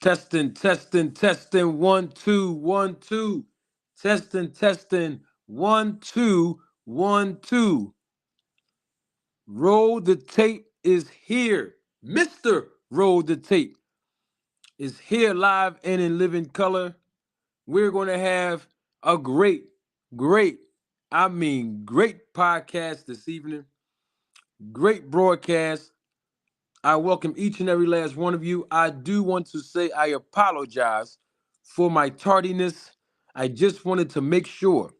Testing, testing, testing. 1, 2, 1, 2. Testing, testing. 1, 2, 1, 2. Roll the tape is here. Mr. Roll the tape is here live and in living color. We're going to have a great, great podcast this evening. Great broadcast. I welcome each and every last one of you. I do want to say I apologize for my tardiness. I just wanted to make sure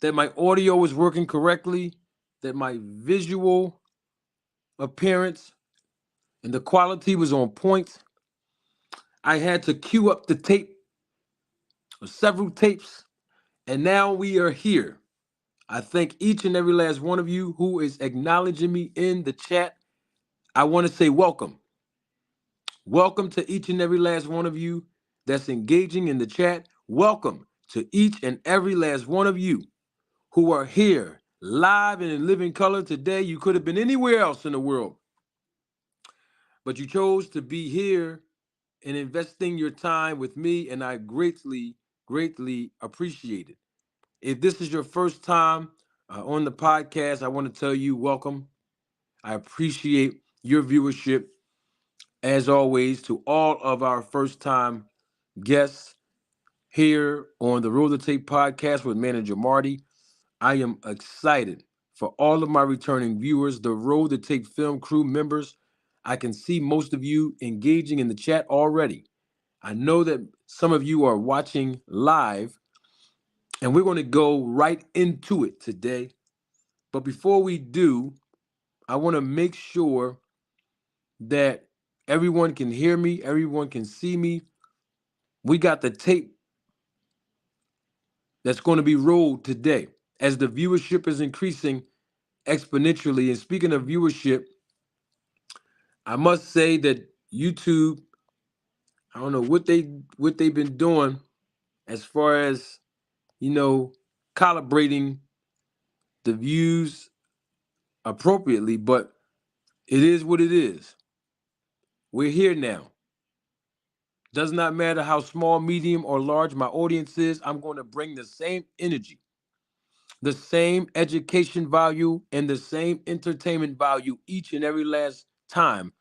that my audio was working correctly, that my visual appearance and the quality was on point. I had to queue up the tape, several tapes, and now we are here. I thank each and every last one of you who is acknowledging me in the chat. I want to say welcome. Welcome to each and every last one of you that's engaging in the chat. Welcome to each and every last one of you who are here live and in living color today. You could have been anywhere else in the world, but you chose to be here and investing your time with me, and I greatly appreciate it. If this is your first time on the podcast, I want to tell you welcome. I appreciate your viewership. As always, to all of our first time guests here on the Roll the Tape podcast with Manager Marty. I am excited for all of my returning viewers, the Roll the Tape film crew members. I can see most of you engaging in the chat already. I know that some of you are watching live, and we're going to go right into it today. But before we do, I want to make sure that everyone can hear me, everyone can see me. We got the tape that's going to be rolled today as the viewership is increasing exponentially. And speaking of viewership, I must say that YouTube, I don't know what they've been doing as far as, you know, calibrating the views appropriately, but it is what it is. We're here now. Does not matter how small, medium, or large my audience is, I'm going to bring the same energy, the same education value, and the same entertainment value each and every last time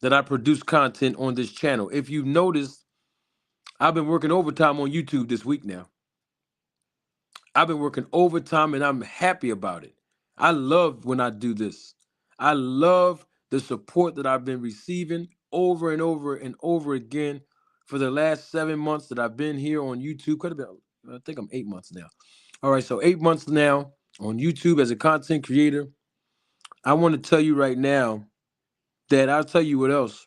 that I produce content on this channel. If you've noticed, I've been working overtime on YouTube this week now. I've been working overtime and I'm happy about it. I love when I do this. I love the support that I've been receiving over and over and over again for the last 7 months that I've been here on YouTube. Could have been, I think I'm 8 months now. All right, so 8 months now on YouTube as a content creator. I want to tell you right now that I'll tell you what else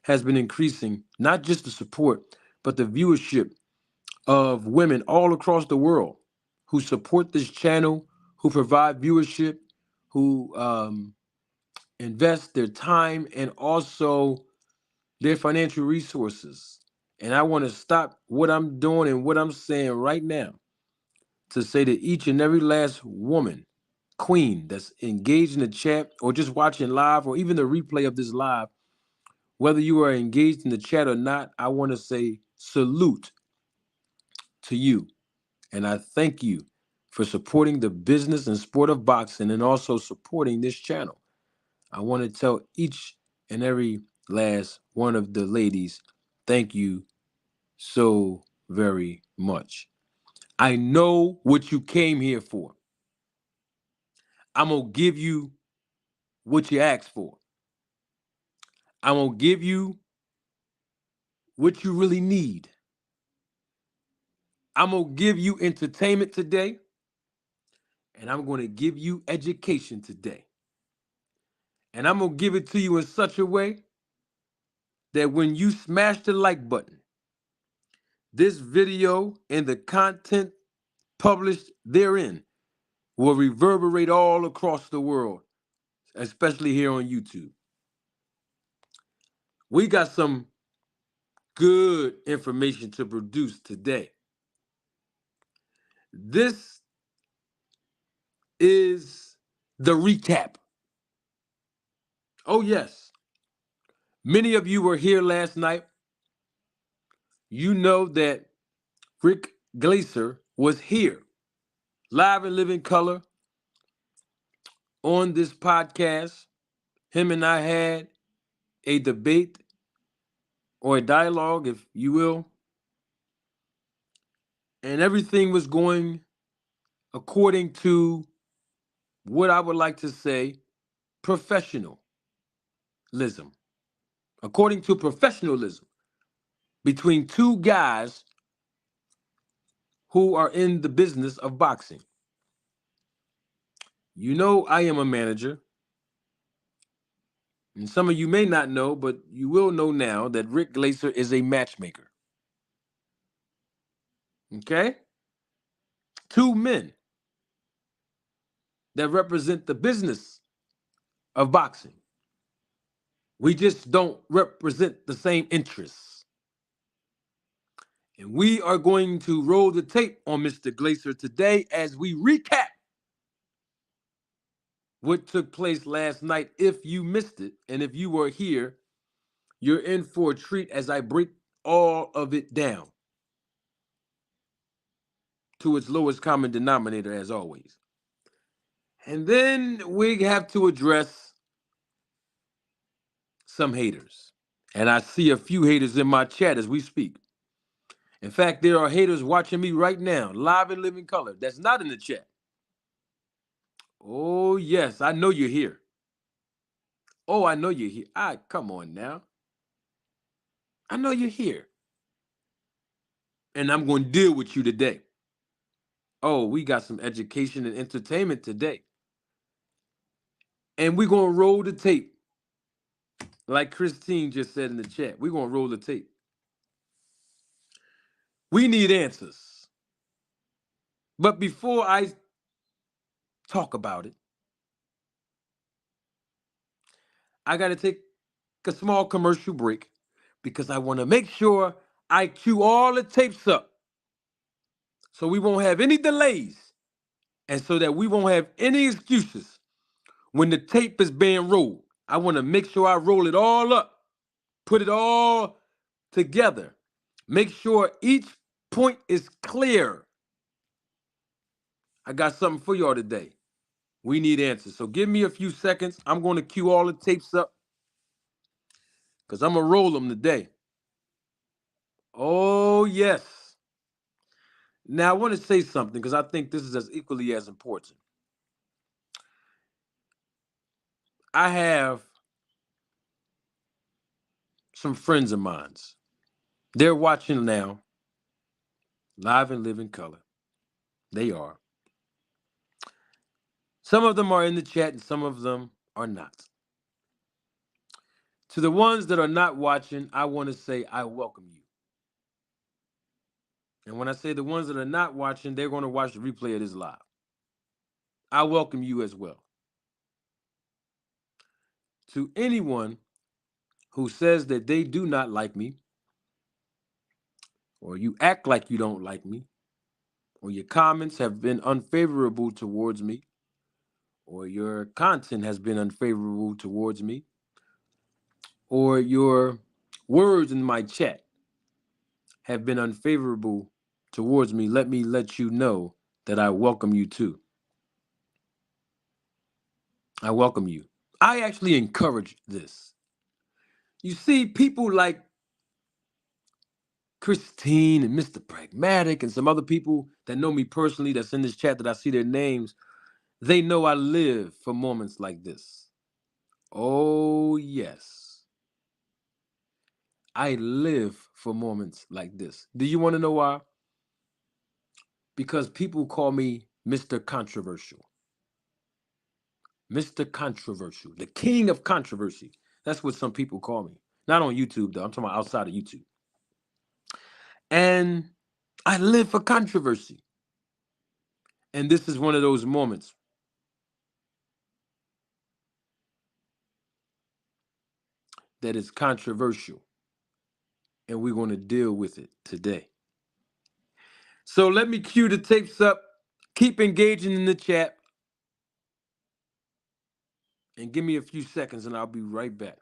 has been increasing, not just the support, but the viewership of women all across the world who support this channel, who provide viewership, who invest their time and also their financial resources. And I want to stop what I'm doing and what I'm saying right now to say to each and every last woman, queen that's engaged in the chat or just watching live or even the replay of this live, whether you are engaged in the chat or not, I want to say salute to you. And I thank you for supporting the business and sport of boxing and also supporting this channel. I want to tell each and every last one of the ladies, thank you so very much. I know what you came here for. I'm going to give you what you asked for. I'm going to give you what you really need. I'm going to give you entertainment today, and I'm going to give you education today. And I'm going to give it to you in such a way that when you smash the like button, this video and the content published therein will reverberate all across the world, especially here on YouTube. We got some good information to produce today. This is the recap. Oh, yes. Many of you were here last night. You know that Rick Glaser was here, live and living color, on this podcast. Him and I had a debate or a dialogue, if you will, and everything was going according to what I would like to say professionalism. According to professionalism between two guys who are in the business of boxing. You know, I am a manager. And some of you may not know, but you will know now that Rick Glaser is a matchmaker. Okay? Two men that represent the business of boxing. We just don't represent the same interests. And we are going to roll the tape on Mr. Glaser today as we recap what took place last night. If you missed it, and if you were here, you're in for a treat as I break all of it down to its lowest common denominator, as always. And then we have to address some haters. And I see a few haters in my chat as we speak. In fact, there are haters watching me right now, live in living color, that's not in the chat. Oh, yes, I know you're here. Oh, I know you're here. Come on now. I know you're here. And I'm going to deal with you today. Oh, we got some education and entertainment today. And we're going to roll the tape. Like Christine just said in the chat, we're going to roll the tape. We need answers. But before I talk about it, I got to take a small commercial break because I want to make sure I cue all the tapes up so we won't have any delays and so that we won't have any excuses when the tape is being rolled. I want to make sure I roll it all up, put it all together, make sure each point is clear. I got something for y'all today. We need answers. So give me a few seconds. I'm going to cue all the tapes up because I'm going to roll them today. Oh, yes. Now, I want to say something because I think this is as equally as important. I have some friends of mine. They're watching now, live and live in color. They are. Some of them are in the chat and some of them are not. To the ones that are not watching, I want to say I welcome you. And when I say the ones that are not watching, they're going to watch the replay of this live. I welcome you as well. To anyone who says that they do not like me, or you act like you don't like me, or your comments have been unfavorable towards me, or your content has been unfavorable towards me, or your words in my chat have been unfavorable towards me, let me let you know that I welcome you too. I welcome you. I actually encourage this. You see, people like Christine and Mr. Pragmatic and some other people that know me personally that's in this chat that I see their names, they know I live for moments like this. Oh, yes. I live for moments like this. Do you want to know why? Because people call me Mr. Controversial. Mr. Controversial, the king of controversy. That's what some people call me. Not on YouTube, though. I'm talking about outside of YouTube. And I live for controversy. And this is one of those moments. That is controversial. And we're going to deal with it today. So let me cue the tapes up. Keep engaging in the chat. And give me a few seconds and I'll be right back.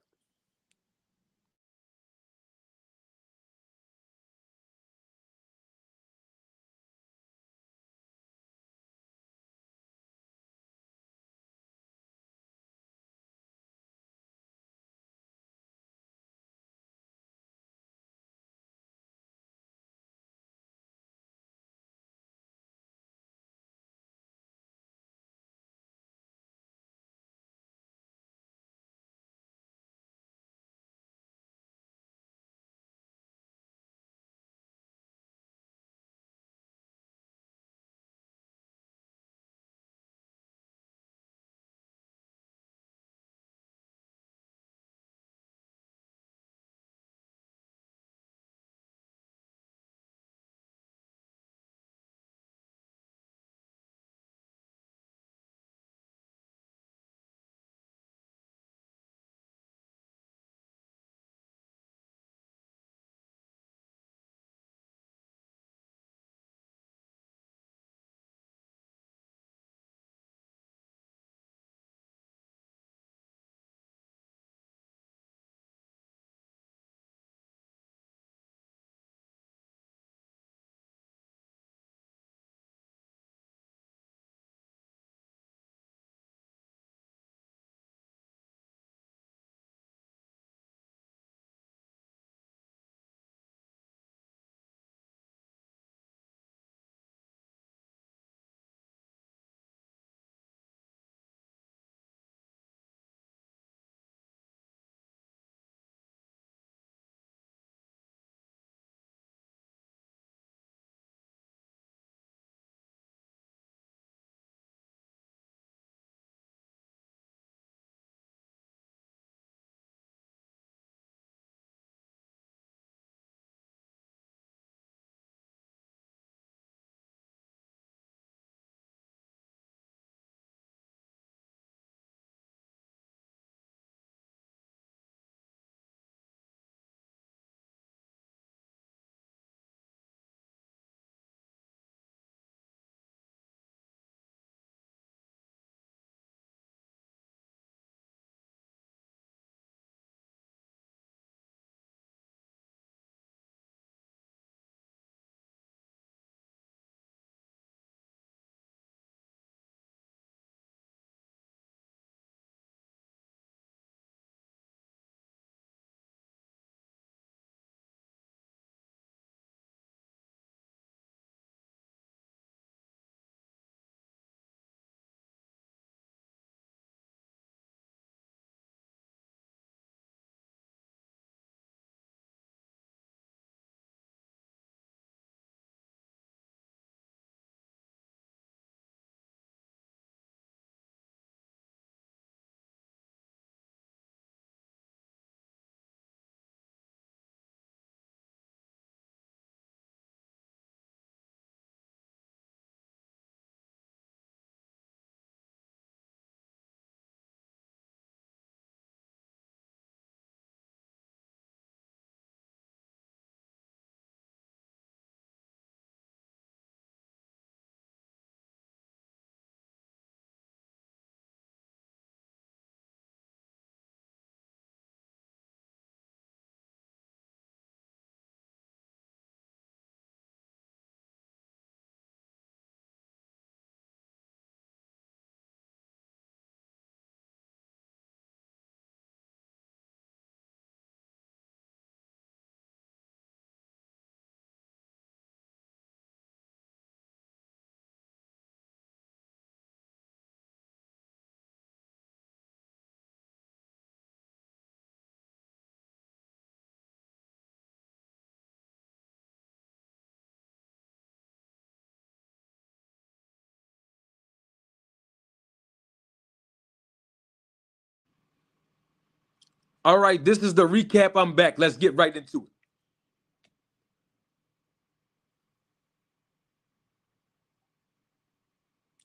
All right, this is the recap. I'm back. Let's get right into it.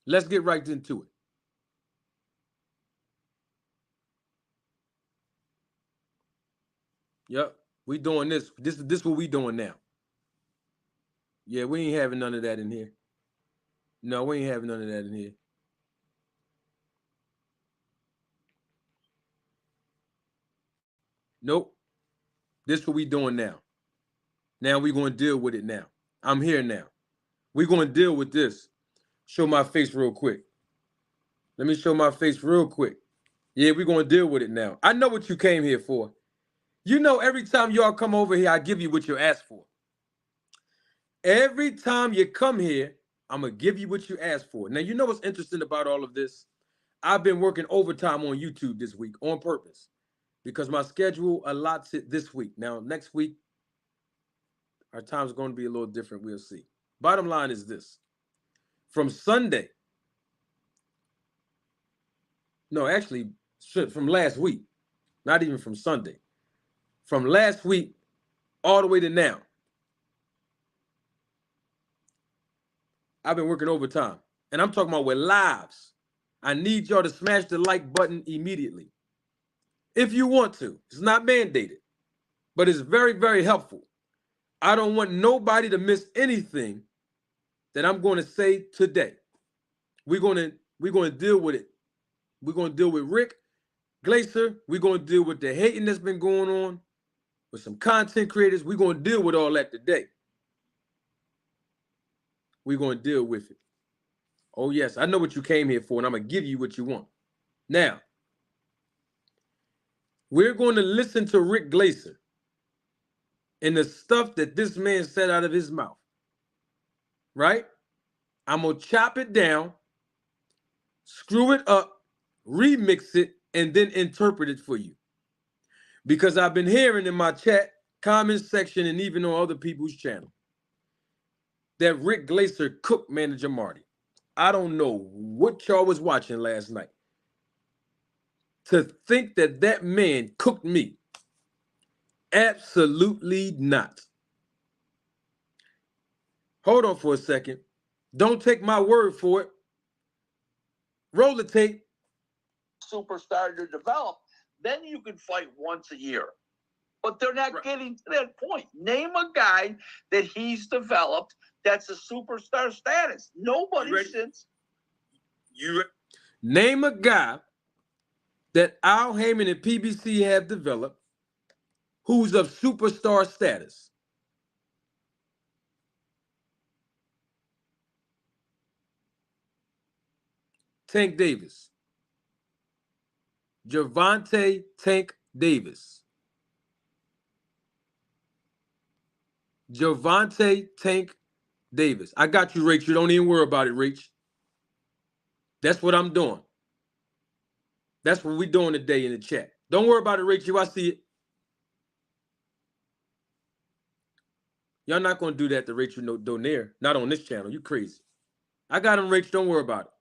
Let's get right into it. Yep, we doing this. This what we doing now. Yeah, we ain't having none of that in here. No, we ain't having none of that in here. Nope. This what we doing now. Now we gonna deal with it now. I'm here now. We gonna deal with this. Show my face real quick. Let me show my face real quick. Yeah, we gonna deal with it now. I know what you came here for. You know, every time y'all come over here, I give you what you asked for. Every time you come here, I'm gonna give you what you asked for. Now, you know what's interesting about all of this? I've been working overtime on YouTube this week on purpose because my schedule allots it this week. Now, next week, our time's going to be a little different. We'll see. Bottom line is this. From Sunday, no, actually, from last week, not even from Sunday, from last week all the way to now, I've been working overtime. And I'm talking about with lives. I need y'all to smash the like button immediately. If you want to. It's not mandated. But it's very, very helpful. I don't want nobody to miss anything that I'm going to say today. We're going to deal with it. We're going to deal with Rick Glaser. We're going to deal with the hating that's been going on with some content creators. We're going to deal with all that today. We're going to deal with it. Oh, yes, I know what you came here for, and I'm going to give you what you want. Now, we're going to listen to Rick Glaser and the stuff that this man said out of his mouth, right? I'm going to chop it down, screw it up, remix it, and then interpret it for you. Because I've been hearing in my chat, comment section, and even on other people's channel that Rick Glaser cooked Manager Marty. I don't know what y'all was watching last night to think that that man cooked me. Absolutely not. Hold on for a second. Don't take my word for it. Roll the tape. Superstar to develop, then you can fight once a year. But they're not getting to that point. Name a guy that he's developed that's a superstar status. Nobody since. Name a guy that Al Heyman and PBC have developed who's of superstar status. Tank Davis. Gervonta Tank Davis. Gervonta Tank Davis. I got you, Rach. You don't even worry about it, Rach. That's what I'm doing. That's what we're doing today in the chat. Don't worry about it, Rachel. I see it. Y'all not going to do that to Rachel Donaire. Not on this channel. You crazy. I got him, Rachel. Don't worry about it.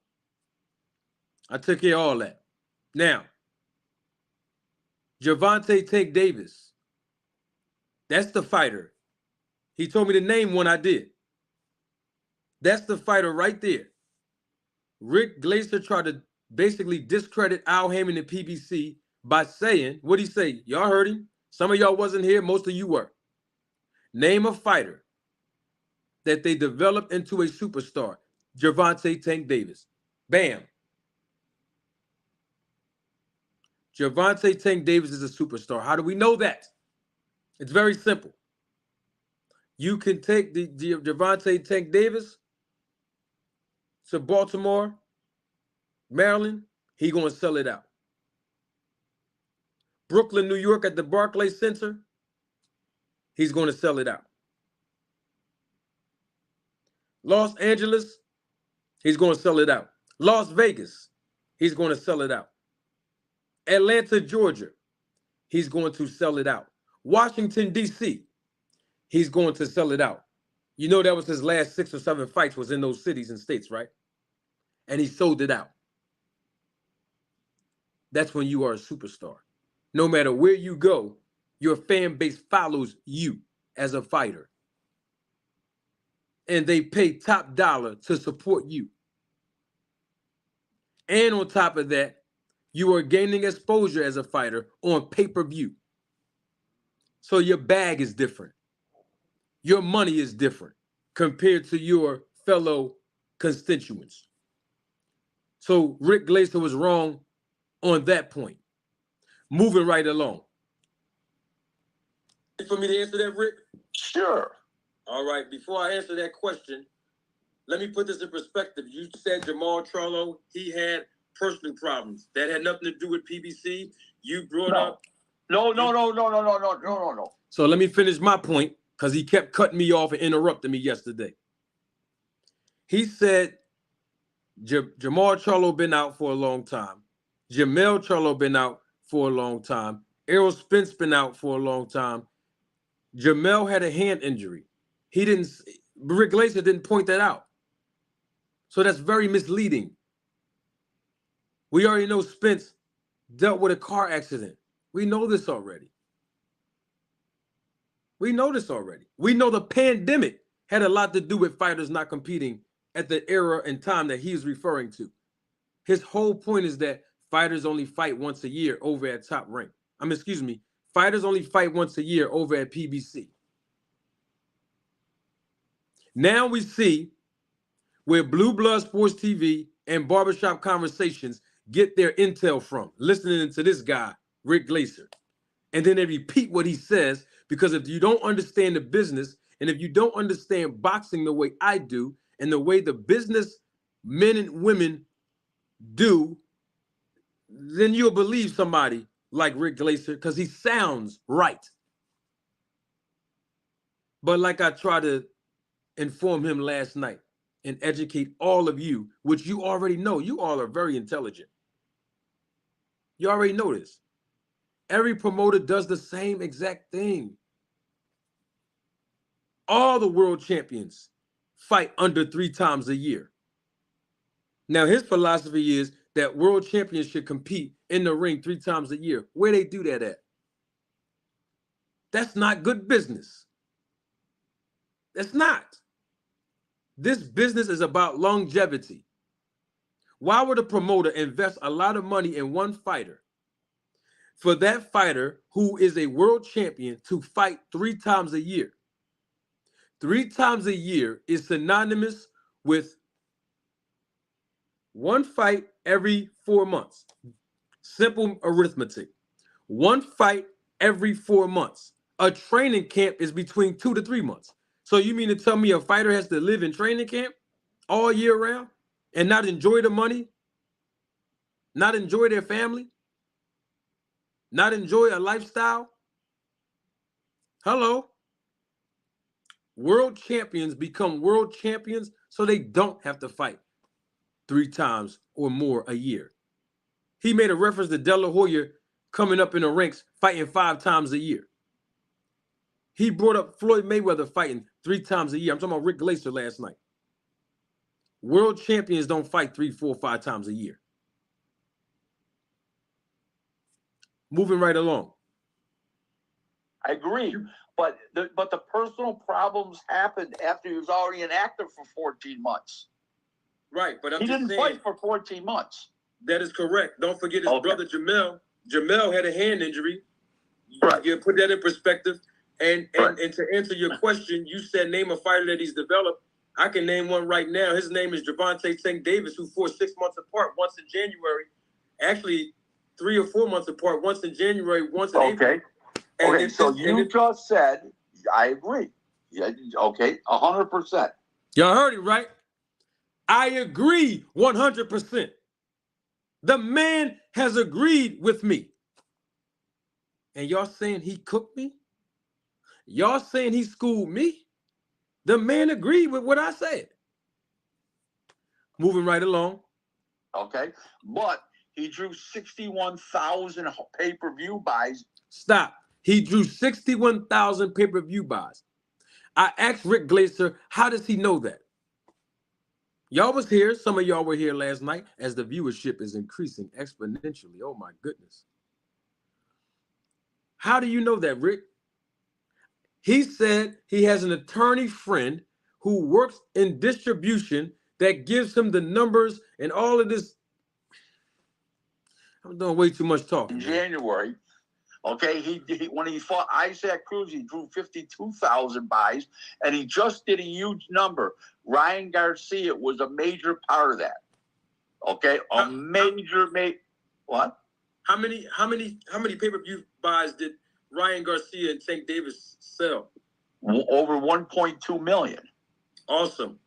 I took care of all that. Now, Gervonta Tank Davis. That's the fighter. He told me to name one. I did. That's the fighter right there. Rick Glaser tried to basically discredit Al Heyman and PBC by saying, what'd he say? Y'all heard him? Some of y'all wasn't here. Most of you were. Name a fighter that they developed into a superstar. Gervonta Tank Davis. Bam. Gervonta Tank Davis is a superstar. How do we know that? It's very simple. You can take the Gervonta Tank Davis to Baltimore, Maryland, he going to sell it out. Brooklyn, New York at the Barclays Center, he's going to sell it out. Los Angeles, he's going to sell it out. Las Vegas, he's going to sell it out. Atlanta, Georgia, he's going to sell it out. Washington, D.C., he's going to sell it out. You know that was his last 6 or 7 fights was in those cities and states, right? And he sold it out. That's when you are a superstar. no matter where you go, your fan base follows you as a fighter. And they pay top dollar to support you. And on top of that, you are gaining exposure as a fighter on pay-per-view. So your bag is different. Your money is different compared to your fellow constituents. So Rick Glaser was wrong on that point. Moving right along. For me to answer that, Rick? Sure. All right, before I answer that question, let me put this in perspective. You said Jamal Charlo, he had personal problems. That had nothing to do with PBC. You brought up... No. So let me finish my point, because he kept cutting me off and interrupting me yesterday. He said Jamal Charlo been out for a long time. Jamel Charlo been out for a long time. Errol Spence been out for a long time. Jamel had a hand injury. Rick Glaser didn't point that out. So that's very misleading. We already know Spence dealt with a car accident. We know this already. We know the pandemic had a lot to do with fighters not competing at the era and time that he's referring to. His whole point is that fighters only fight once a year over at Top Rank. Fighters only fight once a year over at PBC. Now we see where Blue Blood Sports TV and Barbershop Conversations get their intel from, listening to this guy, Rick Glaser. And then they repeat what he says, because if you don't understand the business, and if you don't understand boxing the way I do, and the way the business men and women do, then you'll believe somebody like Rick Glaser, because he sounds right. But like I tried to inform him last night and educate all of you, which you already know, you all are very intelligent. You already know this. Every promoter does the same exact thing. All the world champions fight under 3 times a year. Now, his philosophy is that world champions should compete in the ring 3 times a year. Where they do that at? That's not good business. That's not. This business is about longevity. Why would a promoter invest a lot of money in one fighter for that fighter who is a world champion to fight 3 times a year? 3 times a year is synonymous with one fight every 4 months. Simple arithmetic. One fight every 4 months. A training camp is between 2 to 3 months. So you mean to tell me a fighter has to live in training camp all year round and not enjoy the money, not enjoy their family, not enjoy a lifestyle? Hello? World champions become world champions so they don't have to fight 3 times or more a year. He made a reference to De La Hoya coming up in the ranks fighting 5 times a year. He brought up Floyd Mayweather fighting 3 times a year. I'm talking about Rick Glaser last night. World champions don't fight 3, 4, 5 times a year. Moving right along. I agree, but the personal problems happened after he was already an actor for 14 months. Right, but he didn't fight for 14 months. That is correct. Don't forget his brother Jamel. Jamel had a hand injury. Right. You put that in perspective. And to answer your question, you said name a fighter that he's developed. I can name one right now. His name is Gervonta St. Davis, who fought 6 months apart, once in January. Actually, 3 or 4 months apart, once in January, once in April. Okay, so you just said, I agree. Yeah, okay, 100%. Y'all heard it, right? I agree 100%. The man has agreed with me. And y'all saying he cooked me? Y'all saying he schooled me? The man agreed with what I said. Moving right along. Okay, but he drew 61,000 pay-per-view buys. Stop. He drew 61,000 pay-per-view buys. I asked Rick Glaser, how does he know that? Y'all was here. Some of y'all were here last night as the viewership is increasing exponentially. Oh, my goodness. How do you know that, Rick? He said he has an attorney friend who works in distribution that gives him the numbers and all of this. I'm doing way too much talking. In January, okay, when he fought Isaac Cruz, he drew 52,000 buys, and he just did a huge number. Ryan Garcia was a major part of that. Okay, what? How many pay-per-view buys did Ryan Garcia and Tank Davis sell? Over 1.2 million. Awesome.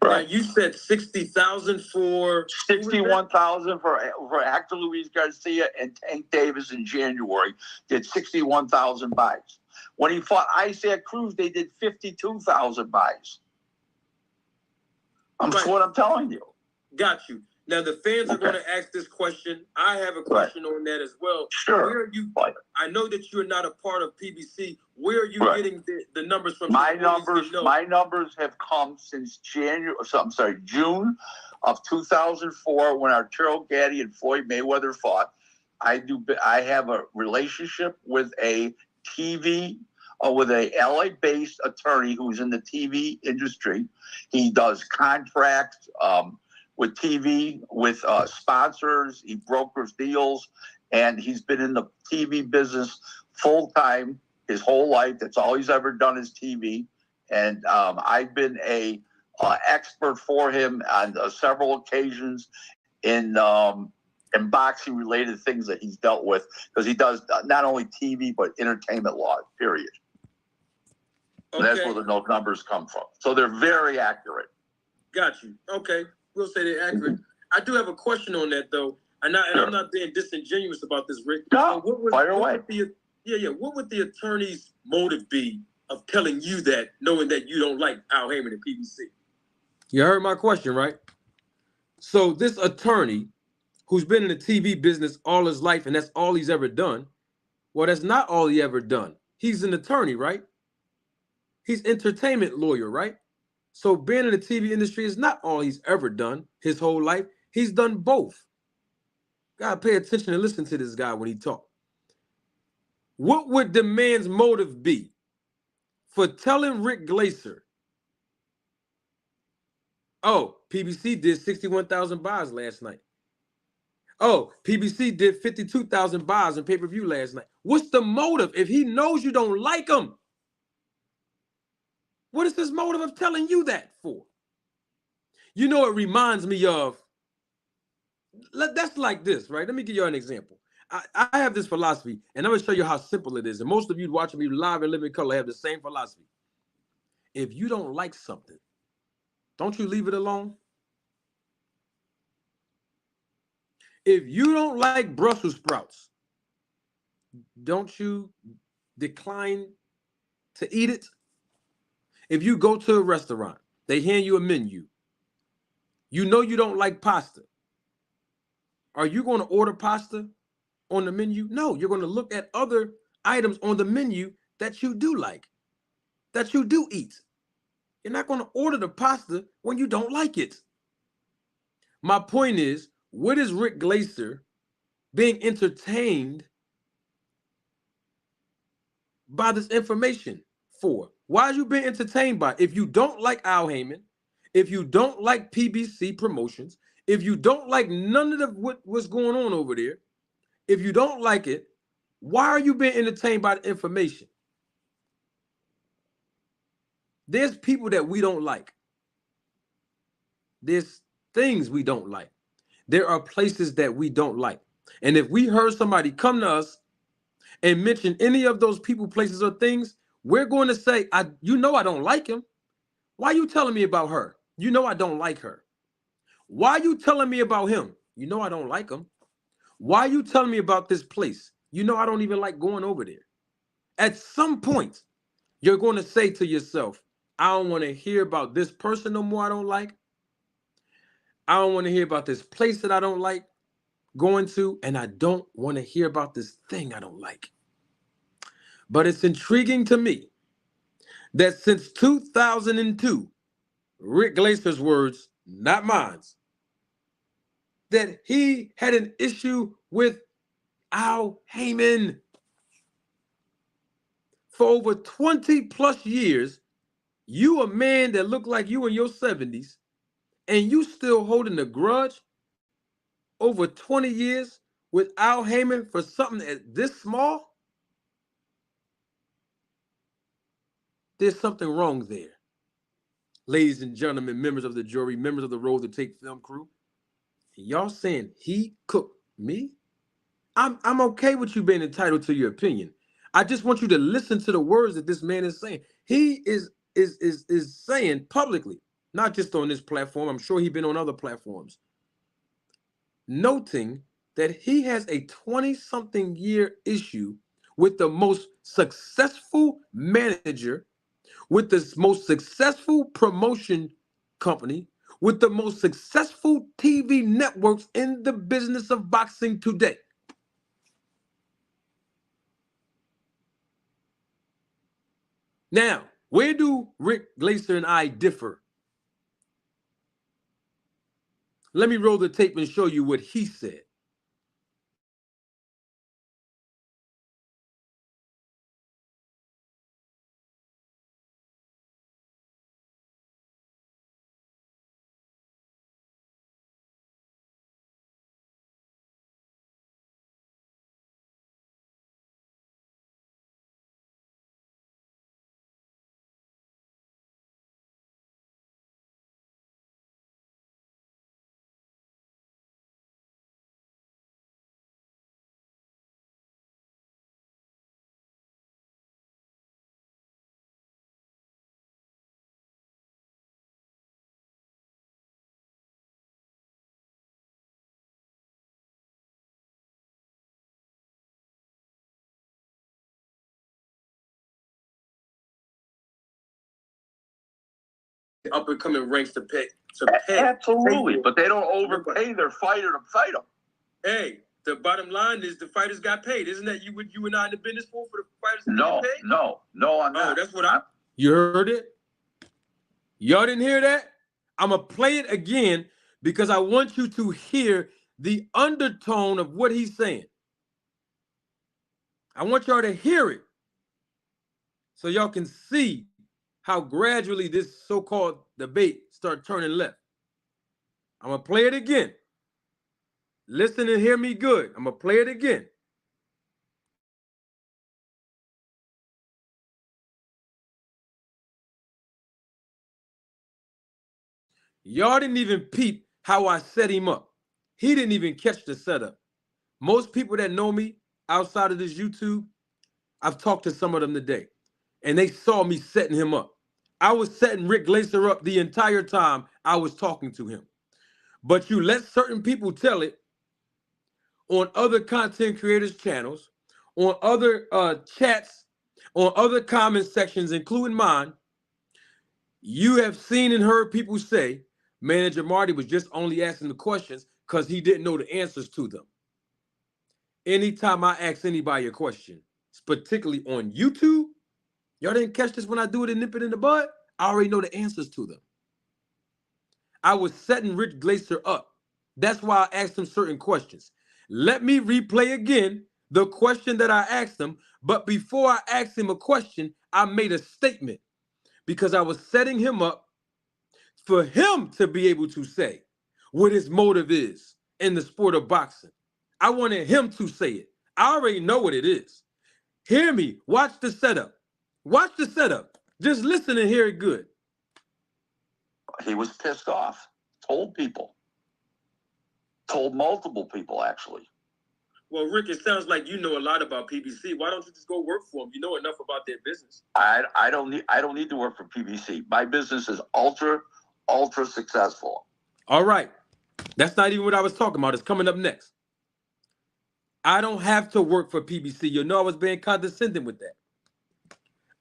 Right. Now you said 60,000 for 61,000 for Hector Luis Garcia, and Tank Davis in January did 61,000 buys. When he fought Isaac Cruz, they did 52,000 buys. That's what I'm telling you. Got you. Now the fans are going to ask this question. I have a question on that as well. Sure. Where are you? I know that you're not a part of PBC. Where are you getting the numbers from? My numbers have come since June of 2004 when Arturo Gatti and Floyd Mayweather fought. I have a relationship with a TV. With a LA-based attorney who's in the TV industry. He does contracts with TV, with sponsors. He brokers deals, and he's been in the TV business full-time his whole life. That's all he's ever done is TV. And I've been a expert for him on several occasions in boxing-related things that he's dealt with, because he does not only TV, but entertainment law, period. Okay. That's where those numbers come from. So they're very accurate. Got you. Okay. We'll say they're accurate. I do have a question on that, though. And I'm not being disingenuous about this, Rick. No, fire away. What would the attorney's motive be of telling you that, knowing that you don't like Al Haymon and PBC? You heard my question, right? So this attorney who's been in the TV business all his life, and that's all he's ever done. Well, that's not all he ever done. He's an attorney, right? He's entertainment lawyer, right? So being in the TV industry is not all he's ever done his whole life. He's done both. Gotta pay attention and listen to this guy when he talks. What would the man's motive be for telling Rick Glaser, oh, PBC did 61,000 buys last night. Oh, PBC did 52,000 buys in pay-per-view last night. What's the motive if he knows you don't like him? What is his motive of telling you that for? You know, it reminds me of, that's like this, right? Let me give you an example. I have this philosophy, and I'm going to show you how simple it is. And most of you watching me live and living color have the same philosophy. If you don't like something, don't you leave it alone? If you don't like Brussels sprouts, don't you decline to eat it? If you go to a restaurant, they hand you a menu. You know you don't like pasta. Are you going to order pasta on the menu? No, you're going to look at other items on the menu that you do like, that you do eat. You're not going to order the pasta when you don't like it. My point is, what is Rick Glaser being entertained by this information for? Why are you being entertained by it? If you don't like Al Haymon, if you don't like PBC promotions, if you don't like none of what's going on over there, if you don't like it, why are you being entertained by the information? There's people that we don't like. There's things we don't like. There are places that we don't like. And if we heard somebody come to us and mention any of those people, places, or things, we're going to say, you know I don't like him. Why are you telling me about her? You know I don't like her. Why are you telling me about him? You know I don't like him. Why are you telling me about this place? You know I don't even like going over there. At some point, you're going to say to yourself, I don't want to hear about this person no more I don't like. I don't want to hear about this place that I don't like going to, and I don't want to hear about this thing I don't like. But it's intriguing to me that since 2002, Rick Glaser's words, not mine, that he had an issue with Al Haymon. for over 20 plus years, you a man that look like you in your 70s, and you still holding a grudge over 20 years with Al Heyman for something this small? There's something wrong there. Ladies and gentlemen, members of the jury, members of the Roll to Tape film crew, y'all saying he cooked me? I'm okay with you being entitled to your opinion. I just want you to listen to the words that this man is saying. He is saying publicly, not just on this platform. I'm sure he's been on other platforms, noting that he has a 20-something year issue with the most successful manager, with the most successful promotion company, with the most successful TV networks in the business of boxing today. Now, where do Rick Glaser and I differ? Let me roll the tape and show you what he said. Up and coming ranks to pay. Absolutely, but they don't overpay their fighter to fight them. Hey, the bottom line is the fighters got paid. Isn't that you and I in the business for the fighters to get paid? No, I'm not. That's what You heard it? Y'all didn't hear that? I'm going to play it again because I want you to hear the undertone of what he's saying. I want y'all to hear it so y'all can see how gradually this so-called debate start turning left. I'm going to play it again. Listen and hear me good. I'm going to play it again. Y'all didn't even peep how I set him up. He didn't even catch the setup. Most people that know me outside of this YouTube, I've talked to some of them today, and they saw me setting him up. I was setting Rick Glaser up the entire time I was talking to him. But you let certain people tell it on other content creators' channels, on other chats, on other comment sections, including mine. You have seen and heard people say Manager Marty was just only asking the questions because he didn't know the answers to them. Anytime I ask anybody a question, particularly on YouTube, y'all didn't catch this when I do it and nip it in the bud? I already know the answers to them. I was setting Rick Glaser up. That's why I asked him certain questions. Let me replay again the question that I asked him. But before I asked him a question, I made a statement because I was setting him up for him to be able to say what his motive is in the sport of boxing. I wanted him to say it. I already know what it is. Hear me. Watch the setup. Watch the setup. Just listen and hear it good. He was pissed off. Told people. Told multiple people, actually. Well, Rick, it sounds like you know a lot about PBC. Why don't you just go work for them? You know enough about their business. I don't need to work for PBC. My business is ultra successful. All right. That's not even what I was talking about. It's coming up next. I don't have to work for PBC. You know I was being condescending with that.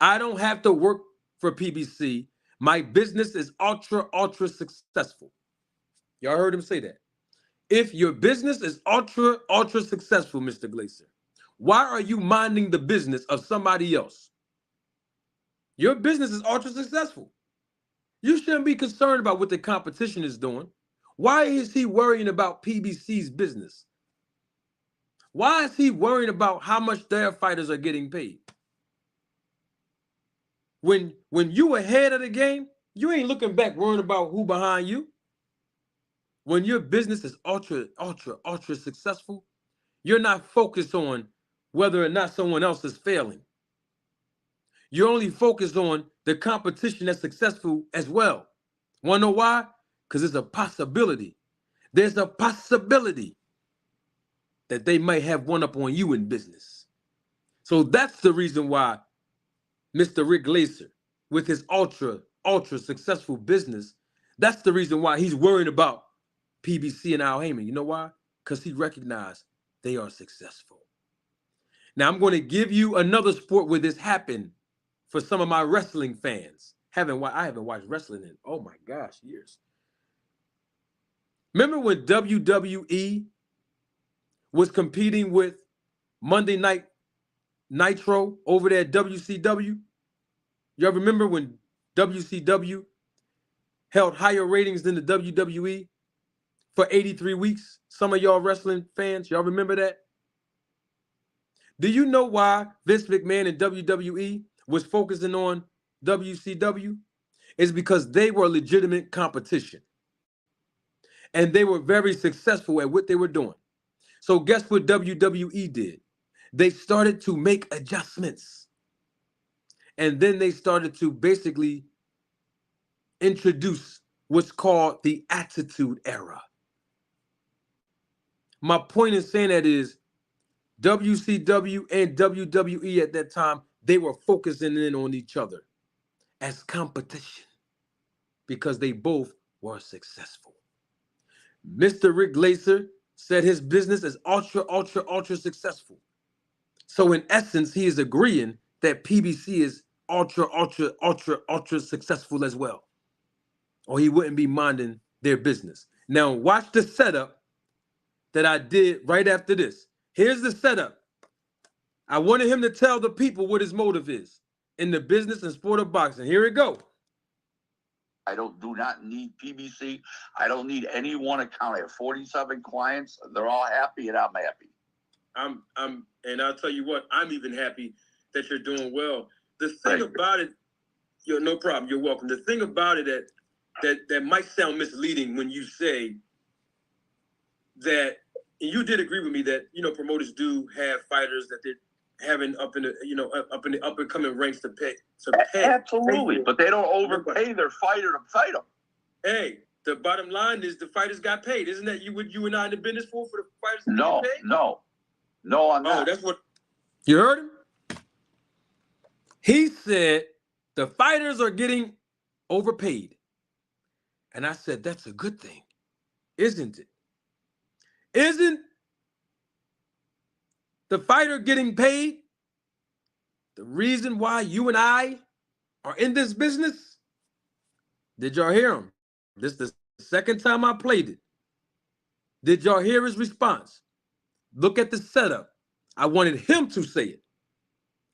I don't have to work for PBC. My business is ultra successful. Y'all heard him say that. If your business is ultra successful, Mr. Glaser, why are you minding the business of somebody else? Your business is ultra successful. You shouldn't be concerned about what the competition is doing. Why is he worrying about PBC's business? Why is he worrying about how much their fighters are getting paid? When you ahead of the game, you ain't looking back worrying about who behind you. When your business is ultra successful, you're not focused on whether or not someone else is failing. You're only focused on the competition that's successful as well. Want to know why? Because there's a possibility. There's a possibility that they might have one up on you in business. So that's the reason why Mr. Rick Glaser, with his ultra successful business, that's the reason why he's worrying about PBC and Al Heyman. You know why? Because he recognized they are successful. Now I'm going to give you another sport where this happened for some of my wrestling fans. I haven't watched wrestling in, oh my gosh, years. Remember when WWE was competing with Monday Night Nitro over there at WCW? Y'all remember when WCW held higher ratings than the WWE for 83 weeks? Some of y'all wrestling fans, y'all remember that? Do you know why Vince McMahon and WWE was focusing on WCW? It's because they were legitimate competition. And they were very successful at what they were doing. So guess what WWE did? They started to make adjustments. And then they started to basically introduce what's called the Attitude Era. My point in saying that is WCW and WWE at that time, they were focusing in on each other as competition because they both were successful. Mr. Rick Glaser said his business is ultra successful. So in essence, he is agreeing that PBC is ultra successful as well. Or he wouldn't be minding their business. Now watch the setup that I did right after this. Here's the setup. I wanted him to tell the people what his motive is in the business and sport of boxing. Here it go. I do not need PBC. I don't need any one account. I have 47 clients. They're all happy and I'm happy. And I'll tell you what, I'm even happy that you're doing well. The thing about it, no problem, you're welcome. The thing about it that might sound misleading when you say that, and you did agree with me that, promoters do have fighters that they're having up in the up and coming ranks to pay. Absolutely, but they don't overpay their fighter to fight them. Hey, the bottom line is the fighters got paid. Isn't that what you and I in the business for the fighters to get paid? No, I'm not. Oh, that's what you heard him. He said the fighters are getting overpaid, and I said that's a good thing, isn't it? Isn't the fighter getting paid the reason why you and I are in this business? Did y'all hear him? This is the second time I played it. Did y'all hear his response? Look at the setup. I wanted him to say it.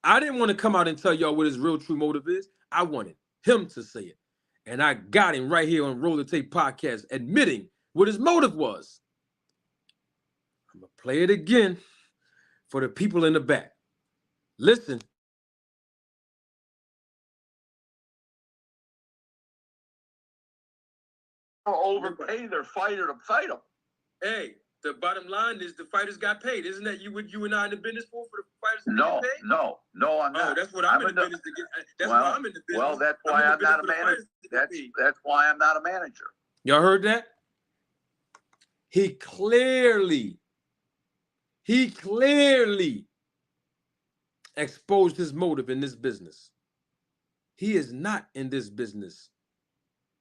I didn't want to come out and tell y'all what his real true motive is. I wanted him to say it. And I got him right here on Roll the Tape Podcast admitting what his motive was. I'm going to play it again for the people in the back. Listen. Overpay their fighter to fight them. Hey, the bottom line is the fighters got paid. Isn't that what you and I in the business for the fighters to get paid? No, I'm not. Oh, that's what I'm in the business to get. That's why I'm in the business. Well, that's why I'm not a manager. That's why I'm not a manager. Y'all heard that? He clearly exposed his motive in this business. He is not in this business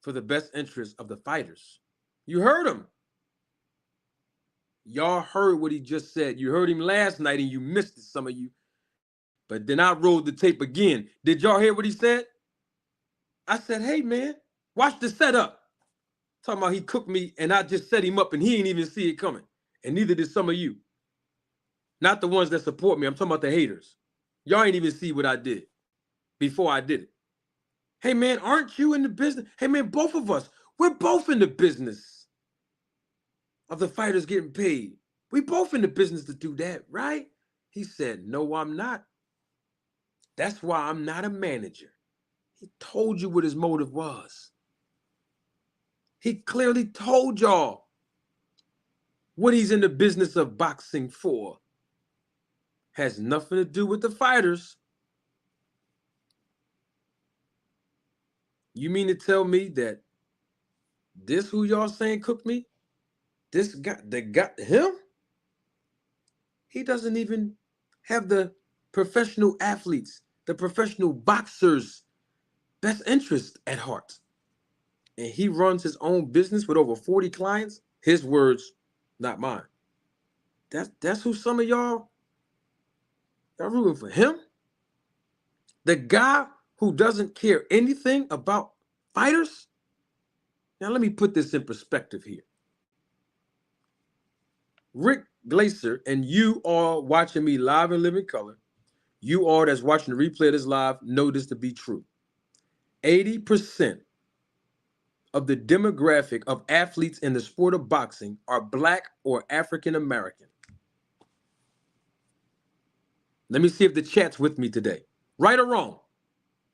for the best interest of the fighters. You heard him. Y'all heard what he just said. You heard him last night and you missed it, some of you. But then I rolled the tape again. Did y'all hear what he said? I said, hey, man, watch the setup. Talking about he cooked me and I just set him up and he ain't even see it coming. And neither did some of you. Not the ones that support me. I'm talking about the haters. Y'all ain't even see what I did before I did it. Hey, man, aren't you in the business? Hey, man, both of us, we're both in the business of the fighters getting paid. We both in the business to do that, right? He said, no, I'm not. That's why I'm not a manager. He told you what his motive was. He clearly told y'all what he's in the business of boxing for. Has nothing to do with the fighters. You mean to tell me that this who y'all saying cooked me? This guy, him? He doesn't even have the professional athletes, the professional boxers' best interest at heart. And he runs his own business with over 40 clients. His words, not mine. That's who some of y'all rooting for him? The guy who doesn't care anything about fighters? Now let me put this in perspective here. Rick Glaser, and you are watching me live in living color. You all that's watching the replay of this live know this to be true. 80% of the demographic of athletes in the sport of boxing are Black or African American. Let me see if the chat's with me today. Right or wrong?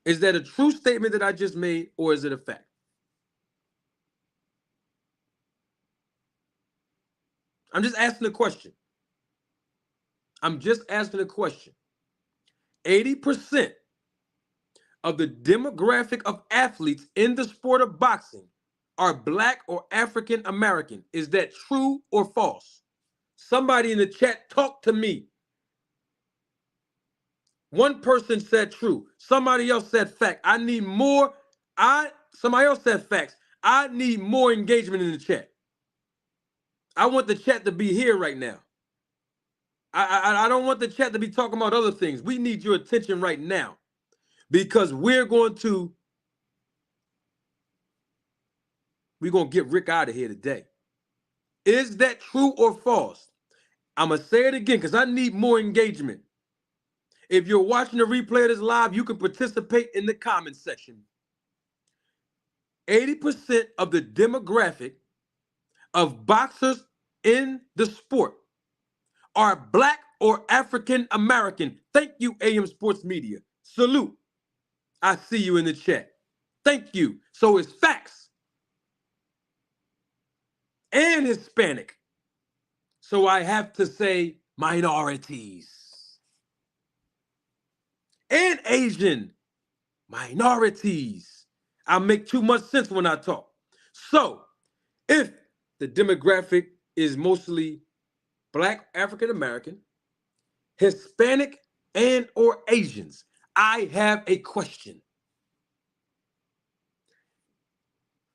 Is that a true statement that I just made, or is it a fact? I'm just asking a question. I'm just asking a question. 80% of the demographic of athletes in the sport of boxing are Black or African American. Is that true or false? Somebody in the chat, talk to me. One person said true. Somebody else said fact. I need more. Somebody else said facts. I need more engagement in the chat. I want the chat to be here right now. I don't want the chat to be talking about other things. We need your attention right now because we're going to get Rick out of here today. Is that true or false? I'm going to say it again because I need more engagement. If you're watching the replay of this live, you can participate in the comment section. 80% of the demographic of boxers in the sport are Black or African American. Thank you, AM Sports Media. Salute. I see you in the chat. Thank you. So it's facts. And Hispanic. So I have to say minorities. And Asian minorities. I make too much sense when I talk. So if the demographic is mostly Black, African American, Hispanic, and or Asians, I have a question.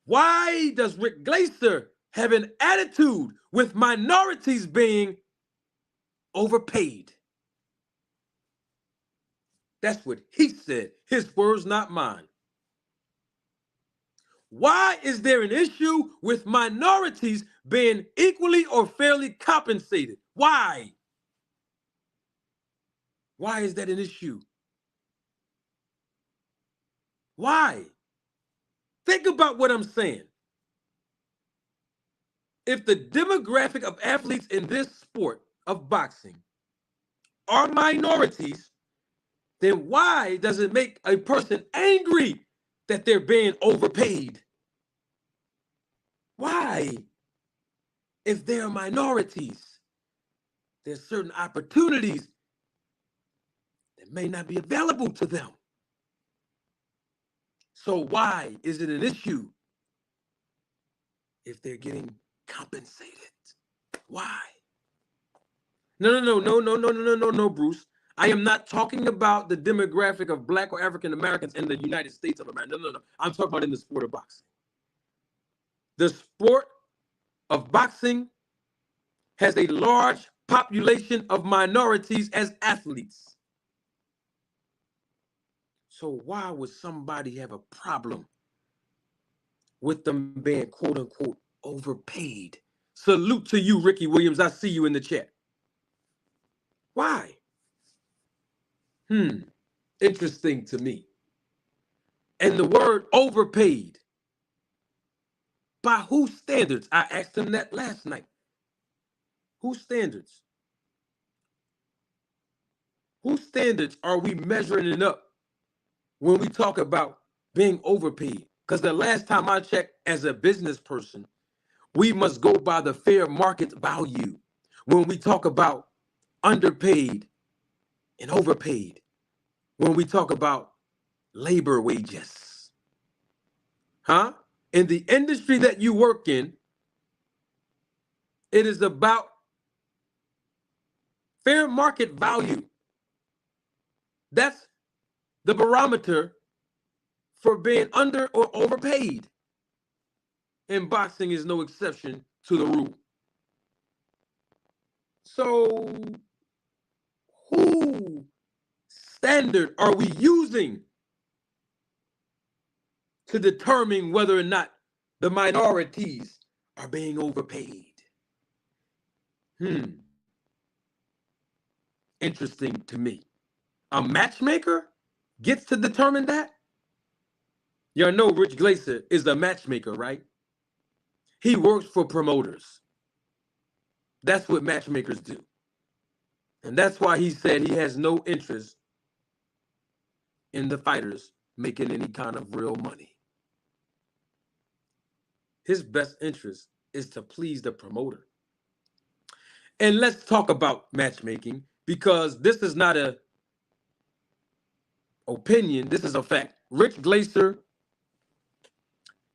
Why does Rick Glaser have an attitude with minorities being overpaid? That's what he said. His words, not mine. Why is there an issue with minorities being equally or fairly compensated? Why? Why is that an issue? Why? Think about what I'm saying. If the demographic of athletes in this sport of boxing are minorities, then why does it make a person angry that they're being overpaid? Why? If they're minorities, there's certain opportunities that may not be available to them. So why is it an issue if they're getting compensated? Why? No, Bruce. I am not talking about the demographic of Black or African Americans in the United States of America. No. I'm talking about in the sport of boxing. The sport of boxing has a large population of minorities as athletes. So why would somebody have a problem with them being quote unquote overpaid? Salute to you, Ricky Williams. I see you in the chat. Why? Interesting to me. And the word overpaid, by whose standards? I asked him that last night. Whose standards? Whose standards are we measuring it up when we talk about being overpaid. Because the last time I checked, as a business person, we must go by the fair market value when we talk about underpaid and overpaid, when we talk about labor wages. Huh? In the industry that you work in, it is about fair market value. That's the barometer for being under or overpaid. And boxing is no exception to the rule. So, who standard are we using to determine whether or not the minorities are being overpaid? Interesting to me. A matchmaker gets to determine that? Y'all know Rich Glaser is a matchmaker, right? He works for promoters. That's what matchmakers do. And that's why he said he has no interest in the fighters making any kind of real money. His best interest is to please the promoter. And let's talk about matchmaking, because this is not a opinion, this is a fact. Rich Glaser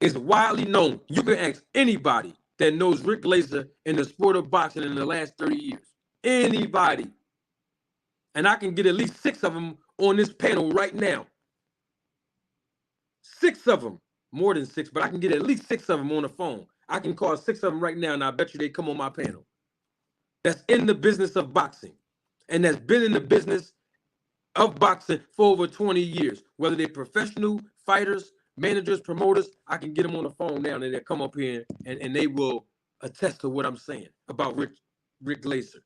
is widely known. You can ask anybody that knows Rick Glaser in the sport of boxing in the last 30 years. Anybody. And I can get at least 6 of them on this panel right now. 6 of them. More than 6, but I can get at least 6 of them on the phone. I can call 6 of them right now, and I bet you they come on my panel. That's in the business of boxing, and that's been in the business of boxing for over 20 years. Whether they're professional fighters, managers, promoters, I can get them on the phone now, and they'll come up here, and they will attest to what I'm saying about Rick Glaser,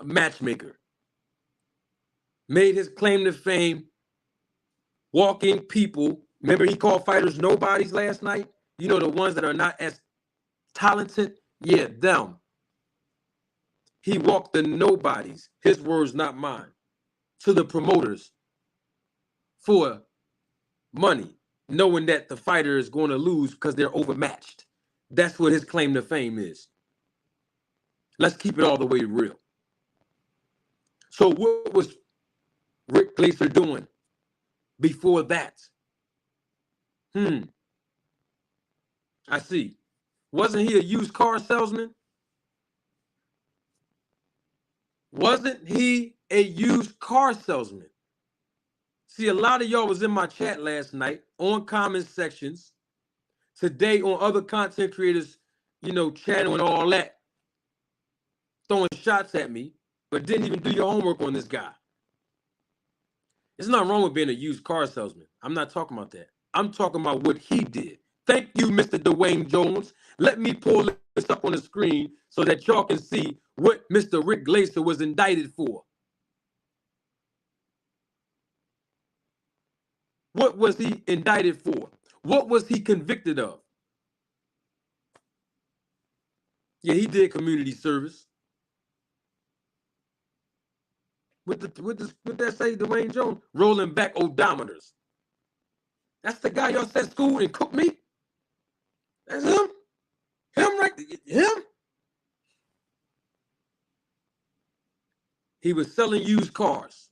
a matchmaker. Made his claim to fame walking people. Remember, he called fighters nobodies last night? You know, the ones that are not as talented? Yeah, them. He walked the nobodies, his words, not mine, to the promoters for money, knowing that the fighter is going to lose because they're overmatched. That's what his claim to fame is. Let's keep it all the way real. So what was Rick Glaser doing before that? I see. Wasn't he a used car salesman? Wasn't he a used car salesman? See, a lot of y'all was in my chat last night on comment sections, today on other content creators, channel and all that, throwing shots at me, but didn't even do your homework on this guy. There's nothing wrong with being a used car salesman. I'm not talking about that. I'm talking about what he did. Thank you, Mr. Dwayne Jones. Let me pull this up on the screen so that y'all can see what Mr. Rick Glaser was indicted for. What was he indicted for? What was he convicted of? Yeah, he did community service. What that say, Dwayne Jones? Rolling back odometers. That's the guy y'all said school and cooked meat? That's him? Him right there? Him? He was selling used cars.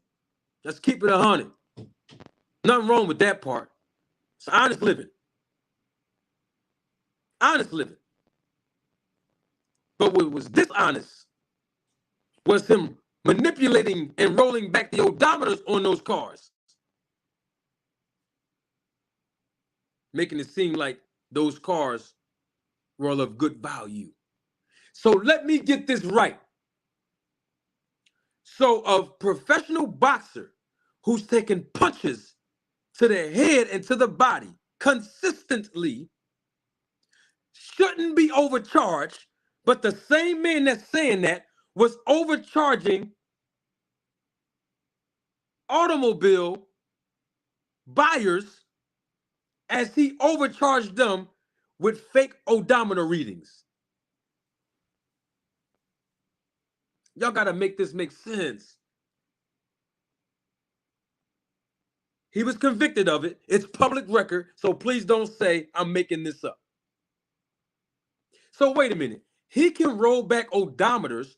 Let's keep it 100. Nothing wrong with that part. It's honest living. Honest living. But what was dishonest was him manipulating and rolling back the odometers on those cars, making it seem like those cars were of good value. So let me get this right. So a professional boxer who's taking punches to the head and to the body consistently shouldn't be overcharged, but the same man that's saying that was overcharging automobile buyers as he overcharged them with fake odometer readings. Y'all got to make this make sense. He was convicted of it. It's public record, so please don't say I'm making this up. So wait a minute. He can roll back odometers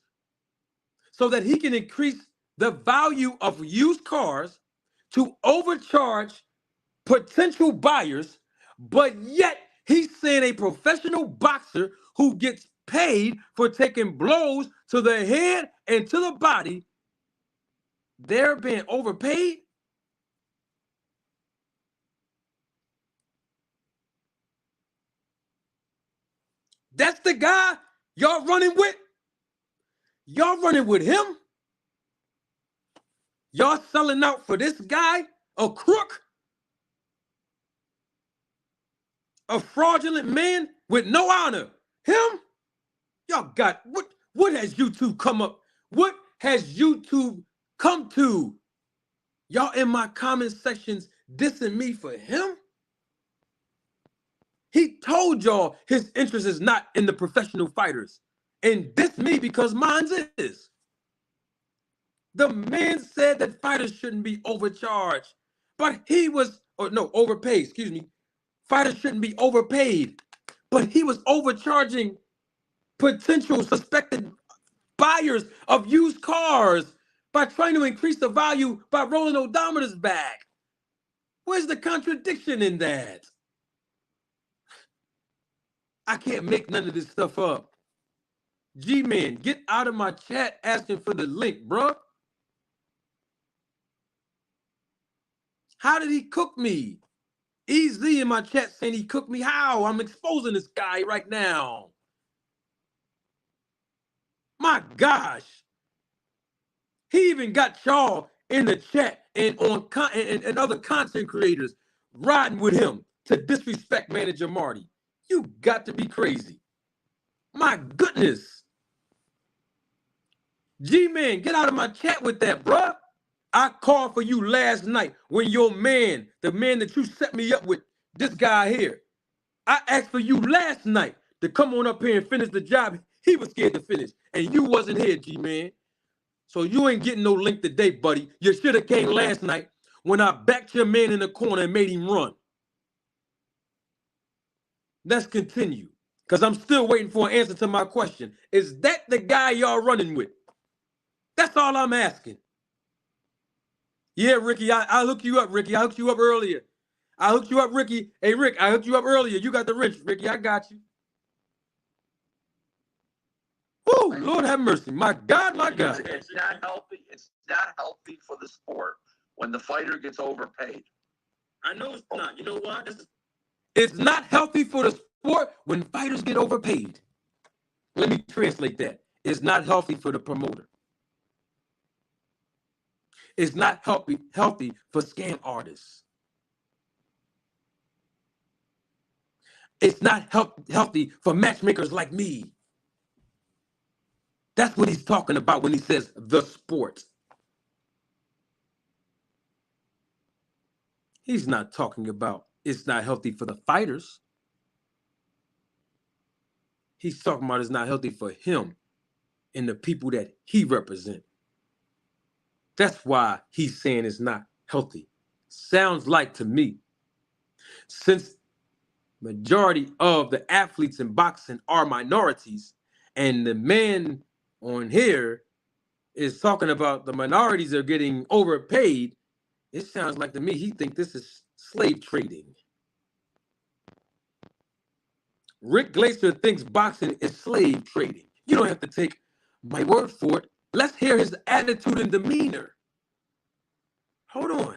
so that he can increase the value of used cars to overcharge potential buyers, but yet he's saying a professional boxer who gets paid for taking blows to the head and to the body, they're being overpaid. That's the guy y'all running with? Y'all running with him? Y'all selling out for this guy? A crook? A fraudulent man with no honor? Him? Y'all got what has YouTube come up? What has YouTube come to? Y'all in my comment sections dissing me for him? He told y'all his interest is not in the professional fighters. And diss me because mine is. The man said that fighters shouldn't be overcharged. But he was, or no, overpaid, excuse me. Fighters shouldn't be overpaid. But he was overcharging potential suspected buyers of used cars by trying to increase the value by rolling odometers back. Where's the contradiction in that? I can't make none of this stuff up. G-Man, get out of my chat asking for the link, bro. How did he cook me? Easy in my chat saying he cooked me. How? I'm exposing this guy right now. My gosh. He even got y'all in the chat and on and other content creators riding with him to disrespect Manager Marty. You got to be crazy. My goodness. G-Man, get out of my chat with that, bruh. I called for you last night when your man, the man that you set me up with, this guy here, I asked for you last night to come on up here and finish the job he was scared to finish. And you wasn't here, G-Man. So you ain't getting no link today, buddy. You should have came last night when I backed your man in the corner and made him run. Let's continue, because I'm still waiting for an answer to my question. Is that the guy y'all running with? That's all I'm asking. Yeah, Ricky, I hooked you up, Ricky. I hooked you up earlier. I hooked you up, Ricky. Hey, Rick, I hooked you up earlier. You got the wrench, Ricky. I got you. Woo, Lord have mercy. My God, my God. It's not healthy. It's not healthy for the sport when the fighter gets overpaid. I know it's not. You know why? It's not healthy for the sport when fighters get overpaid. Let me translate that. It's not healthy for the promoter. It's not healthy for scam artists. It's not healthy for matchmakers like me. That's what he's talking about when he says the sport. He's not talking about it's not healthy for the fighters. He's talking about it's not healthy for him and the people that he represents. That's why he's saying it's not healthy. Sounds like to me, since majority of the athletes in boxing are minorities, and the man on here is talking about the minorities are getting overpaid, it sounds like to me he thinks this is slave trading. Rick Glaser thinks boxing is slave trading. You don't have to take my word for it. Let's hear his attitude and demeanor. Hold on.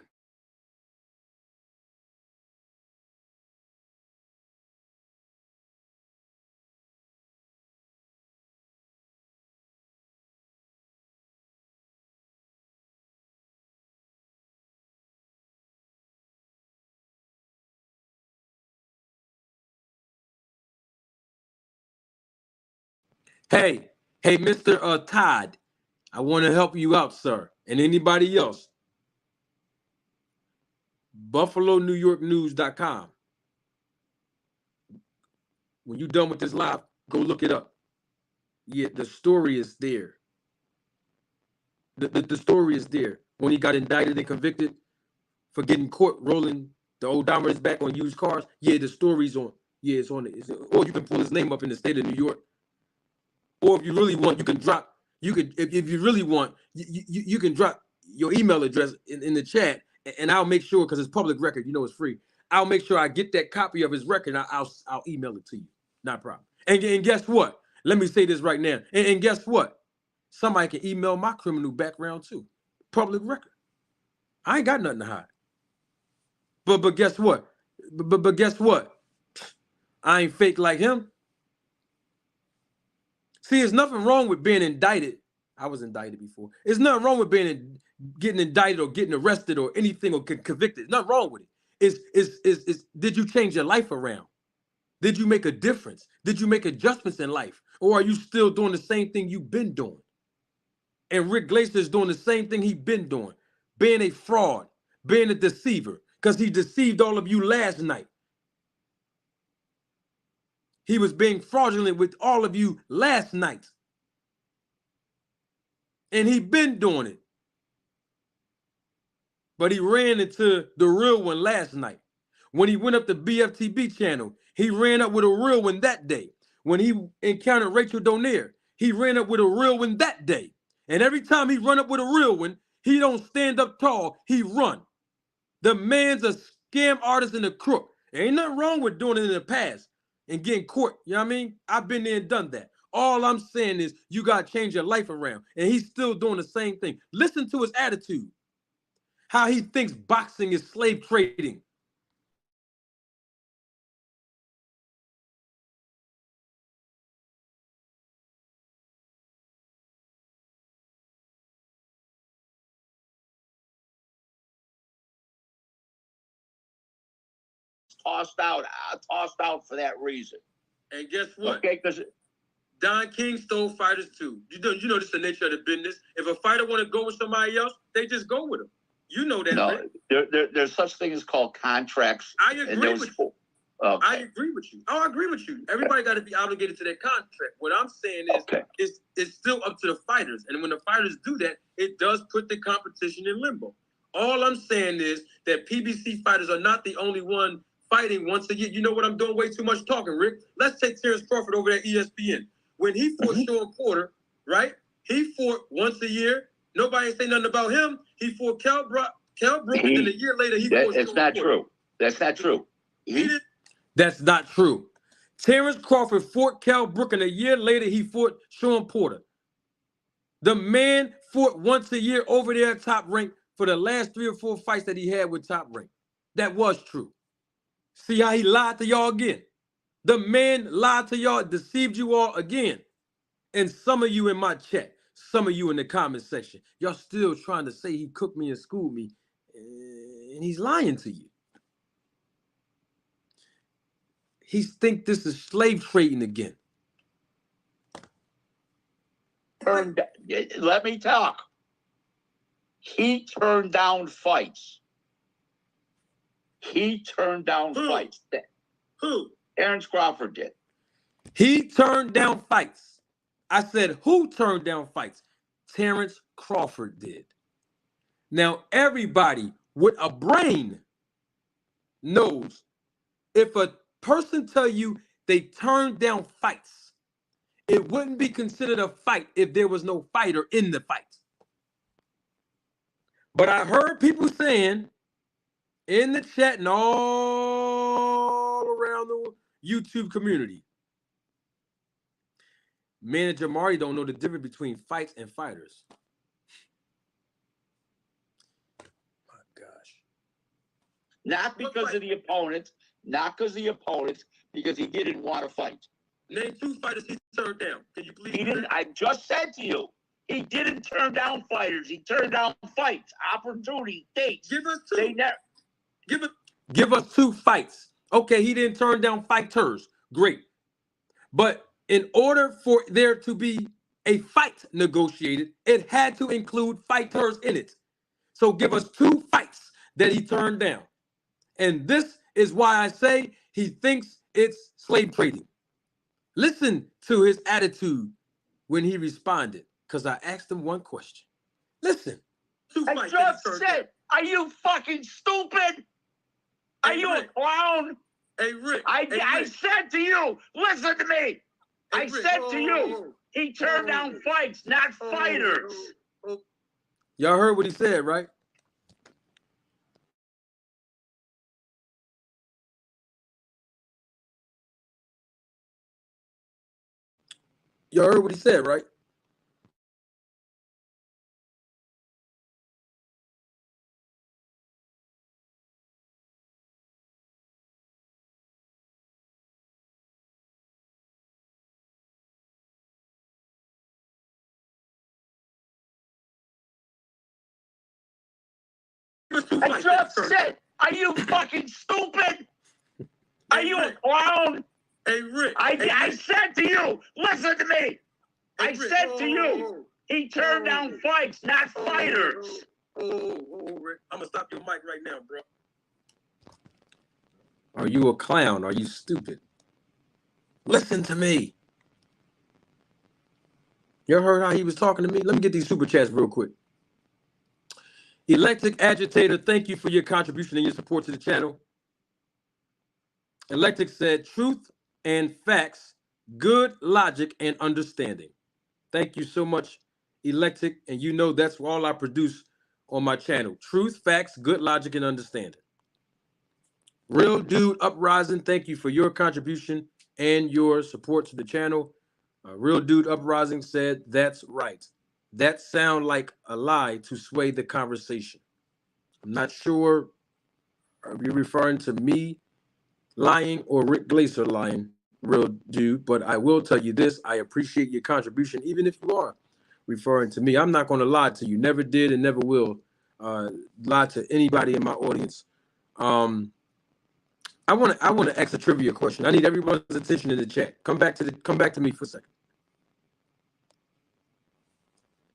Hey, Mr. Todd, I want to help you out, sir, and anybody else. BuffaloNewYorkNews.com. When you're done with this live, go look it up. Yeah, the story is there. The story is there. When he got indicted and convicted for getting caught rolling the odometer's back on used cars. Yeah, the story's on. Yeah, it's on it. Or you can pull his name up in the state of New York. Or if you really want, you can drop. You could, if you really want, you can drop your email address in the chat, and I'll make sure, because it's public record. You know, it's free. I'll make sure I get that copy of his record. And I'll email it to you. Not a problem. And guess what? Let me say this right now. And guess what? Somebody can email my criminal background too. Public record. I ain't got nothing to hide. But guess what? But guess what? I ain't fake like him. See, there's nothing wrong with being indicted. I was indicted before. There's nothing wrong with getting indicted or getting arrested or anything or convicted. Nothing wrong with it. Is did you change your life around? Did you make a difference? Did you make adjustments in life? Or are you still doing the same thing you've been doing? And Rick Glaser is doing the same thing he's been doing, being a fraud, being a deceiver, because he deceived all of you last night. He was being fraudulent with all of you last night. And he been doing it. But he ran into the real one last night. When he went up the BFTB channel, he ran up with a real one that day. When he encountered Rachel Donaire, he ran up with a real one that day. And every time he run up with a real one, he don't stand up tall, he run. The man's a scam artist and a crook. There ain't nothing wrong with doing it in the past and getting caught. You know what I mean? I've been there and done that. All I'm saying is you got to change your life around. And he's still doing the same thing. Listen to his attitude. How he thinks boxing is slave trading. Tossed out for that reason. And guess what? Okay, because Don King stole fighters too. You know this is the nature of the business. If a fighter want to go with somebody else, they just go with him. You know that. No, there's such things called contracts. I agree with you. Okay. I agree with you. Oh, I agree with you. Everybody got to be obligated to their contract. What I'm saying is, it's still up to the fighters. And when the fighters do that, it does put the competition in limbo. All I'm saying is that PBC fighters are not the only one fighting once a year. You know what? I'm doing way too much talking, Rick. Let's take Terrence Crawford over at ESPN. When he fought Sean Porter, right? He fought once a year. Nobody say nothing about him. He fought Cal Brook, and then a year later he fought Sean Porter. It's not true. That's not true. That's not true. Terrence Crawford fought Cal Brook, and a year later he fought Sean Porter. The man fought once a year over there at Top Rank for the last 3 or 4 fights that he had with Top Rank. That was true. See how he lied to y'all again? The man lied to y'all, deceived you all again. And some of you in my chat, some of you in the comment section, y'all still trying to say he cooked me and schooled me, and he's lying to you. He think this is slave trading again. Let me talk. He turned down fights. He turned down fights. Who? Terrence Crawford did. He turned down fights. I said, who turned down fights? Terrence Crawford did. Now, everybody with a brain knows if a person tell you they turned down fights, it wouldn't be considered a fight if there was no fighter in the fight. But I heard people saying in the chat and all around the YouTube community, Manager Marty don't know the difference between fights and fighters. My gosh. Not because of the opponent, because he didn't want to fight. Name 2 fighters he turned down. Can you please? He didn't. I just said to you, he didn't turn down fighters. He turned down fights, opportunity, dates. Give us 2. Give us 2 fights. Okay, he didn't turn down fighters. Great. But in order for there to be a fight negotiated, it had to include fighters in it. So give us 2 fights that he turned down. And this is why I say he thinks it's slave trading. Listen to his attitude when he responded, because I asked him one question. Listen. Are you fucking stupid? Are you a clown? Hey, Rick. I said to you, listen to me. Hey, I Rick, said to you, he turned down fights, not fighters. Y'all heard what he said, right? Y'all heard what he said, right? I just said, are you fucking stupid? Are you a clown? Hey, Rick. I said to you, listen to me. I said to you, he turned down fights, not fighters. Rick. I'm gonna stop your mic right now, bro. Are you a clown? Are you stupid? Listen to me. You heard how he was talking to me? Let me get these super chats real quick. Electric Agitator, thank you for your contribution and your support to the channel. Electric said, truth and facts, good logic and understanding. Thank you so much, Electric. And you know that's all I produce on my channel. Truth, facts, good logic, and understanding. Real Dude Uprising, thank you for your contribution and your support to the channel. Real Dude Uprising said, that's right. That sound like a lie to sway the conversation. I'm not sure, are you referring to me lying or Rick Glaser lying, Real Dude? But I will tell you this, I appreciate your contribution, even if you are referring to me. I'm not going to lie to you. Never did and never will lie to anybody in my audience. I want to ask a trivia question. I need everyone's attention in the chat. Come back to me for a second.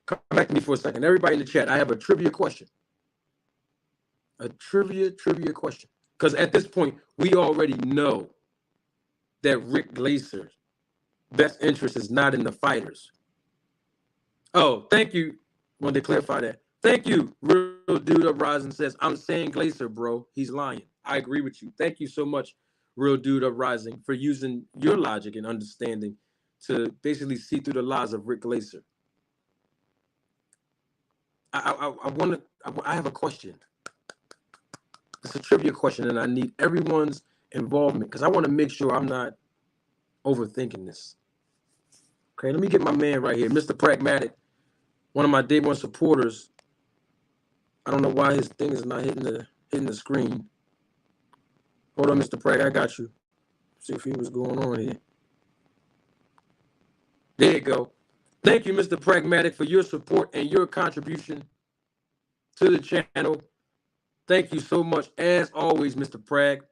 Come back to me for a second. Everybody in the chat, I have a trivia question. A trivia question. Because at this point, we already know that Rick Glaser's best interest is not in the fighters. Oh, thank you. Want to clarify that. Thank you. Real Dude Uprising says, I'm saying Glaser, bro. He's lying. I agree with you. Thank you so much, Real Dude Uprising, for using your logic and understanding to basically see through the lies of Rick Glaser. I have a question. It's a trivia question, and I need everyone's involvement because I want to make sure I'm not overthinking this. Okay, let me get my man right here, Mr. Pragmatic, one of my day one supporters. I don't know why his thing is not hitting the screen. Hold on, Mr. Prag, I got you. See if he was going on here. There you go. Thank you, Mr. Pragmatic, for your support and your contribution to the channel. Thank you so much. As always, Mr. Prag.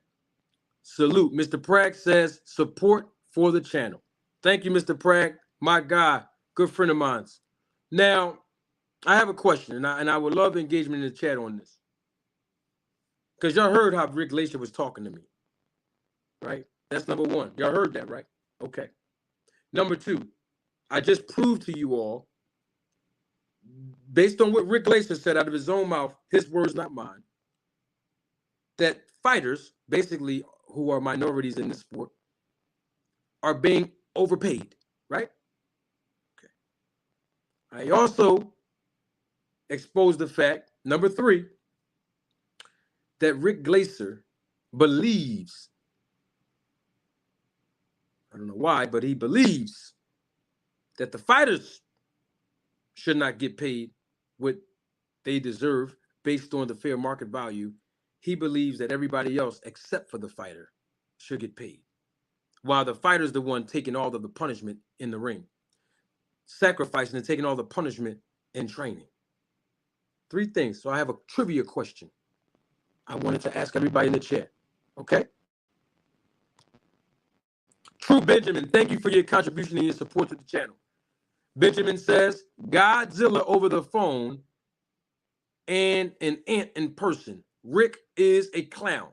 Salute. Mr. Prag says support for the channel. Thank you, Mr. Prag. My guy, good friend of mine. Now, I have a question, and I would love engagement in the chat on this. Because y'all heard how Rick Glaser was talking to me, right? That's number one. Y'all heard that, right? Okay. Number two, I just proved to you all, based on what Rick Glaser said out of his own mouth, his words, not mine, that fighters, basically who are minorities in the sport, are being overpaid, right? Okay. I also exposed the fact, number three, that Rick Glaser believes, I don't know why, but he believes that the fighters should not get paid what they deserve based on the fair market value. He believes that everybody else except for the fighter should get paid, while the fighter's the one taking all of the punishment in the ring, sacrificing and taking all the punishment in training. Three things. So I have a trivia question I wanted to ask everybody in the chat. Okay? True Benjamin, thank you for your contribution and your support to the channel. Benjamin says, Godzilla over the phone and an ant in person. Rick is a clown.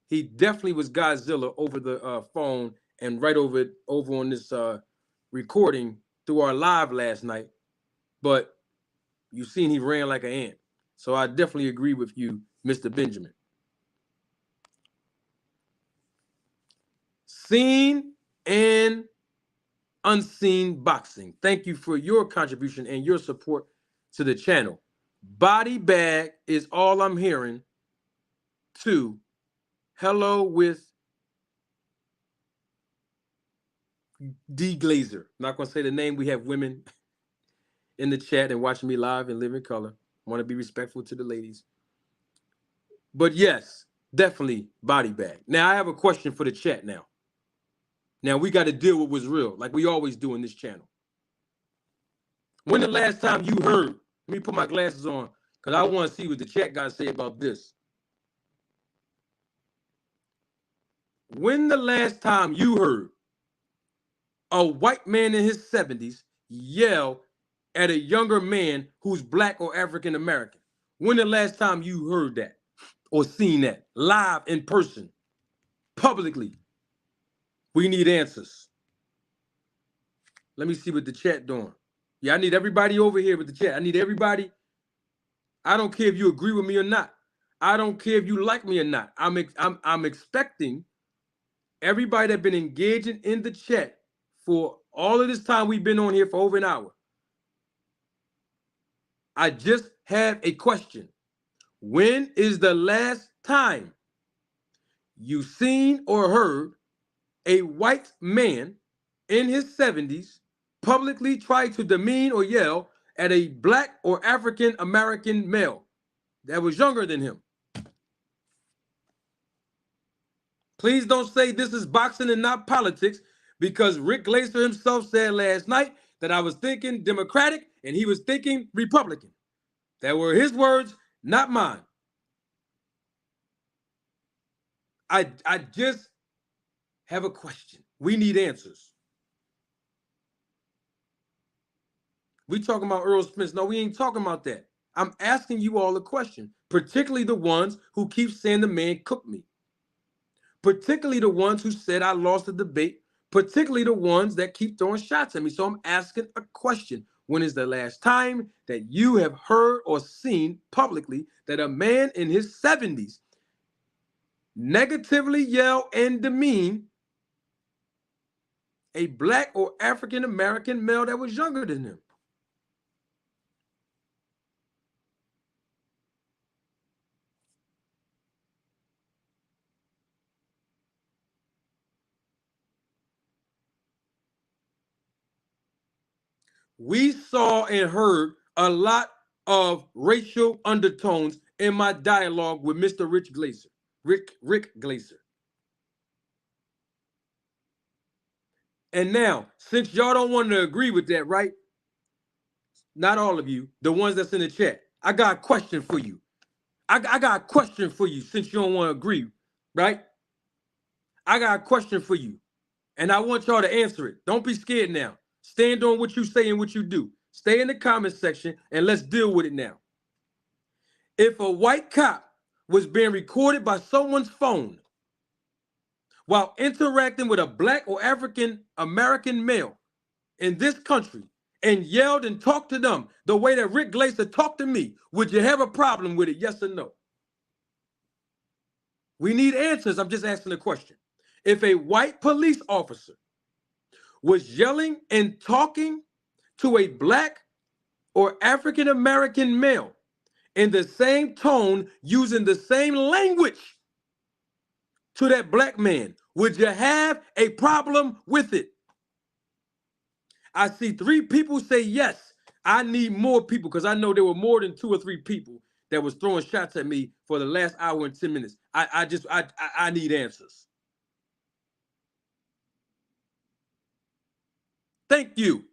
He definitely was Godzilla over the phone and right over on this recording through our live last night. But you seen he ran like an ant. So I definitely agree with you, Mr. Benjamin. Seen and unseen boxing. Thank you for your contribution and your support to the channel. Body bag is all I'm hearing. Two, hello with D Glaser. I'm not gonna say the name. We have women in the chat and watching me live and live in color. Want to be respectful to the ladies. But yes, definitely body bag. Now I have a question for the chat now. Now we got to deal with what's real, like we always do in this channel. When the last time you heard, let me put my glasses on, because I want to see what the chat guys say about this. When the last time you heard a white man in his 70s yell at a younger man who's black or African American? When the last time you heard that or seen that live in person, publicly? We need answers. Let me see what the chat doing. Yeah, I need everybody over here with the chat. I need everybody. I don't care if you agree with me or not. I don't care if you like me or not. I'm expecting everybody that's been engaging in the chat for all of this time we've been on here for over an hour. I just have a question. When is the last time you seen or heard a white man in his 70s publicly try to demean or yell at a black or African American male that was younger than him? Please don't say this is boxing and not politics, because Rick Glaser himself said last night that I was thinking Democratic and he was thinking Republican. That were his words, not mine. I just have a question. We need answers. We talking about Earl Spence. No, we ain't talking about that. I'm asking you all a question, particularly the ones who keep saying the man cooked me, particularly the ones who said I lost the debate, particularly the ones that keep throwing shots at me. So I'm asking a question. When is the last time that you have heard or seen publicly that a man in his 70s negatively yell and demean a black or African American male that was younger than him? We saw and heard a lot of racial undertones in my dialogue with Mr. Rick Glaser. And now, since y'all don't want to agree with that, right? Not all of you, the ones that's in the chat, I got a question for you. I got a question for you since you don't want to agree, right? I got a question for you, and I want y'all to answer it. Don't be scared now. Stand on what you say and what you do. Stay in the comment section, and let's deal with it now. If a white cop was being recorded by someone's phone while interacting with a black or African American male in this country and yelled and talked to them the way that Rick Glaser talked to me, would you have a problem with it? Yes or no? We need answers. I'm just asking a question. If a white police officer was yelling and talking to a black or African American male in the same tone, using the same language to that black man, would you have a problem with it? I see 3 people say yes. I need more people, because I know there were more than 2 or 3 people that was throwing shots at me for the last hour and 10 minutes. I need answers. Thank you.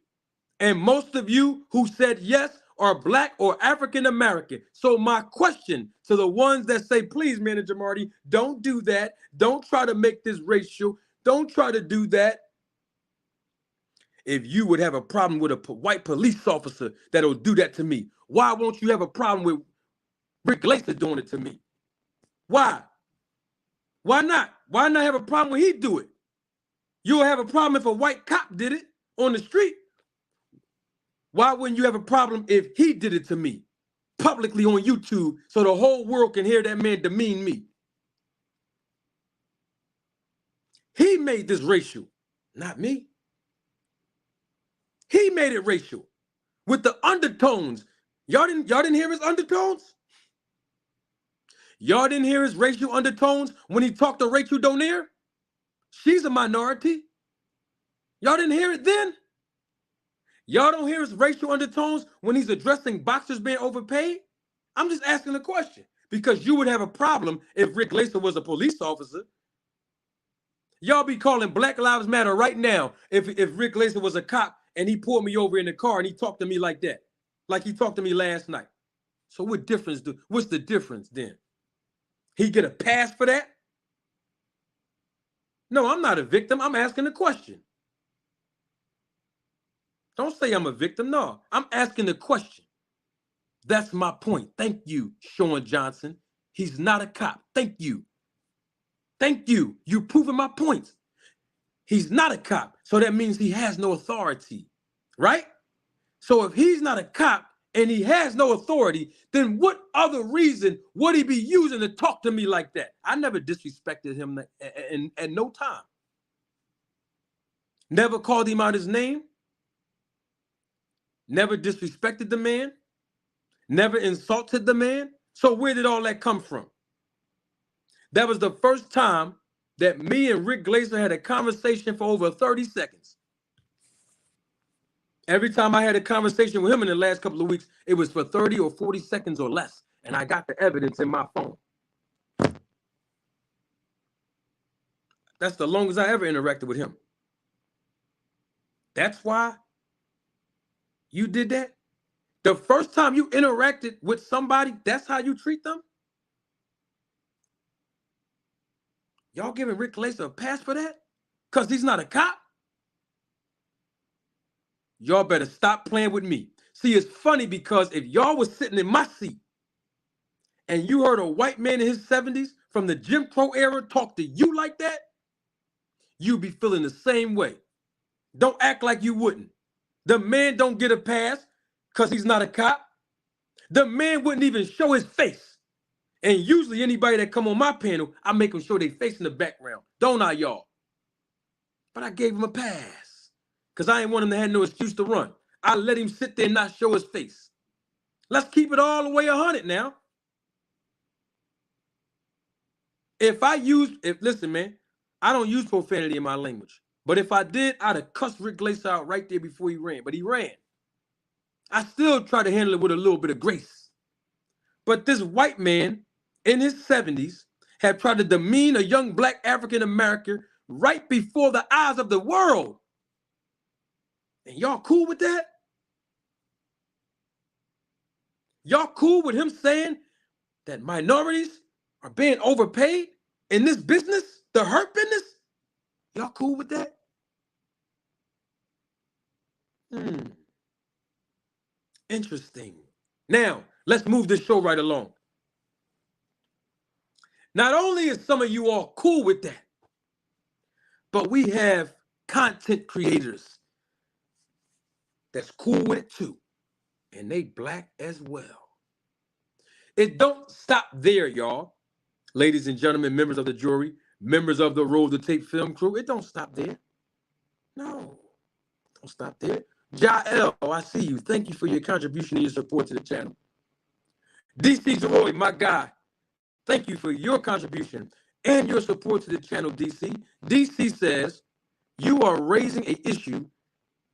And most of you who said yes are black or African American. So my question to the ones that say, please, Manager Marty, don't do that. Don't try to make this racial. Don't try to do that. If you would have a problem with a white police officer that'll do that to me, why won't you have a problem with Rick Glaser doing it to me? Why? Why not? Why not have a problem when he do it? You'll have a problem if a white cop did it on the street. Why wouldn't you have a problem if he did it to me publicly on YouTube so the whole world can hear that man demean me. He made this racial, not me. He made it racial with the undertones. Y'all didn't hear his undertones? Y'all didn't hear his racial undertones when he talked to Rachel Donner? She's a minority. Y'all didn't hear it then? Y'all don't hear his racial undertones when he's addressing boxers being overpaid? I'm just asking the question because you would have a problem if Rick Glaser was a police officer. Y'all be calling Black Lives Matter right now if Rick Glaser was a cop and he pulled me over in the car and he talked to me like that, like he talked to me last night. So what's the difference then? He get a pass for that? No, I'm not a victim. I'm asking a question. Don't say I'm a victim. No, I'm asking the question. That's my point. Thank you, Sean Johnson. He's not a cop. Thank you. Thank you. You proving my point. He's not a cop. So that means he has no authority, right? So if he's not a cop and he has no authority, then what other reason would he be using to talk to me like that? I never disrespected him at no time. Never called him out his name. Never disrespected the man. Never insulted the man. So where did all that come from? That was the first time that me and Rick Glaser had a conversation for over 30 seconds. Every time I had a conversation with him in the last couple of weeks, it was for 30 or 40 seconds or less. And I got the evidence in my phone. That's the longest I ever interacted with him. That's why you did that? The first time you interacted with somebody, that's how you treat them? Y'all giving Rick Glaser a pass for that? Because he's not a cop? Y'all better stop playing with me. See, it's funny because if y'all was sitting in my seat and you heard a white man in his 70s from the Jim Crow era talk to you like that, you'd be feeling the same way. Don't act like you wouldn't. The man don't get a pass because he's not a cop. The man wouldn't even show his face. And usually anybody that come on my panel, I make them show their face in the background. Don't I, y'all? But I gave him a pass because I ain't want him to have no excuse to run. I let him sit there and not show his face. Let's keep it all the way 100 now. Listen, man, I don't use profanity in my language. But if I did, I'd have cussed Rick Glaser out right there before he ran. But he ran. I still try to handle it with a little bit of grace. But this white man in his 70s had tried to demean a young black African American right before the eyes of the world. And y'all cool with that? Y'all cool with him saying that minorities are being overpaid in this business, the hurt business? Y'all cool with that? Interesting. Now, let's move this show right along. Not only is some of you all cool with that, but we have content creators that's cool with it too. And they black as well. It don't stop there, y'all. Ladies and gentlemen, members of the jury, members of the Roll the Tape film crew, it don't stop there. No, don't stop there. Jael, I see you. Thank you for your contribution and your support to the channel. DC Roy, my guy, thank you for your contribution and your support to the channel, DC. DC says, you are raising an issue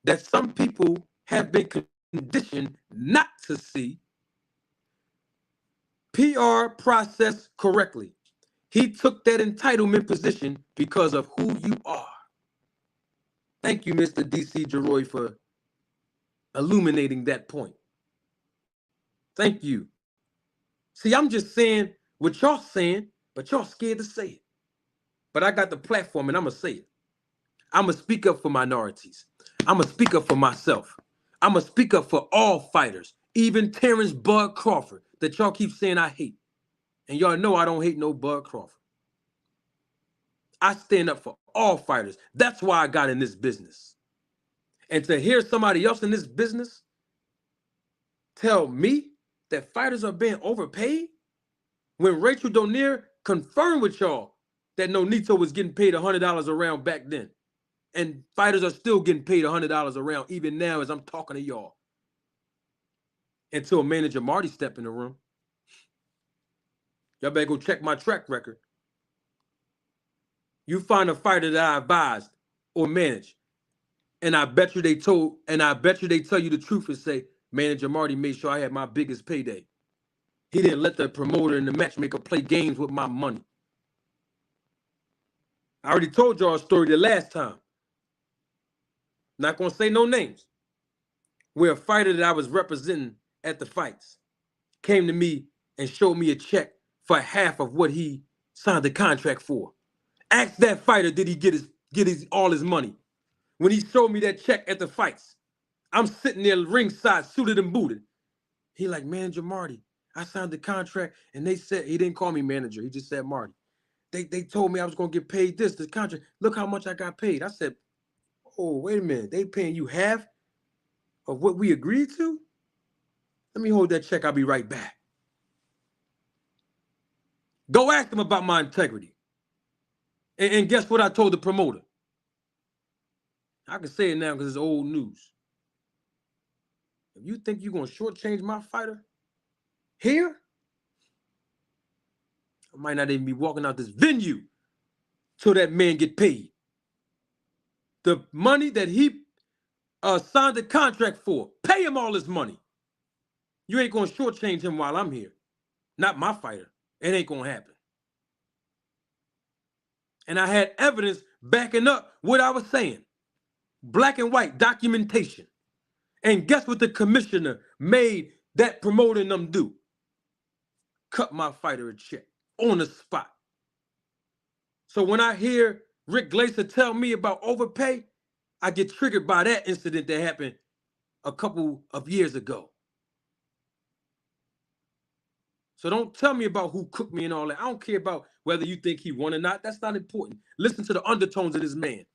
that some people have been conditioned not to see PR process correctly. He took that entitlement position because of who you are. Thank you, Mr. DC Jeroy, for illuminating that point. Thank you. See, I'm just saying what y'all saying, but y'all scared to say it. But I got the platform and I'm going to say it. I'm going to speak up for minorities. I'm going to speak up for myself. I'm going to speak up for all fighters, even Terrence Bud Crawford that y'all keep saying I hate. And y'all know I don't hate no Bud Crawford. I stand up for all fighters. That's why I got in this business. And to hear somebody else in this business tell me that fighters are being overpaid? When Rachel Donier confirmed with y'all that Nonito was getting paid $100 a round back then. And fighters are still getting paid $100 a round, even now as I'm talking to y'all. Until Manager Marty step in the room. Y'all better go check my track record. You find a fighter that I advised or managed, and I bet you they tell you the truth and say, Manager Marty made sure I had my biggest payday. He didn't let the promoter and the matchmaker play games with my money. I already told y'all a story the last time. Not gonna say no names. Where a fighter that I was representing at the fights came to me and showed me a check for half of what he signed the contract for. Ask that fighter, did he get all his money? When he showed me that check at the fights, I'm sitting there ringside, suited and booted. He like, Manager Marty, I signed the contract, and they said, he didn't call me manager, he just said Marty. They told me I was gonna get paid this contract. Look how much I got paid. I said, oh, wait a minute, they paying you half of what we agreed to? Let me hold that check, I'll be right back. Go ask them about my integrity. And guess what I told the promoter? I can say it now because it's old news. If you think you're going to shortchange my fighter here, I might not even be walking out this venue till that man get paid. The money that he signed the contract for, pay him all his money. You ain't going to shortchange him while I'm here. Not my fighter. It ain't going to happen. And I had evidence backing up what I was saying. Black and white documentation. And guess what the commissioner made that promoter and them do? Cut my fighter a check on the spot. So when I hear Rick Glaser tell me about overpay, I get triggered by that incident that happened a couple of years ago. So don't tell me about who cooked me and all that. I don't care about whether you think he won or not. That's not important. Listen to the undertones of this man.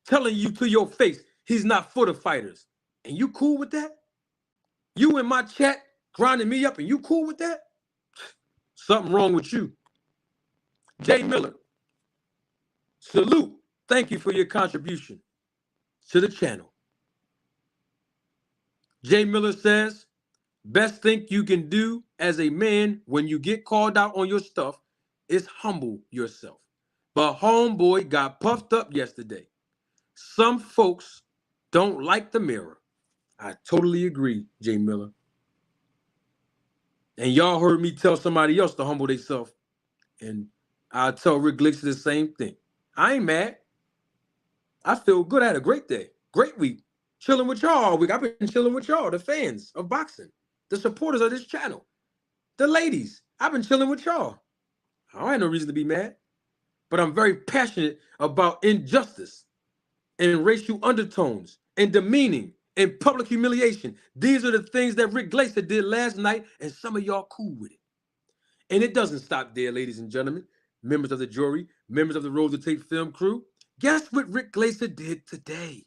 Telling you to your face he's not for the fighters. And you cool with that? You in my chat grinding me up and you cool with that? Something wrong with you. Jay Miller, salute. Thank you for your contribution to the channel. Jay Miller says, best thing you can do as a man when you get called out on your stuff is humble yourself. But homeboy got puffed up yesterday. Some folks don't like the mirror. I totally agree, Jay Miller. And y'all heard me tell somebody else to humble themselves. And I'll tell Rick Glaser the same thing. I ain't mad. I feel good. I had a great day. Great week. Chilling with y'all all week. I've been chilling with y'all, the fans of boxing, the supporters of this channel, the ladies. I've been chilling with y'all. I don't have no reason to be mad. But I'm very passionate about injustice and racial undertones and demeaning and public humiliation. These are the things that Rick Glaser did last night, and some of y'all cool with it. And it doesn't stop there, ladies and gentlemen, members of the jury, members of the Roll the Tape film crew. Guess what Rick Glaser did today?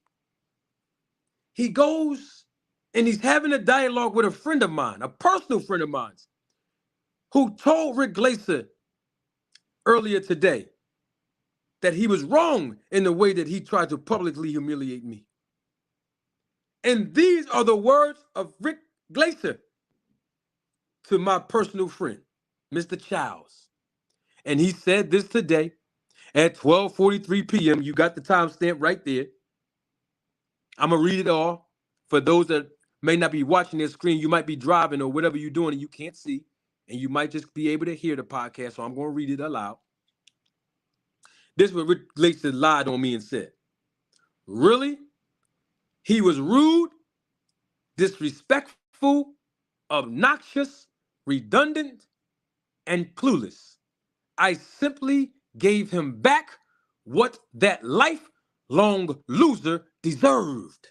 He goes and he's having a dialogue with a friend of mine, a personal friend of mine, who told Rick Glaser earlier today that he was wrong in the way that he tried to publicly humiliate me. And these are the words of Rick Glaser to my personal friend, Mr. Childs. And he said this today at 12:43 p.m. You got the timestamp right there. I'm going to read it all. For those that may not be watching their screen, you might be driving or whatever you're doing and you can't see. And you might just be able to hear the podcast, so I'm going to read it aloud. This is what Rick Glaser lied on me and said. Really? He was rude, disrespectful, obnoxious, redundant, and clueless. I simply gave him back what that lifelong loser deserved.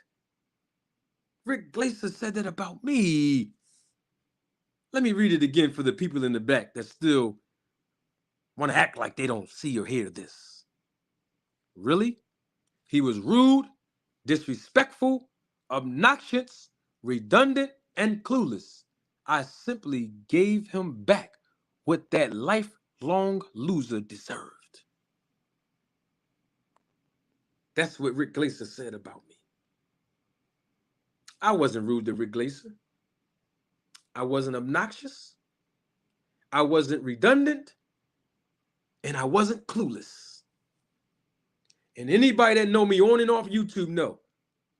Rick Glaser said that about me. Let me read it again for the people in the back that still want to act like they don't see or hear this. Really? He was rude, disrespectful, obnoxious, redundant, and clueless. I simply gave him back what that lifelong loser deserved. That's what Rick Glaser said about me. I wasn't rude to Rick Glaser. I wasn't obnoxious. I wasn't redundant. And I wasn't clueless. And anybody that know me on and off YouTube know.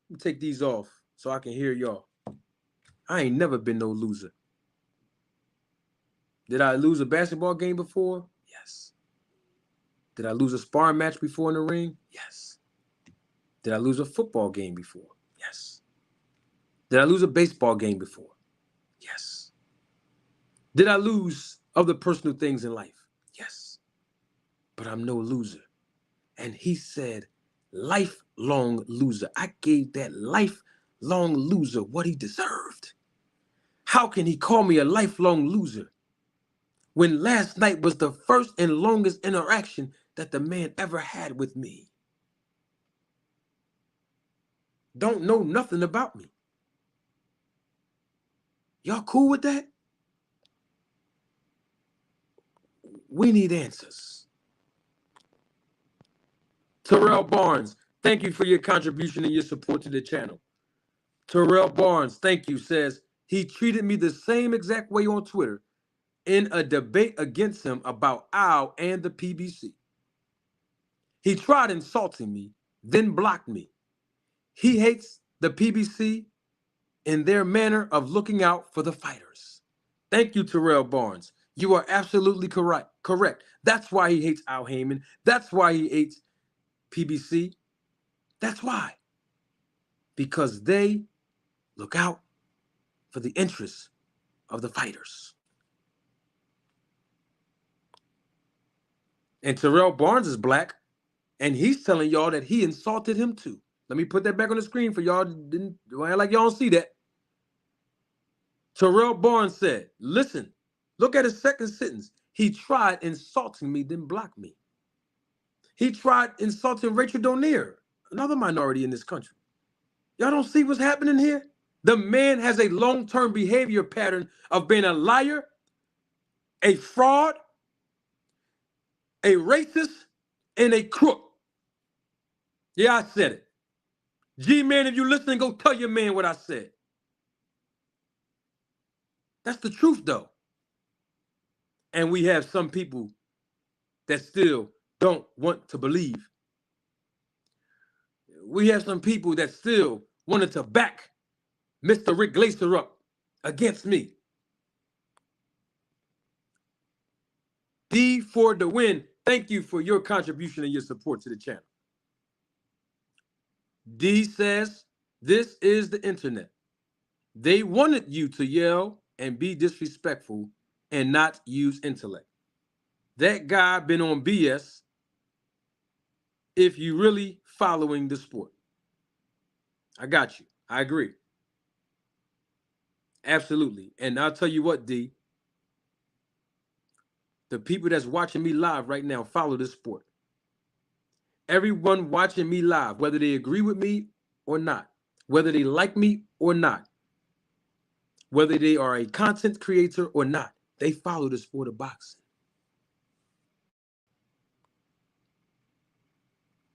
Let me take these off so I can hear y'all. I ain't never been no loser. Did I lose a basketball game before? Yes. Did I lose a sparring match before in the ring? Yes. Did I lose a football game before? Yes. Did I lose a baseball game before? Yes. Did I lose other personal things in life? Yes. But I'm no loser. And he said, lifelong loser. I gave that lifelong loser what he deserved. How can he call me a lifelong loser when last night was the first and longest interaction that the man ever had with me? Don't know nothing about me. Y'all cool with that? We need answers. Terrell Barnes, thank you for your contribution and your support to the channel. Terrell Barnes, thank you, says, he treated me the same exact way on Twitter in a debate against him about Al and the PBC. He tried insulting me, then blocked me. He hates the PBC in their manner of looking out for the fighters. Thank you, Terrell Barnes. You are absolutely correct. That's why he hates Al Heyman. That's why he hates PBC. That's why. Because they look out for the interests of the fighters. And Terrell Barnes is black, and he's telling y'all that he insulted him too. Let me put that back on the screen for y'all. Didn't like y'all don't see that. Terrell Barnes said, listen, look at his second sentence. He tried insulting me, then blocked me. He tried insulting Rachel Donier, another minority in this country. Y'all don't see what's happening here? The man has a long-term behavior pattern of being a liar, a fraud, a racist, and a crook. Yeah, I said it. G-Man, if you're listening, go tell your man what I said. That's the truth, though. And we have some people that still don't want to believe. We have some people that still wanted to back Mr. Rick Glaser up against me. D for the win. Thank you for your contribution and your support to the channel. D says, this is the internet. They wanted you to yell and be disrespectful and not use intellect. That guy been on BS if you really following the sport. I got you. I agree. Absolutely. And I'll tell you what, D, the people that's watching me live right now follow this sport. Everyone watching me live, whether they agree with me or not, whether they like me or not, whether they are a content creator or not, they follow the sport of boxing.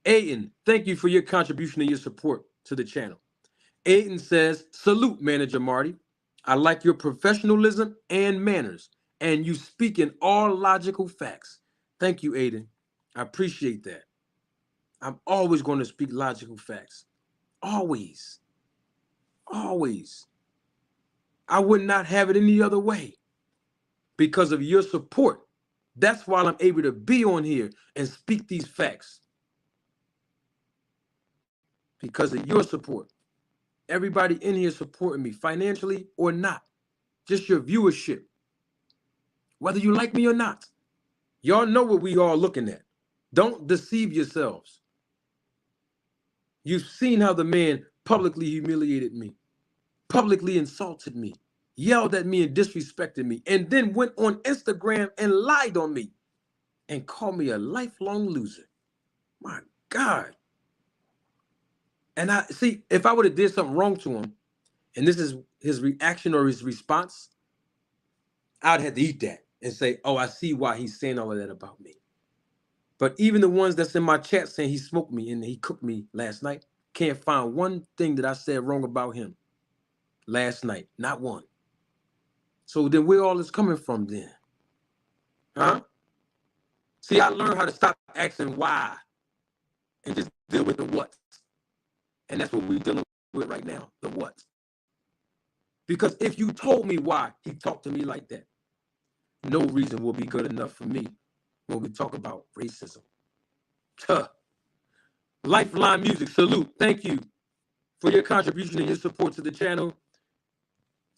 Aiden, thank you for your contribution and your support to the channel. Aiden says, salute, Manager Marty. I like your professionalism and manners, and you speak in all logical facts. Thank you, Aiden. I appreciate that. I'm always going to speak logical facts. Always. Always. I would not have it any other way because of your support. That's why I'm able to be on here and speak these facts. Because of your support. Everybody in here supporting me financially or not. Just your viewership. Whether you like me or not. Y'all know what we are looking at. Don't deceive yourselves. You've seen how the man publicly humiliated me, publicly insulted me, yelled at me and disrespected me, and then went on Instagram and lied on me and called me a lifelong loser. My God. And I see, if I would have did something wrong to him, and this is his reaction or his response, I'd have to eat that and say, oh, I see why he's saying all of that about me. But even the ones that's in my chat saying he smoked me and he cooked me last night can't find one thing that I said wrong about him last night. Not one. So then where all this coming from then? Huh? See, I learned how to stop asking why and just deal with the what. And that's what we're dealing with right now, the what. Because if you told me why he talked to me like that, no reason will be good enough for me when we talk about racism. Huh. Lifeline Music, salute. Thank you for your contribution and your support to the channel.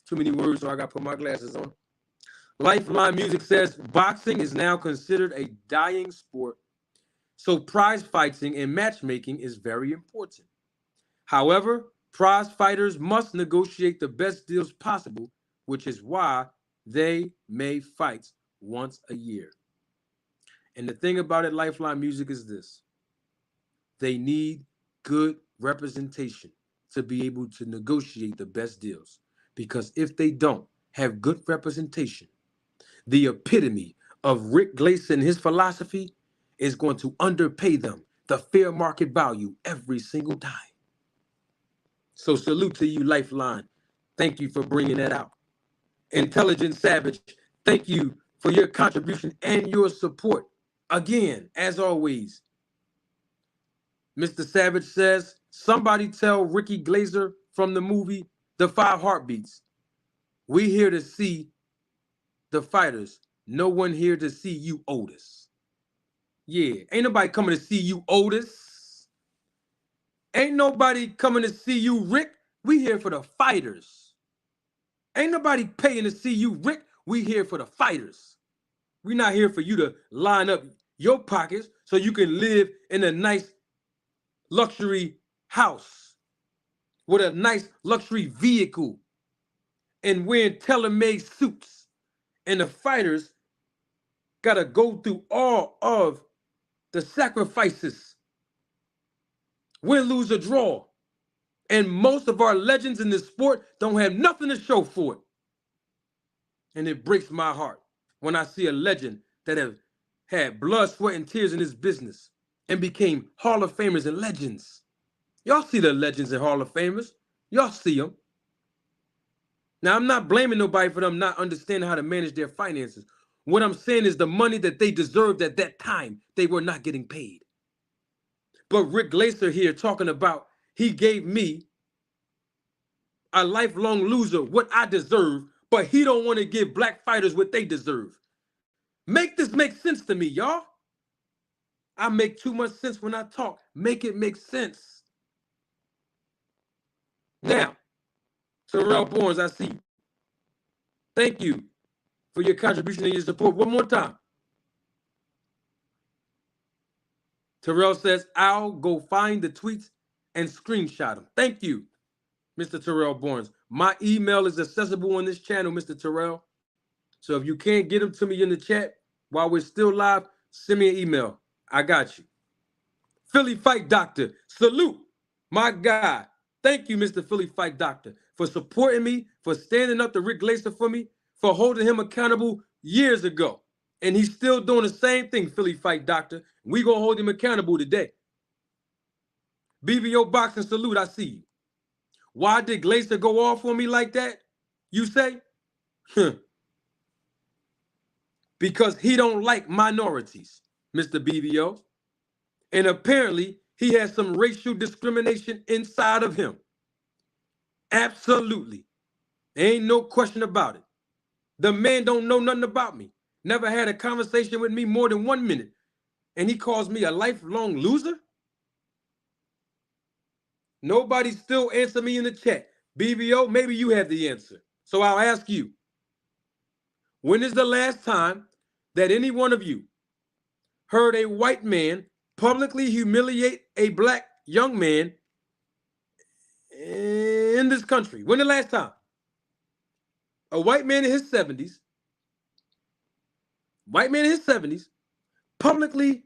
Too many words, so I got to put my glasses on. Lifeline Music says, boxing is now considered a dying sport, so prize fighting and matchmaking is very important. However, prize fighters must negotiate the best deals possible, which is why they may fight once a year. And the thing about it, Lifeline Music, is this. They need good representation to be able to negotiate the best deals. Because if they don't have good representation, the epitome of Rick Glaser and his philosophy is going to underpay them the fair market value every single time. So salute to you, Lifeline. Thank you for bringing that out. Intelligent Savage, thank you for your contribution and your support. Again, as always, Mr. Savage says, somebody tell Ricky Glaser from the movie The Five Heartbeats, we here to see the fighters. No one here to see you, Otis. Yeah, ain't nobody coming to see you, Otis. Ain't nobody coming to see you, Rick. We here for the fighters. Ain't nobody paying to see you, Rick. We here for the fighters. We not here for you to line up your pockets so you can live in a nice luxury house with a nice luxury vehicle and wearing tailor-made suits. And the fighters got to go through all of the sacrifices, win, lose, or draw. And most of our legends in this sport don't have nothing to show for it. And it breaks my heart when I see a legend that have had blood, sweat, and tears in this business and became Hall of Famers and legends. Y'all see the legends and Hall of Famers. Y'all see them. Now, I'm not blaming nobody for them not understanding how to manage their finances. What I'm saying is the money that they deserved at that time, they were not getting paid. But Rick Glaser here talking about he gave me, a lifelong loser, what I deserve, but he don't want to give black fighters what they deserve. Make this make sense to me, y'all. I make too much sense when I talk. Make it make sense. Now, Terrell Barnes, I see you. Thank you for your contribution and your support. One more time. Terrell says, I'll go find the tweets and screenshot them. Thank you, Mr. Terrell Barnes. My email is accessible on this channel, Mr. Terrell. So if you can't get them to me in the chat while we're still live, send me an email. I got you. Philly Fight Doctor, salute, my guy. Thank you, Mr. Philly Fight Doctor, for supporting me, for standing up to Rick Glaser for me, for holding him accountable years ago. And he's still doing the same thing, Philly Fight Doctor. We gonna hold him accountable today. BBO Boxing, salute, I see you. Why did Glaser go off on me like that, you say? Because he don't like minorities, Mr. BBO. And apparently, he has some racial discrimination inside of him. Absolutely. Ain't no question about it. The man don't know nothing about me. Never had a conversation with me more than 1 minute. And he calls me a lifelong loser? Nobody still answer me in the chat. BBO, maybe you have the answer. So I'll ask you. When is the last time that any one of you heard a white man publicly humiliate a black young man in this country? When the last time? A white man in his 70s, publicly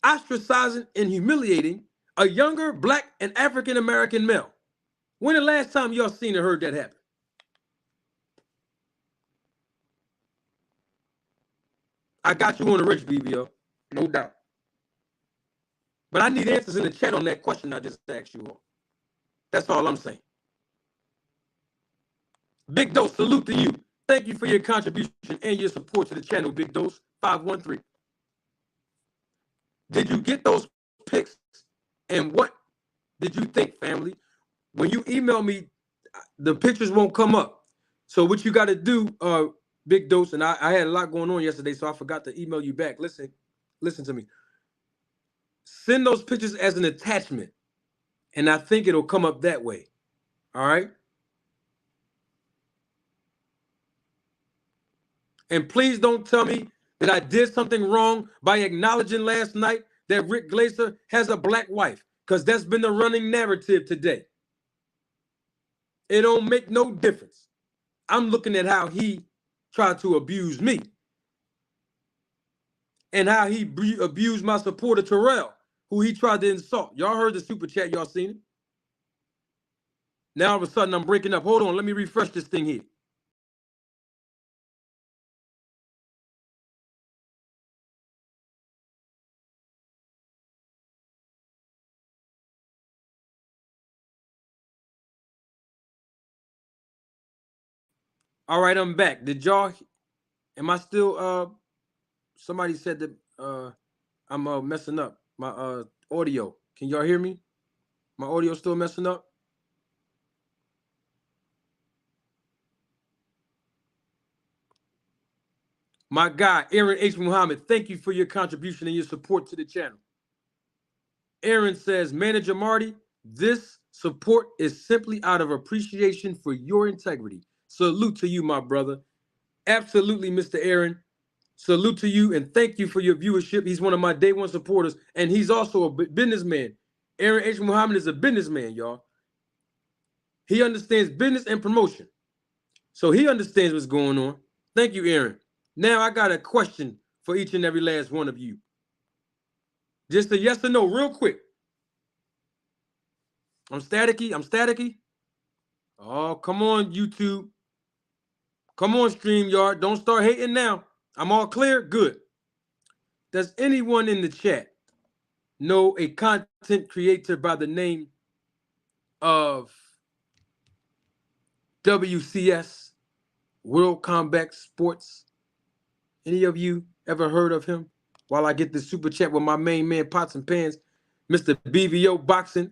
ostracizing and humiliating a younger black and African-American male. When the last time y'all seen or heard that happen? I got you on the rich, BBO. No doubt. But I need answers in the chat on that question I just asked you all. That's all I'm saying. Big Dose, salute to you. Thank you for your contribution and your support to the channel, Big Dose 513. Did you get those pics? And what did you think, family? When you email me, the pictures won't come up. So what you got to do, Big Dose, and I had a lot going on yesterday, so I forgot to email you back. Listen to me. Send those pictures as an attachment, and I think it'll come up that way. All right? And please don't tell me that I did something wrong by acknowledging last night that Rick Glaser has a black wife, because that's been the running narrative today. It don't make no difference. I'm looking at how he tried to abuse me and how he abused my supporter Terrell, who he tried to insult. Y'all heard the super chat. Y'all seen it? Now all of a sudden I'm breaking up. Hold on. Let me refresh this thing here. All right, I'm back. Did y'all, am I still, somebody said that I'm messing up my audio. Can y'all hear me? My audio still messing up? My guy, Aaron H. Muhammad, thank you for your contribution and your support to the channel. Aaron says, Manager Marty, this support is simply out of appreciation for your integrity. Salute to you, my brother. Absolutely, Mr. Aaron. Salute to you and thank you for your viewership. He's one of my day one supporters, and he's also a businessman. Aaron H. Muhammad is a businessman, y'all. He understands business and promotion. So he understands what's going on. Thank you, Aaron. Now I got a question for each and every last one of you. Just a yes or no, real quick. I'm staticky. Oh, come on, YouTube. Come on, StreamYard. Don't start hating now. I'm all clear? Good. Does anyone in the chat know a content creator by the name of WCS, World Combat Sports? Any of you ever heard of him? While I get this super chat with my main man, Pots and Pans, Mr. BVO Boxing.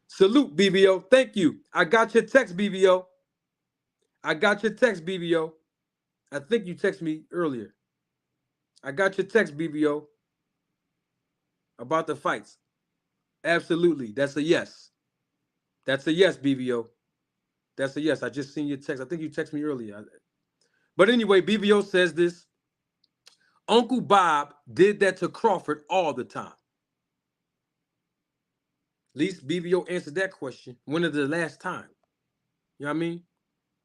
Salute, BVO. Thank you. I got your text, BVO. I got your text, BVO. I think you texted me earlier. I got your text, BVO, about the fights. Absolutely. That's a yes. That's a yes, BVO. That's a yes. I just seen your text. I think you texted me earlier. But anyway, BVO says this. Uncle Bob did that to Crawford all the time. At least BVO answered that question. When is the last time? You know what I mean?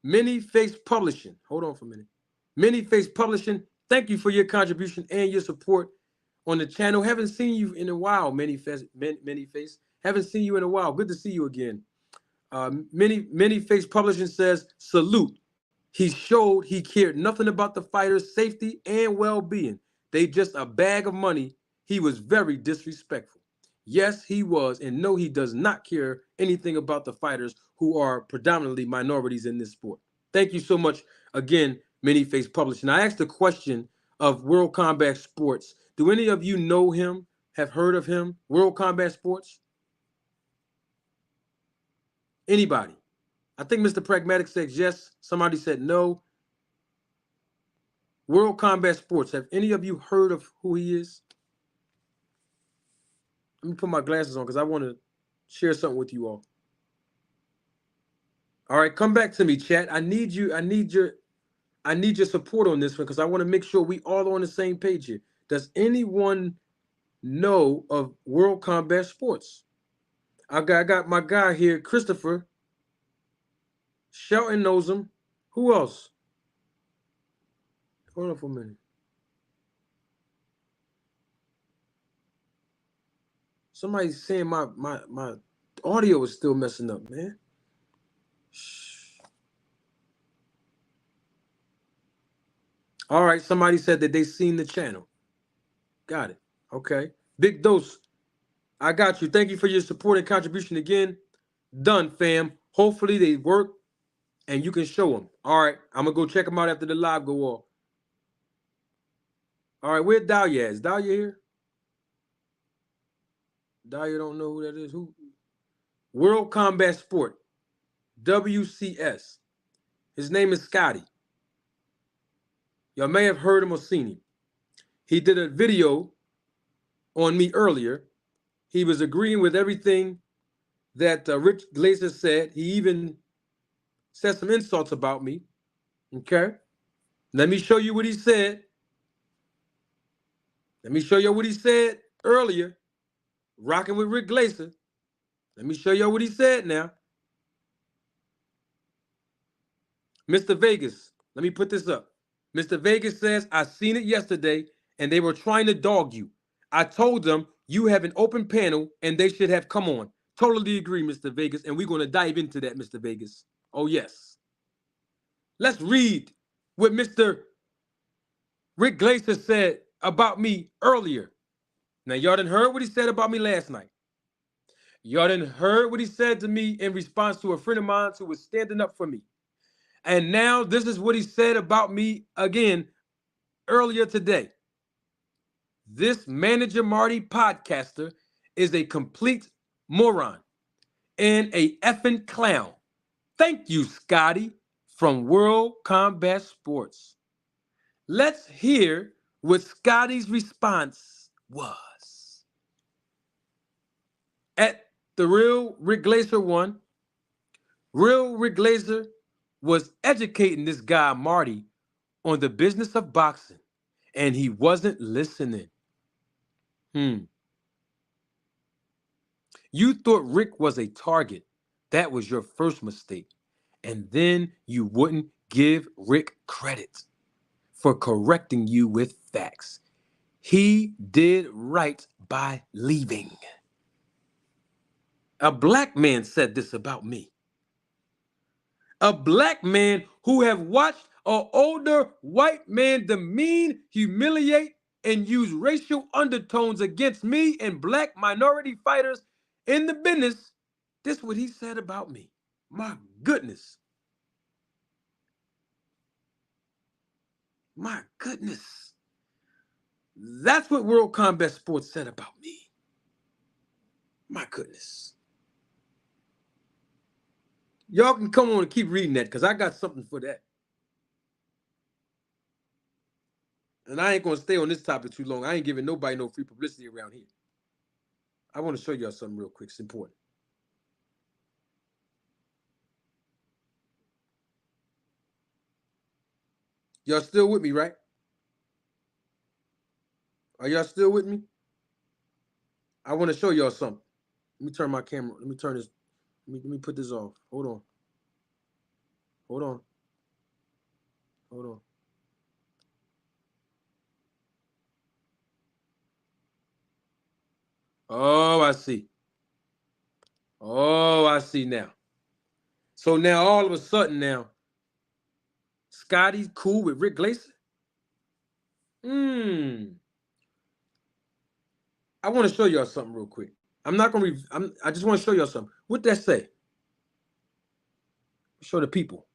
Many Face Publishing. Hold on for a minute. Many Face Publishing. Thank you for your contribution and your support on the channel. Haven't seen you in a while, Many Face. Haven't seen you in a while. Good to see you again. Many Face Publishing says, salute. He showed he cared nothing about the fighters' safety and well-being. They just a bag of money. He was very disrespectful. Yes, he was, and no, he does not care anything about the fighters who are predominantly minorities in this sport. Thank you so much again, Many Face Publishing. I asked the question of World Combat Sports. Do any of you know him, have heard of him? World Combat Sports? Anybody? I think Mr. Pragmatic says yes. Somebody said no. World Combat Sports. Have any of you heard of who he is? Let me put my glasses on because I want to share something with you all. All right, come back to me, chat. I need your support on this one because I want to make sure we all on the same page here. Does anyone know of World Combat Sports? I got my guy here, Christopher. Shelton knows him. Who else? Hold on for a minute. Somebody's saying my audio is still messing up, man. Shh. All right, somebody said that they seen the channel. Got it. Okay. Big dose. I got you. Thank you for your support and contribution again. Done, fam. Hopefully they work and you can show them. All right. I'm going to go check them out after the live go off. All right. Where Dahlia at? Is Dahlia here? Dahlia don't know who that is. Who? World Combat Sport. WCS. His name is Scotty. Y'all may have heard him or seen him. He did a video on me earlier. He was agreeing with everything that Rich Glaser said. He even said some insults about me. Okay? Let me show you what he said. Let me show you what he said earlier. Rocking with Rick Glaser. Let me show you what he said now. Mr. Vegas, let me put this up. Mr. Vegas says, I seen it yesterday and they were trying to dog you. I told them you have an open panel and they should have come on. Totally agree, Mr. Vegas, and we're going to dive into that, Mr. Vegas. Oh, yes. Let's read what Mr. Rick Glaser said about me earlier. Now, y'all done heard what he said about me last night. Y'all done heard what he said to me in response to a friend of mine who was standing up for me. And now this is what he said about me again earlier today. This Manager Marty podcaster is a complete moron and a effing clown. Thank you, Scotty, from World Combat Sports. Let's hear what Scotty's response was. At the real Rick Glaser one, real Rick Glaser was educating this guy, Marty, on the business of boxing, and he wasn't listening. You thought Rick was a target. That was your first mistake. And then you wouldn't give Rick credit for correcting you with facts. He did right by leaving. A black man said this about me. A black man who have watched an older white man demean, humiliate, and use racial undertones against me and black minority fighters in the business. This is what he said about me. My goodness. My goodness. That's what World Combat Sports said about me. My goodness. Y'all can come on and keep reading that because I got something for that. And I ain't going to stay on this topic too long. I ain't giving nobody no free publicity around here. I want to show y'all something real quick. It's important. Y'all still with me, right? Are y'all still with me? I want to show y'all something. Let me turn my camera. Let me turn this. Let me put this off. Hold on. Hold on. Hold on. Oh, I see. Oh, I see now. So now all of a sudden now, Scotty's cool with Rick Glaser? I want to show y'all something real quick. I'm not going to, I just want to show y'all something. What that say? Show the people.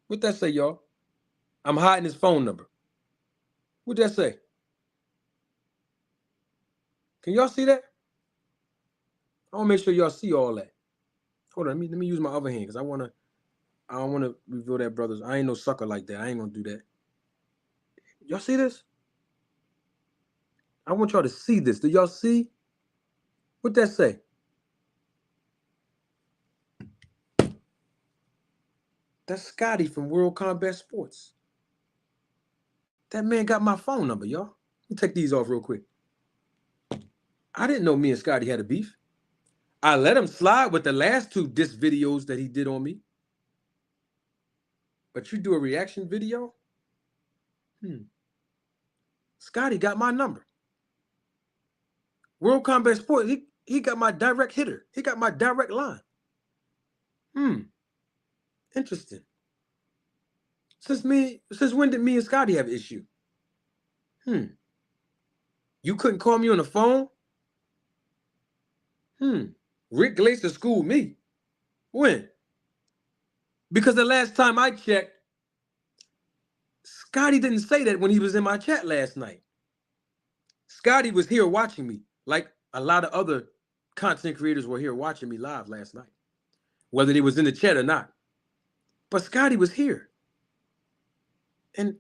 What that say, y'all? I'm hiding his phone number. What that say? Can y'all see that? I want to make sure y'all see all that. Hold on, let me use my other hand because I don't want to reveal that, brothers. I ain't no sucker like that. I ain't going to do that. Y'all see this? I want y'all to see this. Do y'all see? What that say? That's Scotty from World Combat Sports. That man got my phone number, y'all. Let me take these off real quick. I didn't know me and Scotty had a beef. I let him slide with the last two diss videos that he did on me. But you do a reaction video? Scotty got my number. World Combat Sports, he got my direct hitter. He got my direct line. Interesting. Since when did me and Scotty have an issue? You couldn't call me on the phone? Rick Glaser schooled me. When? Because the last time I checked, Scotty didn't say that when he was in my chat last night. Scotty was here watching me, like a lot of other content creators were here watching me live last night, whether they was in the chat or not. But Scotty was here. And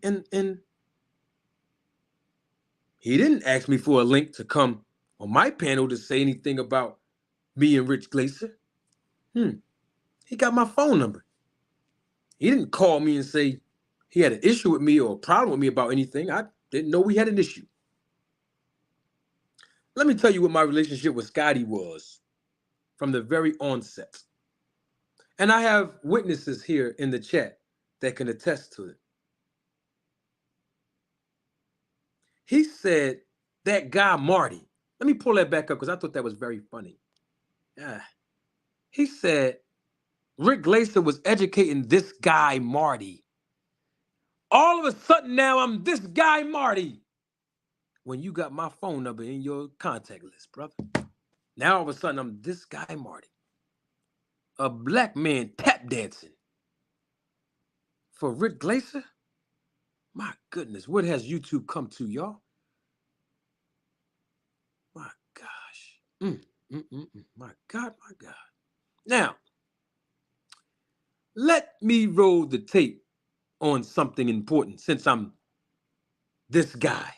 he didn't ask me for a link to come on my panel to say anything about me and Rich Glaser. He got my phone number. He didn't call me and say he had an issue with me or a problem with me about anything. I didn't know we had an issue. Let me tell you what my relationship with Scotty was from the very onset. And I have witnesses here in the chat that can attest to it. He said that guy Marty, let me pull that back up because I thought that was very funny. He said Rick Glaser was educating this guy Marty. All of a sudden now I'm this guy Marty. When you got my phone number in your contact list, brother. Now all of a sudden I'm this guy Marty. A black man tap dancing for Rick Glaser? My goodness, what has YouTube come to, y'all? My gosh. My God, my God. Now, let me roll the tape on something important since I'm this guy,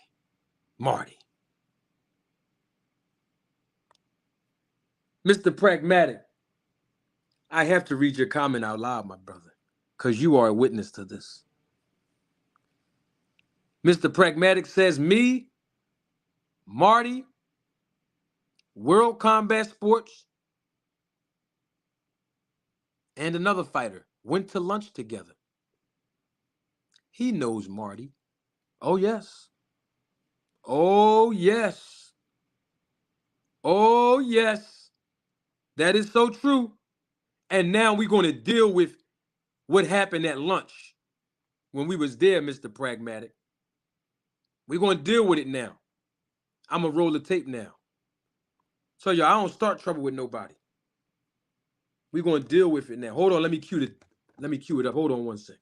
Marty. Mr. Pragmatic, I have to read your comment out loud, my brother, because you are a witness to this. Mr. Pragmatic says, me, Marty, World Combat Sports, and another fighter went to lunch together. He knows Marty. Oh, yes. Oh, yes. Oh, yes. That is so true. And now we're going to deal with what happened at lunch when we was there, Mr. Pragmatic. We're going to deal with it now. I'm going to roll the tape now. So, y'all, I don't start trouble with nobody. We're going to deal with it now. Hold on, let me cue it up. Hold on one second.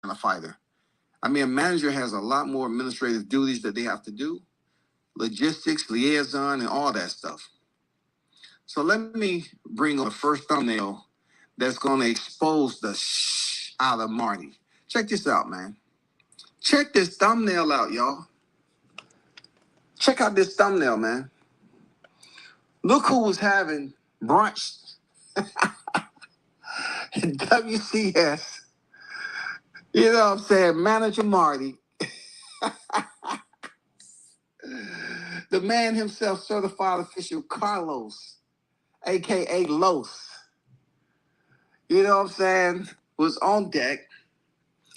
A fighter. I mean, a manager has a lot more administrative duties that they have to do, logistics, liaison, and all that stuff. So let me bring on the first thumbnail that's going to expose the out of Marty. Check this out, man. Check this thumbnail out, y'all. Check out this thumbnail, man. Look who was having brunch at WCS. You know what I'm saying? Manager Marty. The man himself, certified official Carlos, a.k.a. Los. You know what I'm saying? Was on deck.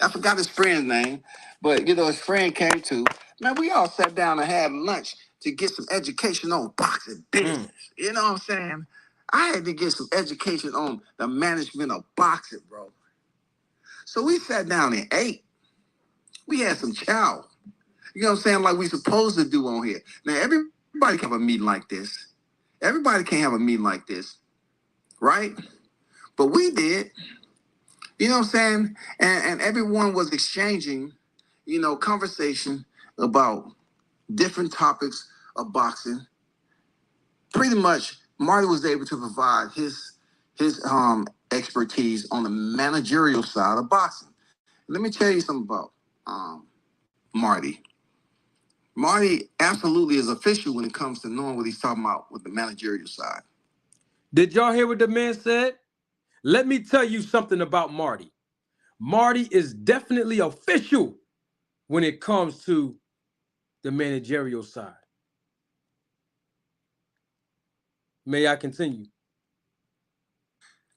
I forgot his friend's name, but, you know, his friend came too. Man, we all sat down and had lunch to get some education on boxing business. You know what I'm saying? I had to get some education on the management of boxing, bro. So we sat down and ate. We had some chow. You know what I'm saying? Like we supposed to do on here. Now, everybody can have a meeting like this. Everybody can't have a meeting like this, right? But we did. You know what I'm saying? And everyone was exchanging, you know, conversation about different topics of boxing. Pretty much, Marty was able to provide his expertise on the managerial side of boxing. Let me tell you something about Marty. Marty absolutely is official when it comes to knowing what he's talking about with the managerial side. Did y'all hear what the man said? Let me tell you something about Marty. Marty is definitely official when it comes to the managerial side. May I continue?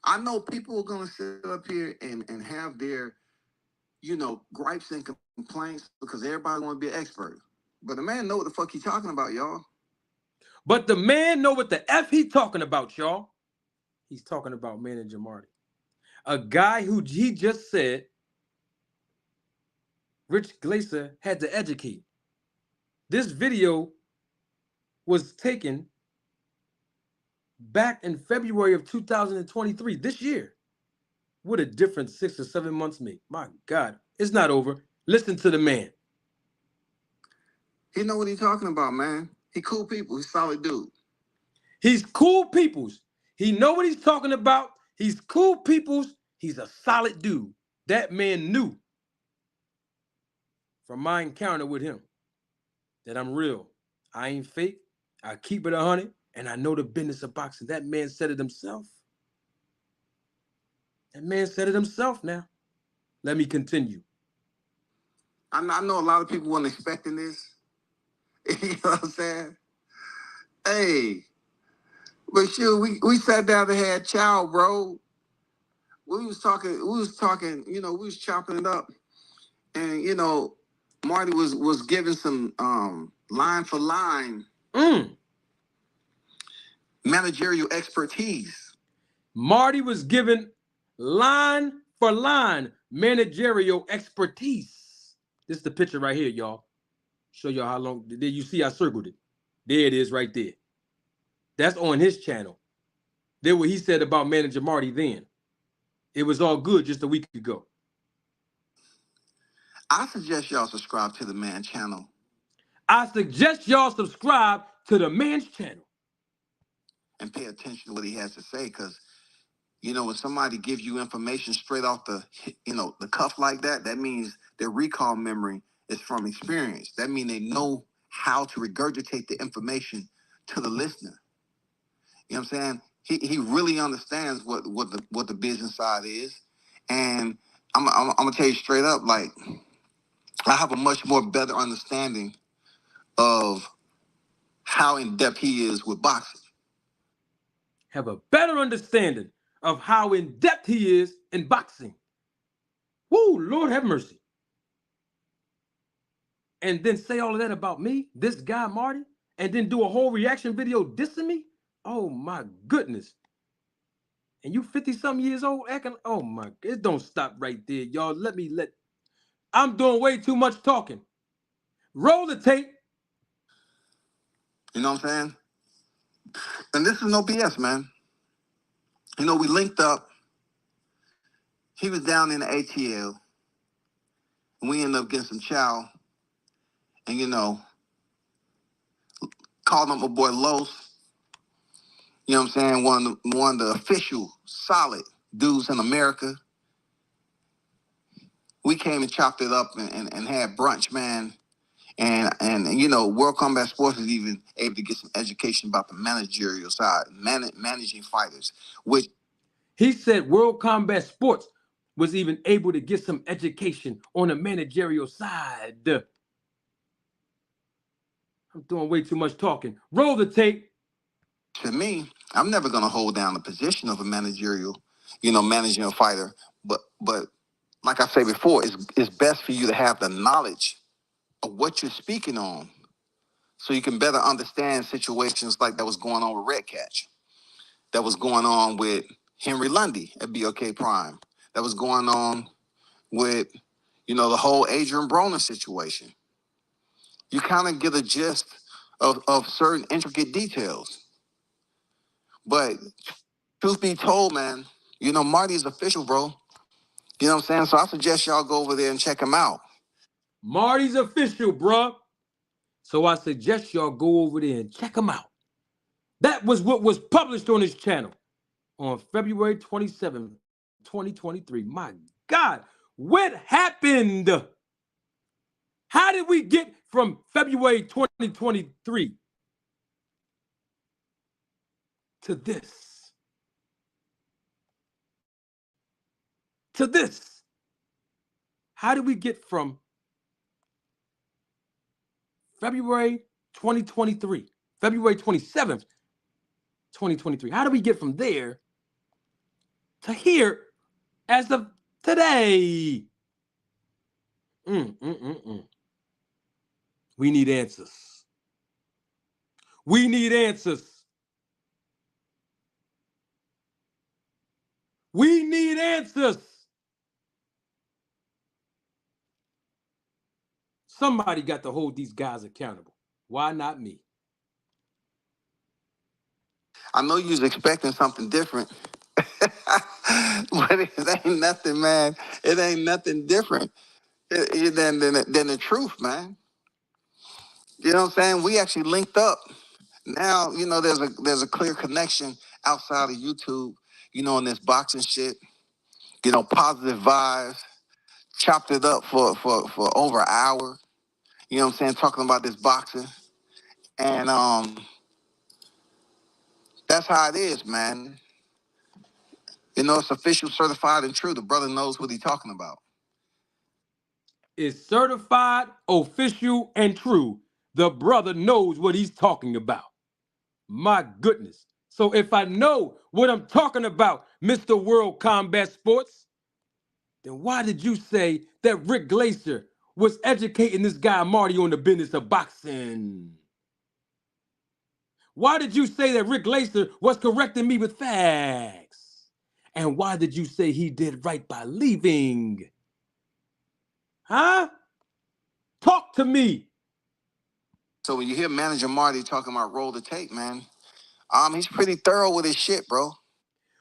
I know people are going to sit up here and have their gripes and complaints because everybody want to be an expert. But the man know what the fuck he talking about, y'all. But the man know what the F he talking about, y'all. He's talking about Manager Marty. A guy who he just said Rich Glaser had to educate. This video was taken back in February of 2023, this year. What a difference 6 or 7 months make. My God, it's not over. Listen to the man. He know what he's talking about, man. He cool people. He's solid dude. He's cool peoples. He know what he's talking about. He's cool peoples. He's a solid dude. That man knew from my encounter with him that I'm real. I ain't fake. I keep it 100, and I know the business of boxing. That man said it himself. That man said it himself now. Let me continue. I know a lot of people weren't expecting this. You know what I'm saying? Hey, but sure, we sat down and had chow, bro. We was talking, we was chopping it up. And Marty was giving some line for line managerial expertise. Marty was given line for line managerial expertise. This is the picture right here, y'all. Show y'all how long. There you see I circled it. There it is right there. That's on his channel. There what he said about Manager Marty then. It was all good just a week ago. I suggest y'all subscribe to the man channel. I suggest y'all subscribe to the man's channel. And pay attention to what he has to say, because when somebody gives you information straight off the cuff like that, that means their recall memory is from experience. That means they know how to regurgitate the information to the listener. You know what I'm saying? He really understands what the business side is, and I'm gonna tell you straight up, like, I have a much more better understanding of how in depth he is with boxing. Have a better understanding of how in depth he is in boxing. Woo, Lord have mercy. And then say all of that about me, this guy Marty, and then do a whole reaction video dissing me? Oh my goodness. And you 50-something years old acting, oh my, it don't stop right there, y'all. I'm doing way too much talking. Roll the tape. You know what I'm saying? And this is no BS, man. We linked up. He was down in the ATL, and we ended up getting some chow. And called up my boy Los. You know what I'm saying? One of the official solid dudes in America. We came and chopped it up and had brunch, man. And World Combat Sports is even able to get some education about the managerial side, managing fighters, which he said World Combat Sports was even able to get some education on the managerial side. I'm doing way too much talking. Roll the tape. to me, I'm never gonna hold down the position of a managing a fighter. But like I said before, it's best for you to have the knowledge of what you're speaking on, so you can better understand situations like that was going on with Red Catch, that was going on with Henry Lundy at BOK Prime, that was going on with the whole Adrian Broner situation. You kind of get a gist of certain intricate details. But truth be told, man, Marty's official, bro. You know what I'm saying? So I suggest y'all go over there and check him out. Marty's official, bruh. So I suggest y'all go over there and check him out. That was what was published on his channel on February 27th, 2023. My God, what happened? How did we get from February 2023 to this? To this? How did we get from February 2023, February 27th, 2023? How do we get from there to here as of today? Mm, mm, mm, mm. We need answers. We need answers. We need answers. Somebody got to hold these guys accountable. Why not me? I know you was expecting something different, but it ain't nothing, man. It ain't nothing different than the truth, man. You know what I'm saying? We actually linked up. Now, there's a clear connection outside of YouTube, in this boxing shit, positive vibes, chopped it up for over an hour, you know what I'm saying, talking about this boxing. And that's how it is, man. It's official, certified, and true. The brother knows what he's talking about. It's certified, official, and true. The brother knows what he's talking about. My goodness. So if I know what I'm talking about, Mr. World Combat Sports, then why did you say that Rick Glaser was educating this guy Marty on the business of boxing? Why did you say that Rick Glaser was correcting me with facts? And why did you say he did right by leaving? Huh? Talk to me. So when you hear Manager Marty talking about roll the tape, man, he's pretty thorough with his shit, bro.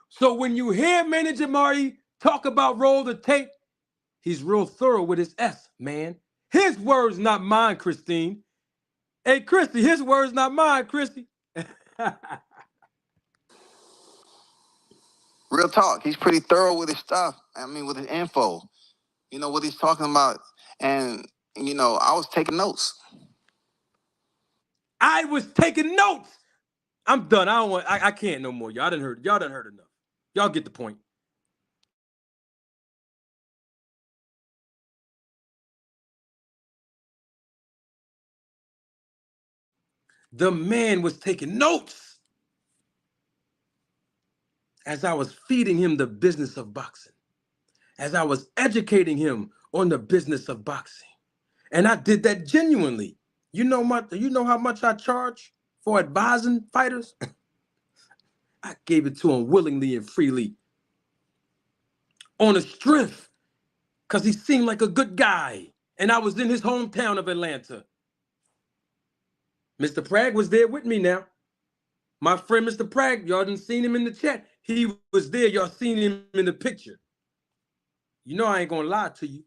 So when you hear Manager Marty talk about roll the tape, he's real thorough with his S, man. His words, not mine, Christine. Hey, Christy, his words, not mine, Christy. Real talk. He's pretty thorough with his stuff. With his info. What he's talking about. And, I was taking notes. I was taking notes. I'm done. I can't no more. Y'all done heard enough. Y'all get the point. The man was taking notes as I was feeding him the business of boxing, as I was educating him on the business of boxing. And I did that genuinely. You know how much I charge for advising fighters? I gave it to him willingly and freely. On a strength, because he seemed like a good guy. And I was in his hometown of Atlanta. Mr. Prag was there with me now. My friend Mr. Prag, y'all done seen him in the chat. He was there. Y'all seen him in the picture. You know I ain't gonna lie to you.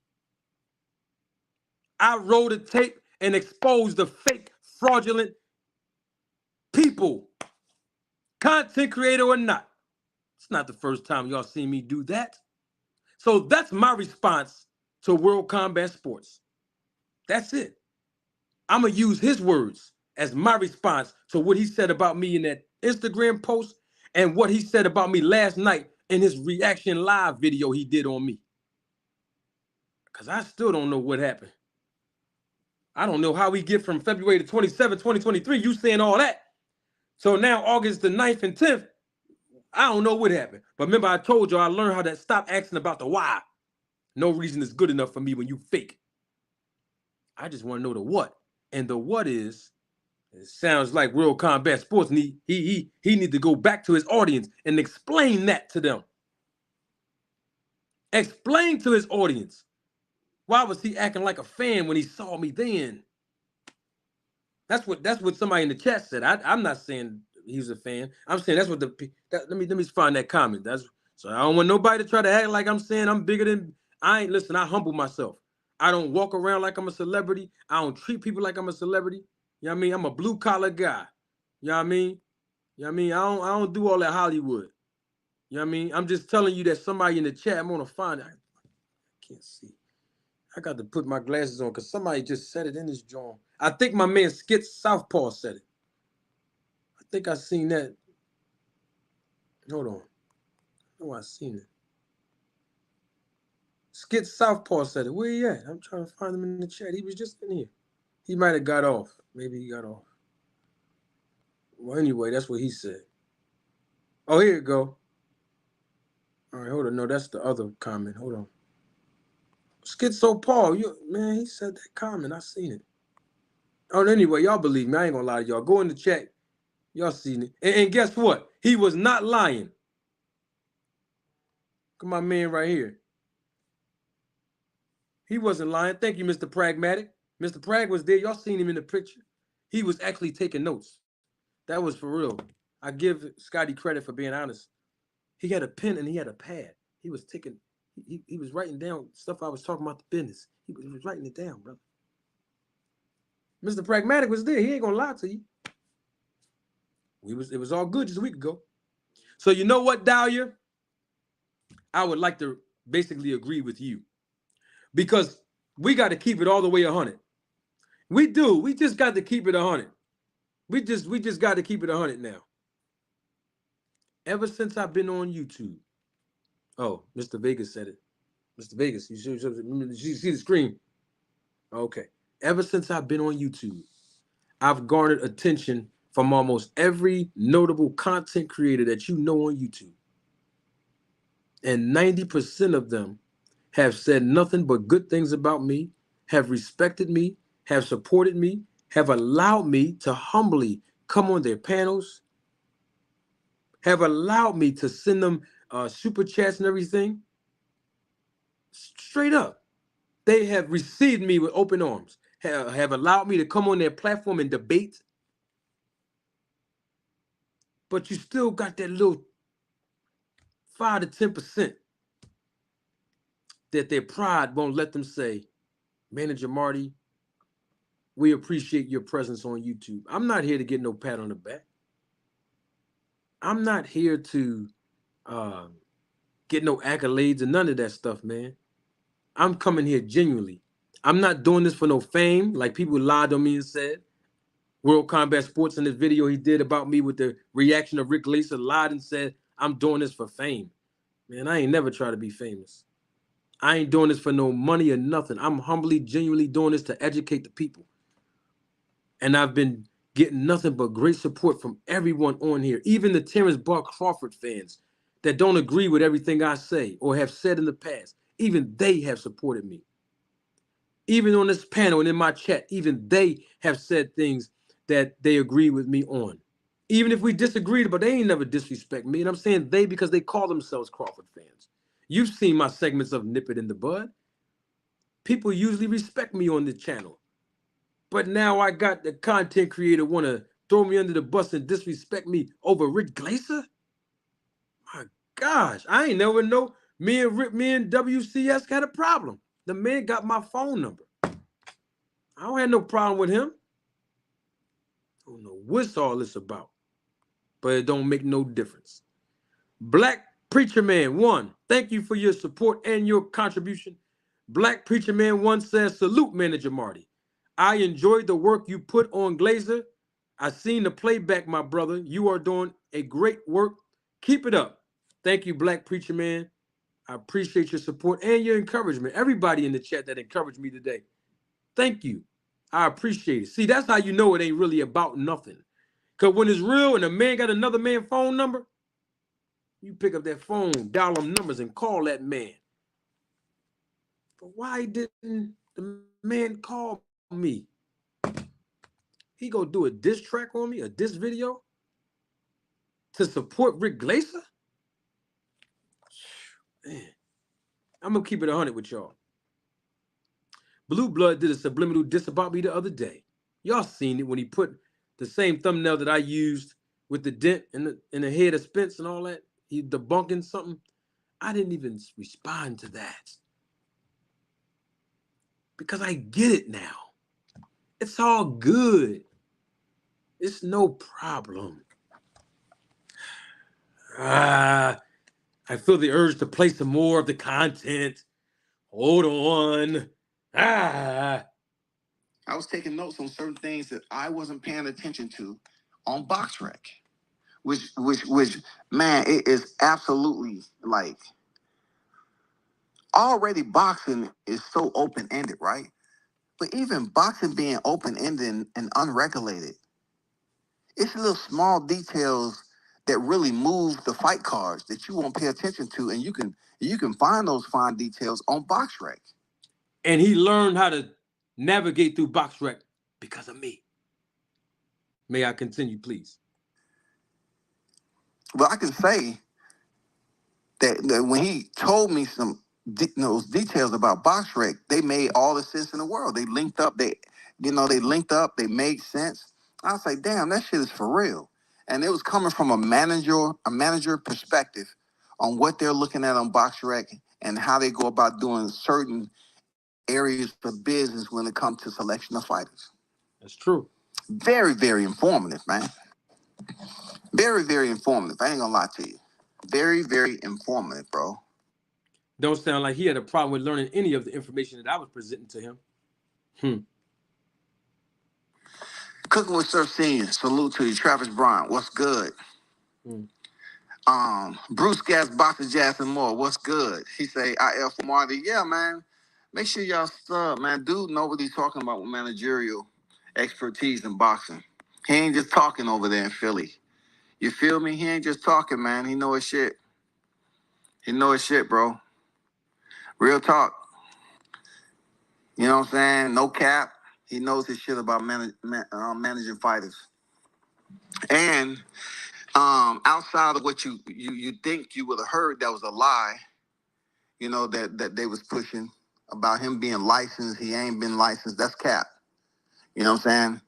I rolled a tape and exposed the fake, fraudulent people, content creator or not. It's not the first time y'all seen me do that. So that's my response to World Combat Sports. That's it. I'm gonna use his words as my response to what he said about me in that Instagram post and what he said about me last night in his reaction live video he did on me. Because I still don't know what happened. I don't know how we get from February the 27th, 2023, you saying all that. So now August the 9th and 10th, I don't know what happened. But remember, I told you I learned how to stop asking about the why. No reason is good enough for me when you fake. I just want to know the what. And the what is, it sounds like World Combat Sports need he need to go back to his audience and explain that to them. Explain to his audience. Why was he acting like a fan when he saw me then? That's what somebody in the chat said. I'm not saying he's a fan. I'm saying that's what let me find that comment. So I don't want nobody to try to act like I'm saying I'm bigger than I ain't. Listen, I humble myself. I don't walk around like I'm a celebrity. I don't treat people like I'm a celebrity. You know what I mean? I'm a blue collar guy. You know what I mean? You know what I mean? I don't do all that Hollywood. You know what I mean? I'm just telling you that somebody in the chat, I'm gonna find it. I can't see. I got to put my glasses on because somebody just said it in this joint. I think my man Skit Southpaw said it. I think I seen that. Hold on. Oh, I seen it. Skit Southpaw said it. Where he at? I'm trying to find him in the chat. He was just in here. He might have got off. Maybe he got off. Well, anyway, that's what he said. Oh, here you go. All right, hold on. No, that's the other comment. Hold on. Schizo Paul, man, he said that comment. I seen it. Oh, anyway, y'all believe me. I ain't gonna lie to y'all. Go in the chat. Y'all seen it. And guess what? He was not lying. Look at my man right here. He wasn't lying. Thank you, Mr. Pragmatic. Mr. Prag was there. Y'all seen him in the picture. He was actually taking notes. That was for real. I give Scotty credit for being honest. He had a pen and he had a pad. He was taking, he was writing down stuff I was talking about the business. He was writing it down, brother. Mr. Pragmatic was there. He ain't gonna lie to you. It was all good just a week ago. So you know what, Dahlia? I would like to basically agree with you. Because we got to keep it all the way 100. We do. We just got to keep it 100. We just got to keep it 100 now. Ever since I've been on YouTube. Oh, Mr. Vegas said it. Mr. Vegas, you see the screen? Okay. Ever since I've been on YouTube, I've garnered attention from almost every notable content creator that you know on YouTube. And 90% of them have said nothing but good things about me, have respected me, have supported me, have allowed me to humbly come on their panels, have allowed me to send them super chats and everything. Straight up. They have received me with open arms, have allowed me to come on their platform and debate. But you still got that little 5 to 10% that their pride won't let them say, Manager Marty, we appreciate your presence on YouTube. I'm not here to get no pat on the back. I'm not here to get no accolades and none of that stuff, man. I'm coming here genuinely. I'm not doing this for no fame, like people lied on me and said. World Combat Sports in this video he did about me with the reaction of Rick Glaser lied and said, I'm doing this for fame. Man, I ain't never try to be famous. I ain't doing this for no money or nothing. I'm humbly, genuinely doing this to educate the people. And I've been getting nothing but great support from everyone on here, even the Terrence Buck Crawford fans that don't agree with everything I say or have said in the past. Even they have supported me. Even on this panel and in my chat, even they have said things that they agree with me on. Even if we disagreed, but they ain't never disrespect me. And I'm saying they because they call themselves Crawford fans. You've seen my segments of Nip It in the Bud. People usually respect me on the channel. But now I got the content creator want to throw me under the bus and disrespect me over Rick Glaser? My gosh, I ain't never know me and WCS had a problem. The man got my phone number. I don't have no problem with him. I don't know what's all this about, but it don't make no difference. Black Preacher Man 1, thank you for your support and your contribution. Black Preacher Man 1 says, salute Manager Marty. I enjoyed the work you put on Glaser. I seen the playback, my brother. You are doing a great work. Keep it up. Thank you, Black Preacher Man. I appreciate your support and your encouragement. Everybody in the chat that encouraged me today. Thank you. I appreciate it. See, that's how you know it ain't really about nothing. Because when it's real and a man got another man's phone number, you pick up that phone, dial them numbers, and call that man. But why didn't the man call me? He go do a diss track on me, a diss video to support Rick Glaser? Man, I'm going to keep it 100 with y'all. Blue Blood did a subliminal diss about me the other day. Y'all seen it when he put the same thumbnail that I used with the dent in the head of Spence and all that. He debunking something. I didn't even respond to that. Because I get it now. It's all good. It's no problem. I feel the urge to play some more of the content. Hold on. I was taking notes on certain things that I wasn't paying attention to on BoxRec, which, man, it is absolutely like already boxing is so open-ended, right? But even boxing being open-ended and unregulated, it's little small details that really move the fight cards that you won't pay attention to, and you can find those fine details on BoxRec. And he learned how to navigate through BoxRec because of me. May I continue, please? Well, I can say that when he told me those details about BoxRec, they made all the sense in the world. They linked up. They linked up. They made sense. I was like, damn, that shit is for real. And it was coming from a manager perspective on what they're looking at on BoxRec and how they go about doing certain areas of business when it comes to selection of fighters. That's true. Very, very informative, man. Very, very informative. I ain't gonna lie to you. Very, very informative, bro. Don't sound like he had a problem with learning any of the information that I was presenting to him. Hmm. Cooking with Sir Senior. Salute to you. Travis Bryant. What's good? Hmm. Bruce Gas, Boxer Jazz and more. What's good? He say, IL for Marty. Yeah, man. Make sure y'all sub, man. Dude know what he's talking about with managerial expertise in boxing. He ain't just talking over there in Philly. You feel me? He ain't just talking, man. He know his shit. He know his shit, bro. Real talk. You know what I'm saying? No cap. He knows his shit about managing fighters. And outside of what you think you would have heard that was a lie, that they was pushing about him being licensed. He ain't been licensed. That's cap. You know what I'm saying?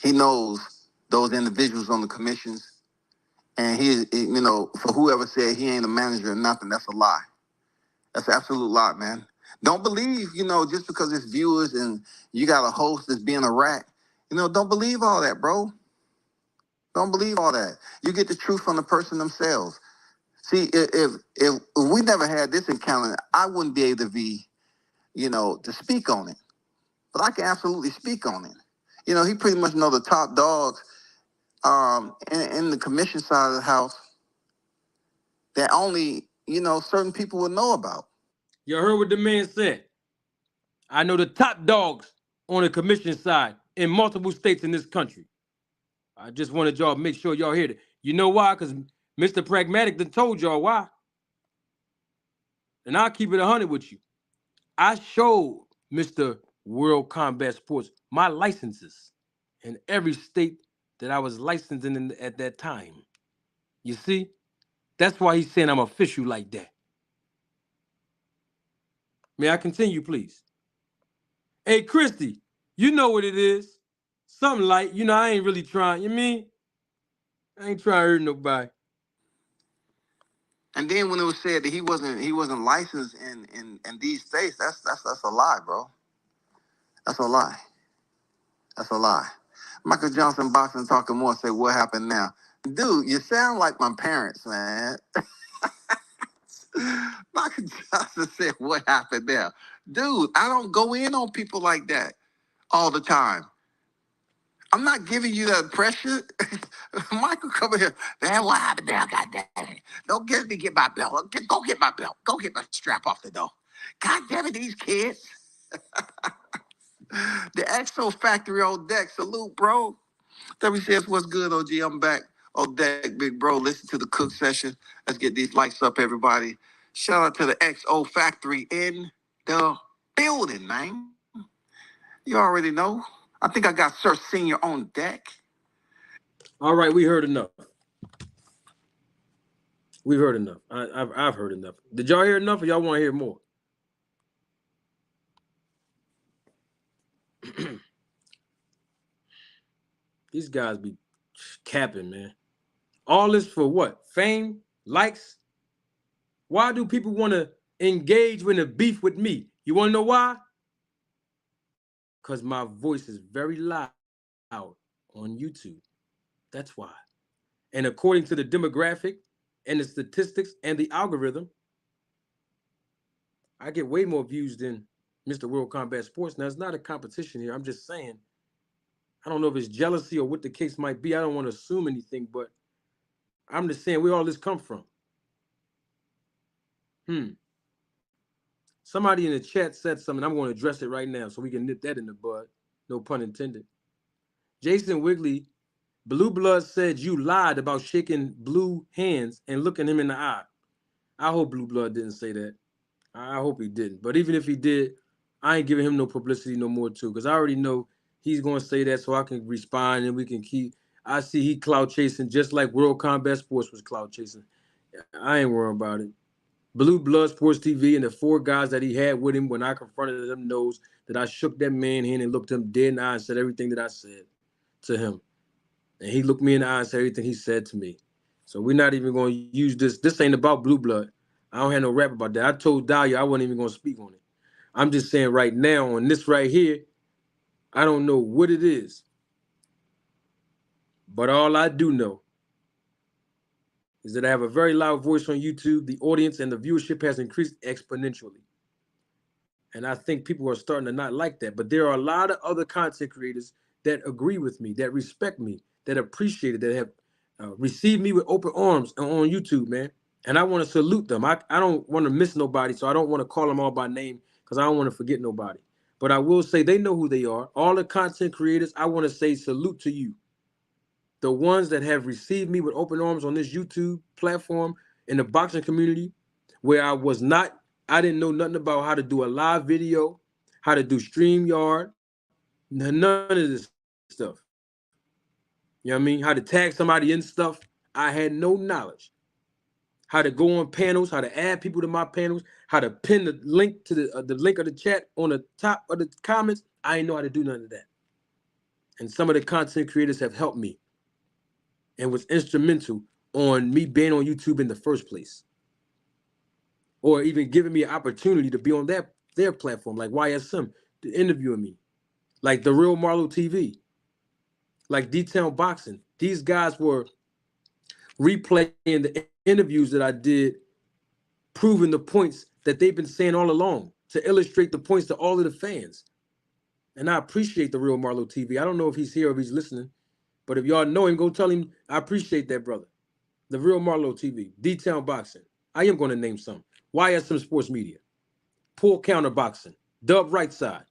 He knows those individuals on the commissions. And for whoever said he ain't a manager or nothing, that's a lie. That's an absolute lie, man. Don't believe, just because it's viewers and you got a host that's being a rat, don't believe all that, bro. Don't believe all that. You get the truth from the person themselves. See, if we never had this encounter, I wouldn't be able to to speak on it. But I can absolutely speak on it. He pretty much know the top dogs in the commission side of the house that only, certain people would know about. You heard what the man said. I know the top dogs on the commission side in multiple states in this country. I just wanted y'all to make sure y'all hear it. You know why? Because Mr. Pragmatic done told y'all why. And I'll keep it 100 with you. I showed Mr. World Combat Sports my licenses in every state that I was licensed in at that time. You see? That's why he's saying I'm official like that. May I continue, please? Hey, Christy, you know what it is. Something like, I ain't really trying. You mean? I ain't trying to hurt nobody. And then when it was said that he wasn't licensed in these states, that's a lie, bro. That's a lie. That's a lie. Michael Johnson boxing talking more say what happened now. Dude, you sound like my parents, man. Michael Johnson said what happened now. Dude, I don't go in on people like that all the time. I'm not giving you that pressure. Michael, come here. Man, what happened there? God damn it. Don't get me get my belt. Go get my belt. Go get my strap off the door. God damn it, these kids. The XO Factory on deck. Salute, bro. WCS, what's good, OG? I'm back on deck, big bro. Listen to the cook session. Let's get these lights up, everybody. Shout out to the XO Factory in the building, man. You already know. I think I got Sir Senior on deck. All right, we heard enough. We've heard enough. I've heard enough. Did y'all hear enough or y'all want to hear more? These guys be capping, man. All this for what? Fame? Likes? Why do people want to engage in a beef with me? You want to know why? Because my voice is very loud on YouTube. That's why. And according to the demographic and the statistics and the algorithm, I get way more views than Mr. World Combat Sports. Now, it's not a competition here. I'm just saying, I don't know if it's jealousy or what the case might be. I don't want to assume anything, but I'm just saying where all this come from. Somebody in the chat said something. I'm going to address it right now so we can nip that in the bud. No pun intended. Jason Wigley, Blue Blood said you lied about shaking Blue hands and looking him in the eye. I hope Blue Blood didn't say that. I hope he didn't. But even if he did, I ain't giving him no publicity no more too, because I already know he's gonna say that, so I can respond and we can keep. I see he cloud chasing just like World Combat Sports was cloud chasing. I ain't worrying about it. Blue Blood Sports TV and the four guys that he had with him when I confronted them knows that I shook that man hand and looked him dead in the eye and said everything that I said to him. And he looked me in the eye and said everything he said to me. So we're not even going to use this. This ain't about Blue Blood. I don't have no rap about that. I told Dahlia I wasn't even going to speak on it. I'm just saying right now on this right here, I don't know what it is. But all I do know is that I have a very loud voice on YouTube. The audience and the viewership has increased exponentially. And I think people are starting to not like that. But there are a lot of other content creators that agree with me, that respect me, that appreciate it, that have received me with open arms on YouTube, man. And I want to salute them. I don't want to miss nobody, so I don't want to call them all by name because I don't want to forget nobody. But I will say they know who they are. All the content creators, I want to say salute to you. The ones that have received me with open arms on this YouTube platform in the boxing community, where I didn't know nothing about how to do a live video, how to do StreamYard, none of this stuff. You know what I mean? How to tag somebody in stuff. I had no knowledge. How to go on panels, how to add people to my panels, how to pin the link to the link of the chat on the top of the comments. I didn't know how to do none of that. And some of the content creators have helped me and was instrumental on me being on YouTube in the first place, or even giving me an opportunity to be on their platform, like YSM, to interviewing me, like The Real Marlo TV, like Detail Boxing. These guys were replaying the interviews that I did, proving the points that they've been saying all along to illustrate the points to all of the fans. And I appreciate The Real Marlo TV. I don't know if he's here or if he's listening, but if y'all know him, go tell him I appreciate that, brother. The Real Marlo TV, D-Town Boxing. I am going to name some. YSM Sports Media, Pool Counter Boxing, Dub Right Side,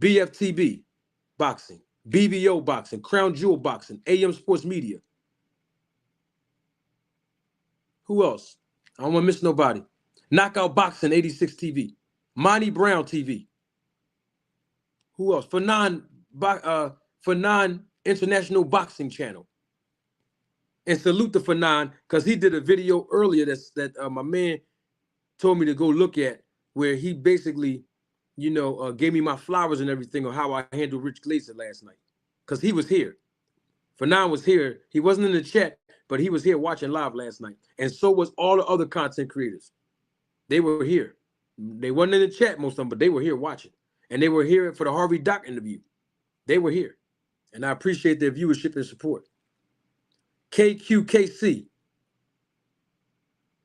BFTB Boxing, BBO Boxing, Crown Jewel Boxing, AM Sports Media. Who else? I don't want to miss nobody. Knockout Boxing 86 TV, Monty Brown TV. Who else? For non-international boxing channel. And salute to Fanon, because he did a video earlier that my man told me to go look at, where he basically, gave me my flowers and everything on how I handled Rich Glaser last night. Because he was here. Fanon was here. He wasn't in the chat, but he was here watching live last night. And so was all the other content creators. They were here. They weren't in the chat, most of them, but they were here watching. And they were here for the Harvey Doc interview. They were here. And I appreciate their viewership and support. KQKC.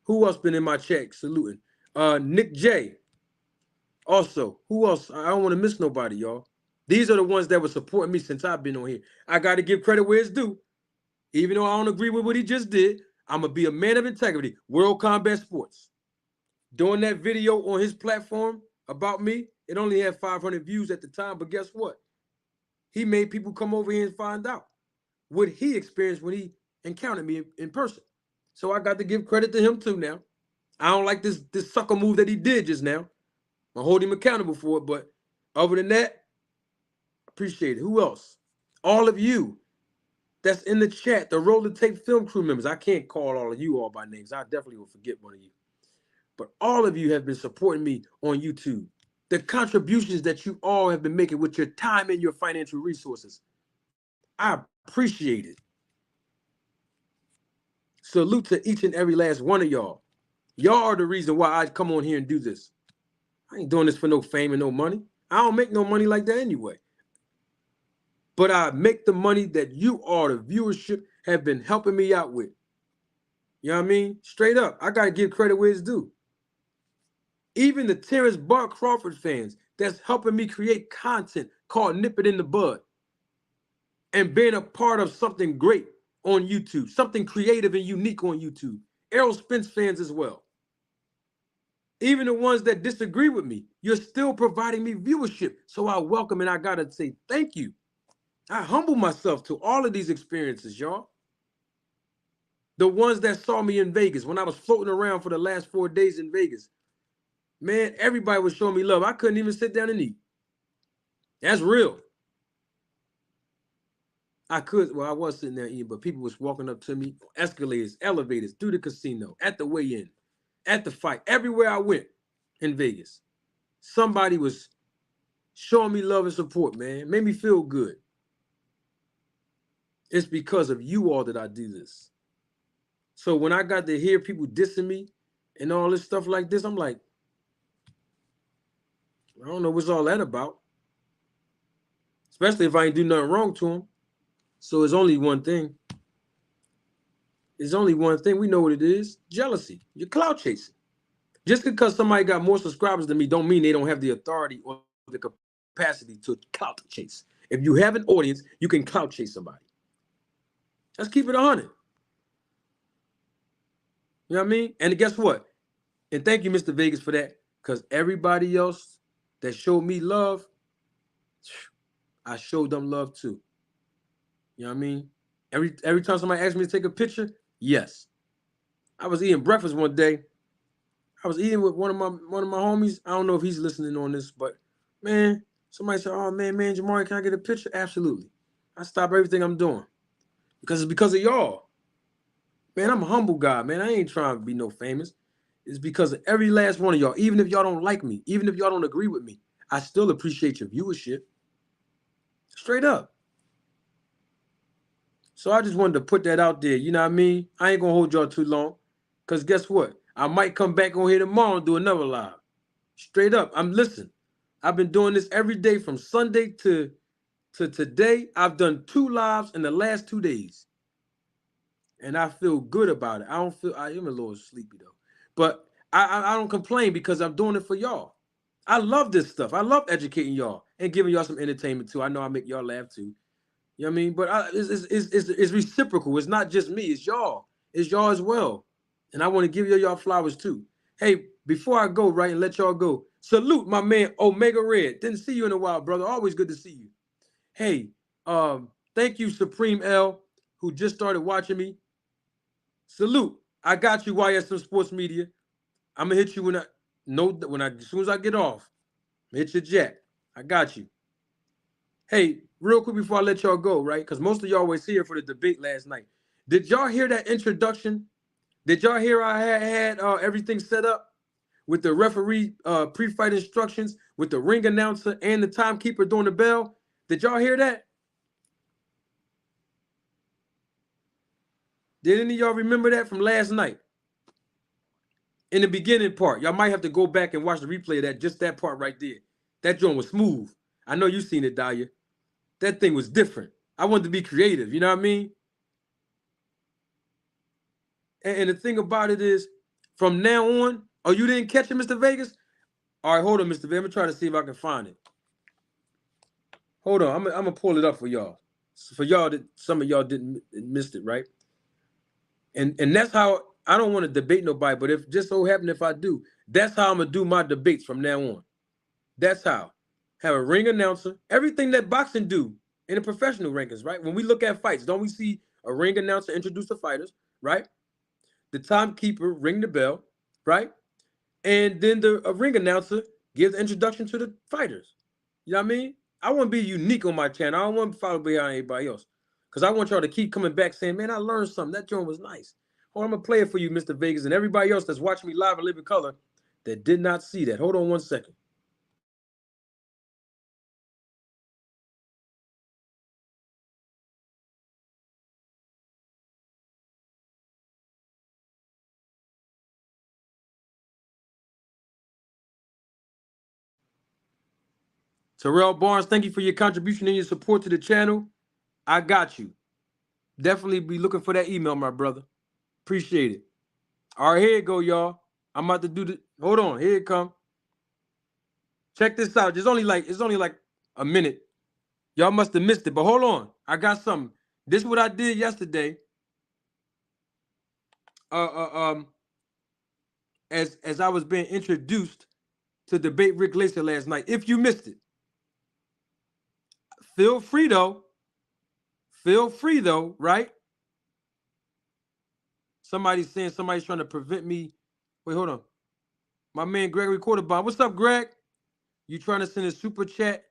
Who else been in my chat saluting? Nick J. Also, who else? I don't want to miss nobody, y'all. These are the ones that were supporting me since I've been on here. I got to give credit where it's due. Even though I don't agree with what he just did, I'm going to be a man of integrity. World Combat Sports. Doing that video on his platform about me, it only had 500 views at the time, but guess what? He made people come over here and find out what he experienced when he encountered me in person. So I got to give credit to him too now. I don't like this sucker move that he did just now. I hold him accountable for it, but other than that, appreciate it. Who else? All of you that's in the chat, the Roller Tape Film crew members. I can't call all of you all by names. I definitely will forget one of you. But all of you have been supporting me on YouTube. The contributions that you all have been making with your time and your financial resources, I appreciate it. Salute to each and every last one of y'all. Y'all are the reason why I come on here and do this. I ain't doing this for no fame and no money. I don't make no money like that anyway. But I make the money that you all, the viewership, have been helping me out with. You know what I mean? Straight up. I got to give credit where it's due. Even the Terrence Bart Crawford fans that's helping me create content called Nip It in the Bud and being a part of something great on YouTube, something creative and unique on YouTube. Errol Spence fans as well. Even the ones that disagree with me, you're still providing me viewership. So I welcome and I got to say thank you. I humble myself to all of these experiences, y'all. The ones that saw me in Vegas when I was floating around for the last 4 days in Vegas, Man, everybody was showing me love. I couldn't even sit down and eat. That's real. I was sitting there eating, but people was walking up to me, escalators, elevators, through the casino, at the weigh-in, at the fight, everywhere I went in Vegas. Somebody was showing me love and support, man. Made me feel good. It's because of you all that I do this. So when I got to hear people dissing me and all this stuff like this, I'm like, I don't know what's all that about. Especially if I ain't do nothing wrong to them. So it's only one thing. It's only one thing. We know what it is. Jealousy. You're clout chasing. Just because somebody got more subscribers than me don't mean they don't have the authority or the capacity to clout chase. If you have an audience, you can clout chase somebody. Let's keep it 100. You know what I mean? And guess what? And thank you, Mr. Vegas, for that. Because everybody else that showed me love, I showed them love too. You know what I mean? Every time somebody asked me to take a picture, yes. I was eating breakfast one day. I was eating with one of my homies. I don't know if he's listening on this, but man, somebody said, "Oh man, Manager Marty, can I get a picture?" Absolutely. I stop everything I'm doing because it's because of y'all. Man, I'm a humble guy, man. I ain't trying to be no famous. It's because of every last one of y'all. Even if y'all don't like me, even if y'all don't agree with me, I still appreciate your viewership. Straight up. So I just wanted to put that out there. You know what I mean? I ain't gonna hold y'all too long. Because guess what? I might come back on here tomorrow and do another live. Straight up. Listen. I've been doing this every day from Sunday to today. I've done 2 lives in the last 2 days. And I feel good about it. I am a little sleepy though. But I don't complain because I'm doing it for y'all. I love this stuff. I love educating y'all and giving y'all some entertainment too. I know I make y'all laugh too. You know what I mean? But it's reciprocal. It's not just me. It's y'all. It's y'all as well. And I want to give y'all flowers too. Hey, before I go, right, and let y'all go, salute my man Omega Red. Didn't see you in a while, brother. Always good to see you. Hey, thank you, Supreme L, who just started watching me. Salute. I got you, YSM Sports Media. I'm gonna hit you as soon as I get off. Hit your jack. I got you. Hey, real quick before I let y'all go, right? Because most of y'all was here for the debate last night. Did y'all hear that introduction? Did y'all hear I had everything set up with the referee pre-fight instructions, with the ring announcer and the timekeeper doing the bell? Did y'all hear that? Did any of y'all remember that from last night? In the beginning part, y'all might have to go back and watch the replay of that, just that part right there. That joint was smooth. I know you seen it, Dahlia. That thing was different. I wanted to be creative, you know what I mean? And the thing about it is, from now on, oh, you didn't catch it, Mr. Vegas? All right, hold on, Mr. Vegas. I'm gonna try to see if I can find it. Hold on, I'm gonna pull it up for y'all. For y'all that some of y'all didn't missed it, right? And that's how I don't want to debate nobody, but if just so happen if I do, that's how I'm gonna do my debates from now on. That's how. Have a ring announcer, everything that boxing do in the professional rankings, right? When we look at fights, don't we see a ring announcer introduce the fighters, right? The timekeeper ring the bell, right? And then the ring announcer gives the introduction to the fighters. You know what I mean? I want to be unique on my channel. I don't want to follow behind anybody else. Because I want y'all to keep coming back saying, man, I learned something. That joint was nice. Hold on, I'm going to play it for you, Mr. Vegas, and everybody else that's watching me live and live in color that did not see that. Hold on one second. Terrell Barnes, thank you for your contribution and your support to the channel. I got you. Definitely be looking for that email, my brother. Appreciate it. All right, here it go, y'all. I'm about to do the. Hold on, here it come. Check this out. It's only like a minute. Y'all must have missed it, but hold on. I got something. This is what I did yesterday. As I was being introduced to debate Rick Glaser last night. If you missed it, feel free though. Feel free though, right? Somebody's saying somebody's trying to prevent me. Wait, hold on. My man Gregory Quarterbomb. What's up, Greg? You trying to send a super chat,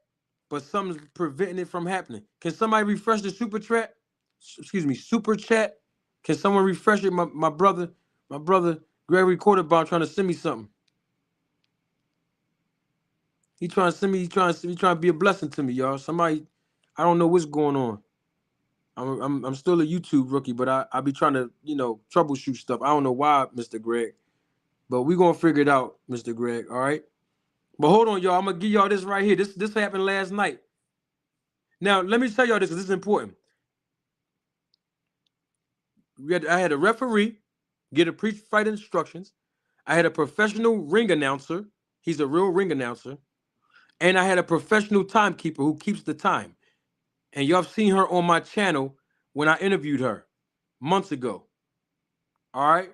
but something's preventing it from happening. Can somebody refresh the super chat? Excuse me, super chat. Can someone refresh it? My brother Gregory Quarterbomb trying to send me something. He trying to send me. He trying to be a blessing to me, y'all. Somebody, I don't know what's going on. I'm still a YouTube rookie, but I be trying to troubleshoot stuff. I don't know why, Mr. Greg, but we gonna figure it out, Mr. Greg. All right. But hold on, y'all. I'm gonna give y'all this right here. This happened last night. Now let me tell y'all this because this is important. I had a referee get a pre-fight instructions. I had a professional ring announcer. He's a real ring announcer. And I had a professional timekeeper who keeps the time. And y'all have seen her on my channel when I interviewed her months ago. All right.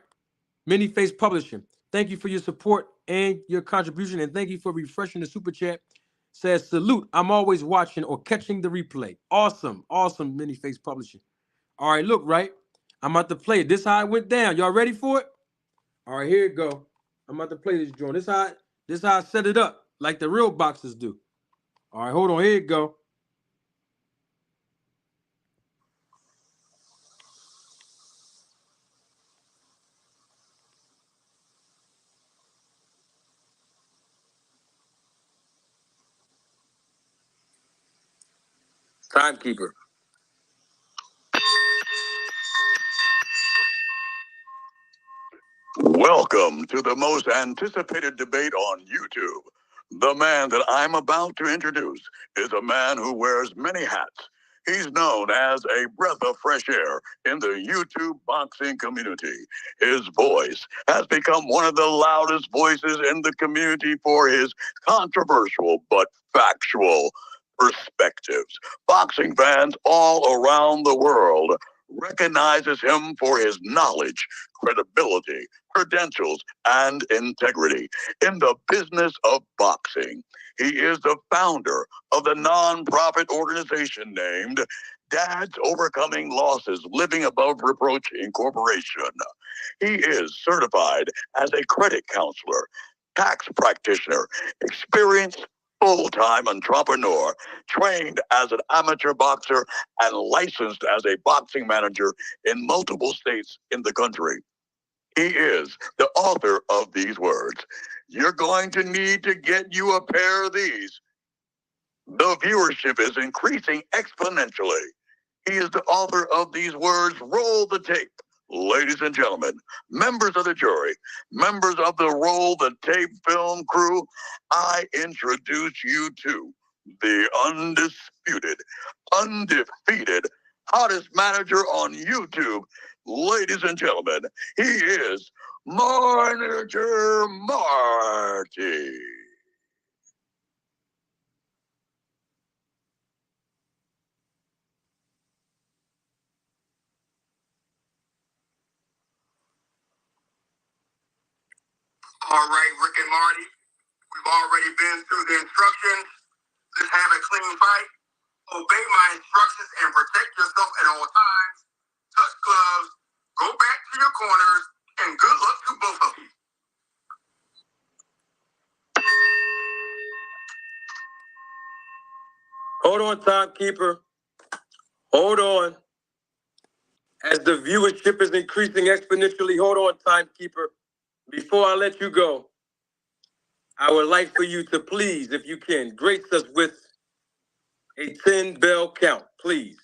Many Face Publishing. Thank you for your support and your contribution. And thank you for refreshing the super chat. Says, salute. I'm always watching or catching the replay. Awesome. Awesome, Many Face Publishing. All right, look, right? I'm about to play it. This how it went down. Y'all ready for it? All right, here it go. I'm about to play this joint. This how I set it up, like the real boxers do. All right, hold on. Here it go. Timekeeper. Welcome to the most anticipated debate on YouTube. The man that I'm about to introduce is a man who wears many hats. He's known as a breath of fresh air in the YouTube boxing community. His voice has become one of the loudest voices in the community for his controversial but factual perspectives. Boxing fans all around the world recognizes him for his knowledge, credibility, credentials, and integrity in the business of boxing. He is the founder of the nonprofit organization named Dads Overcoming Losses Living Above Reproach Incorporation. He is certified as a credit counselor, tax practitioner, experienced full-time entrepreneur, trained as an amateur boxer, and licensed as a boxing manager in multiple states in the country. He is the author of these words. You're going to need to get you a pair of these. The viewership is increasing exponentially. He is the author of these words. Roll the tape. Ladies and gentlemen, members of the jury, members of the Roll the Tape film crew, I introduce you to the undisputed, undefeated, hottest manager on YouTube. Ladies and gentlemen, he is Manager Marty. All right, Rick and Marty, we've already been through the instructions. Let's have a clean fight. Obey my instructions and protect yourself at all times. Touch gloves, go back to your corners, and good luck to both of you. Hold on, timekeeper. Hold on. As the viewership is increasing exponentially, hold on, timekeeper. Before I let you go, I would like for you to please, if you can, grace us with a 10-bell count, please.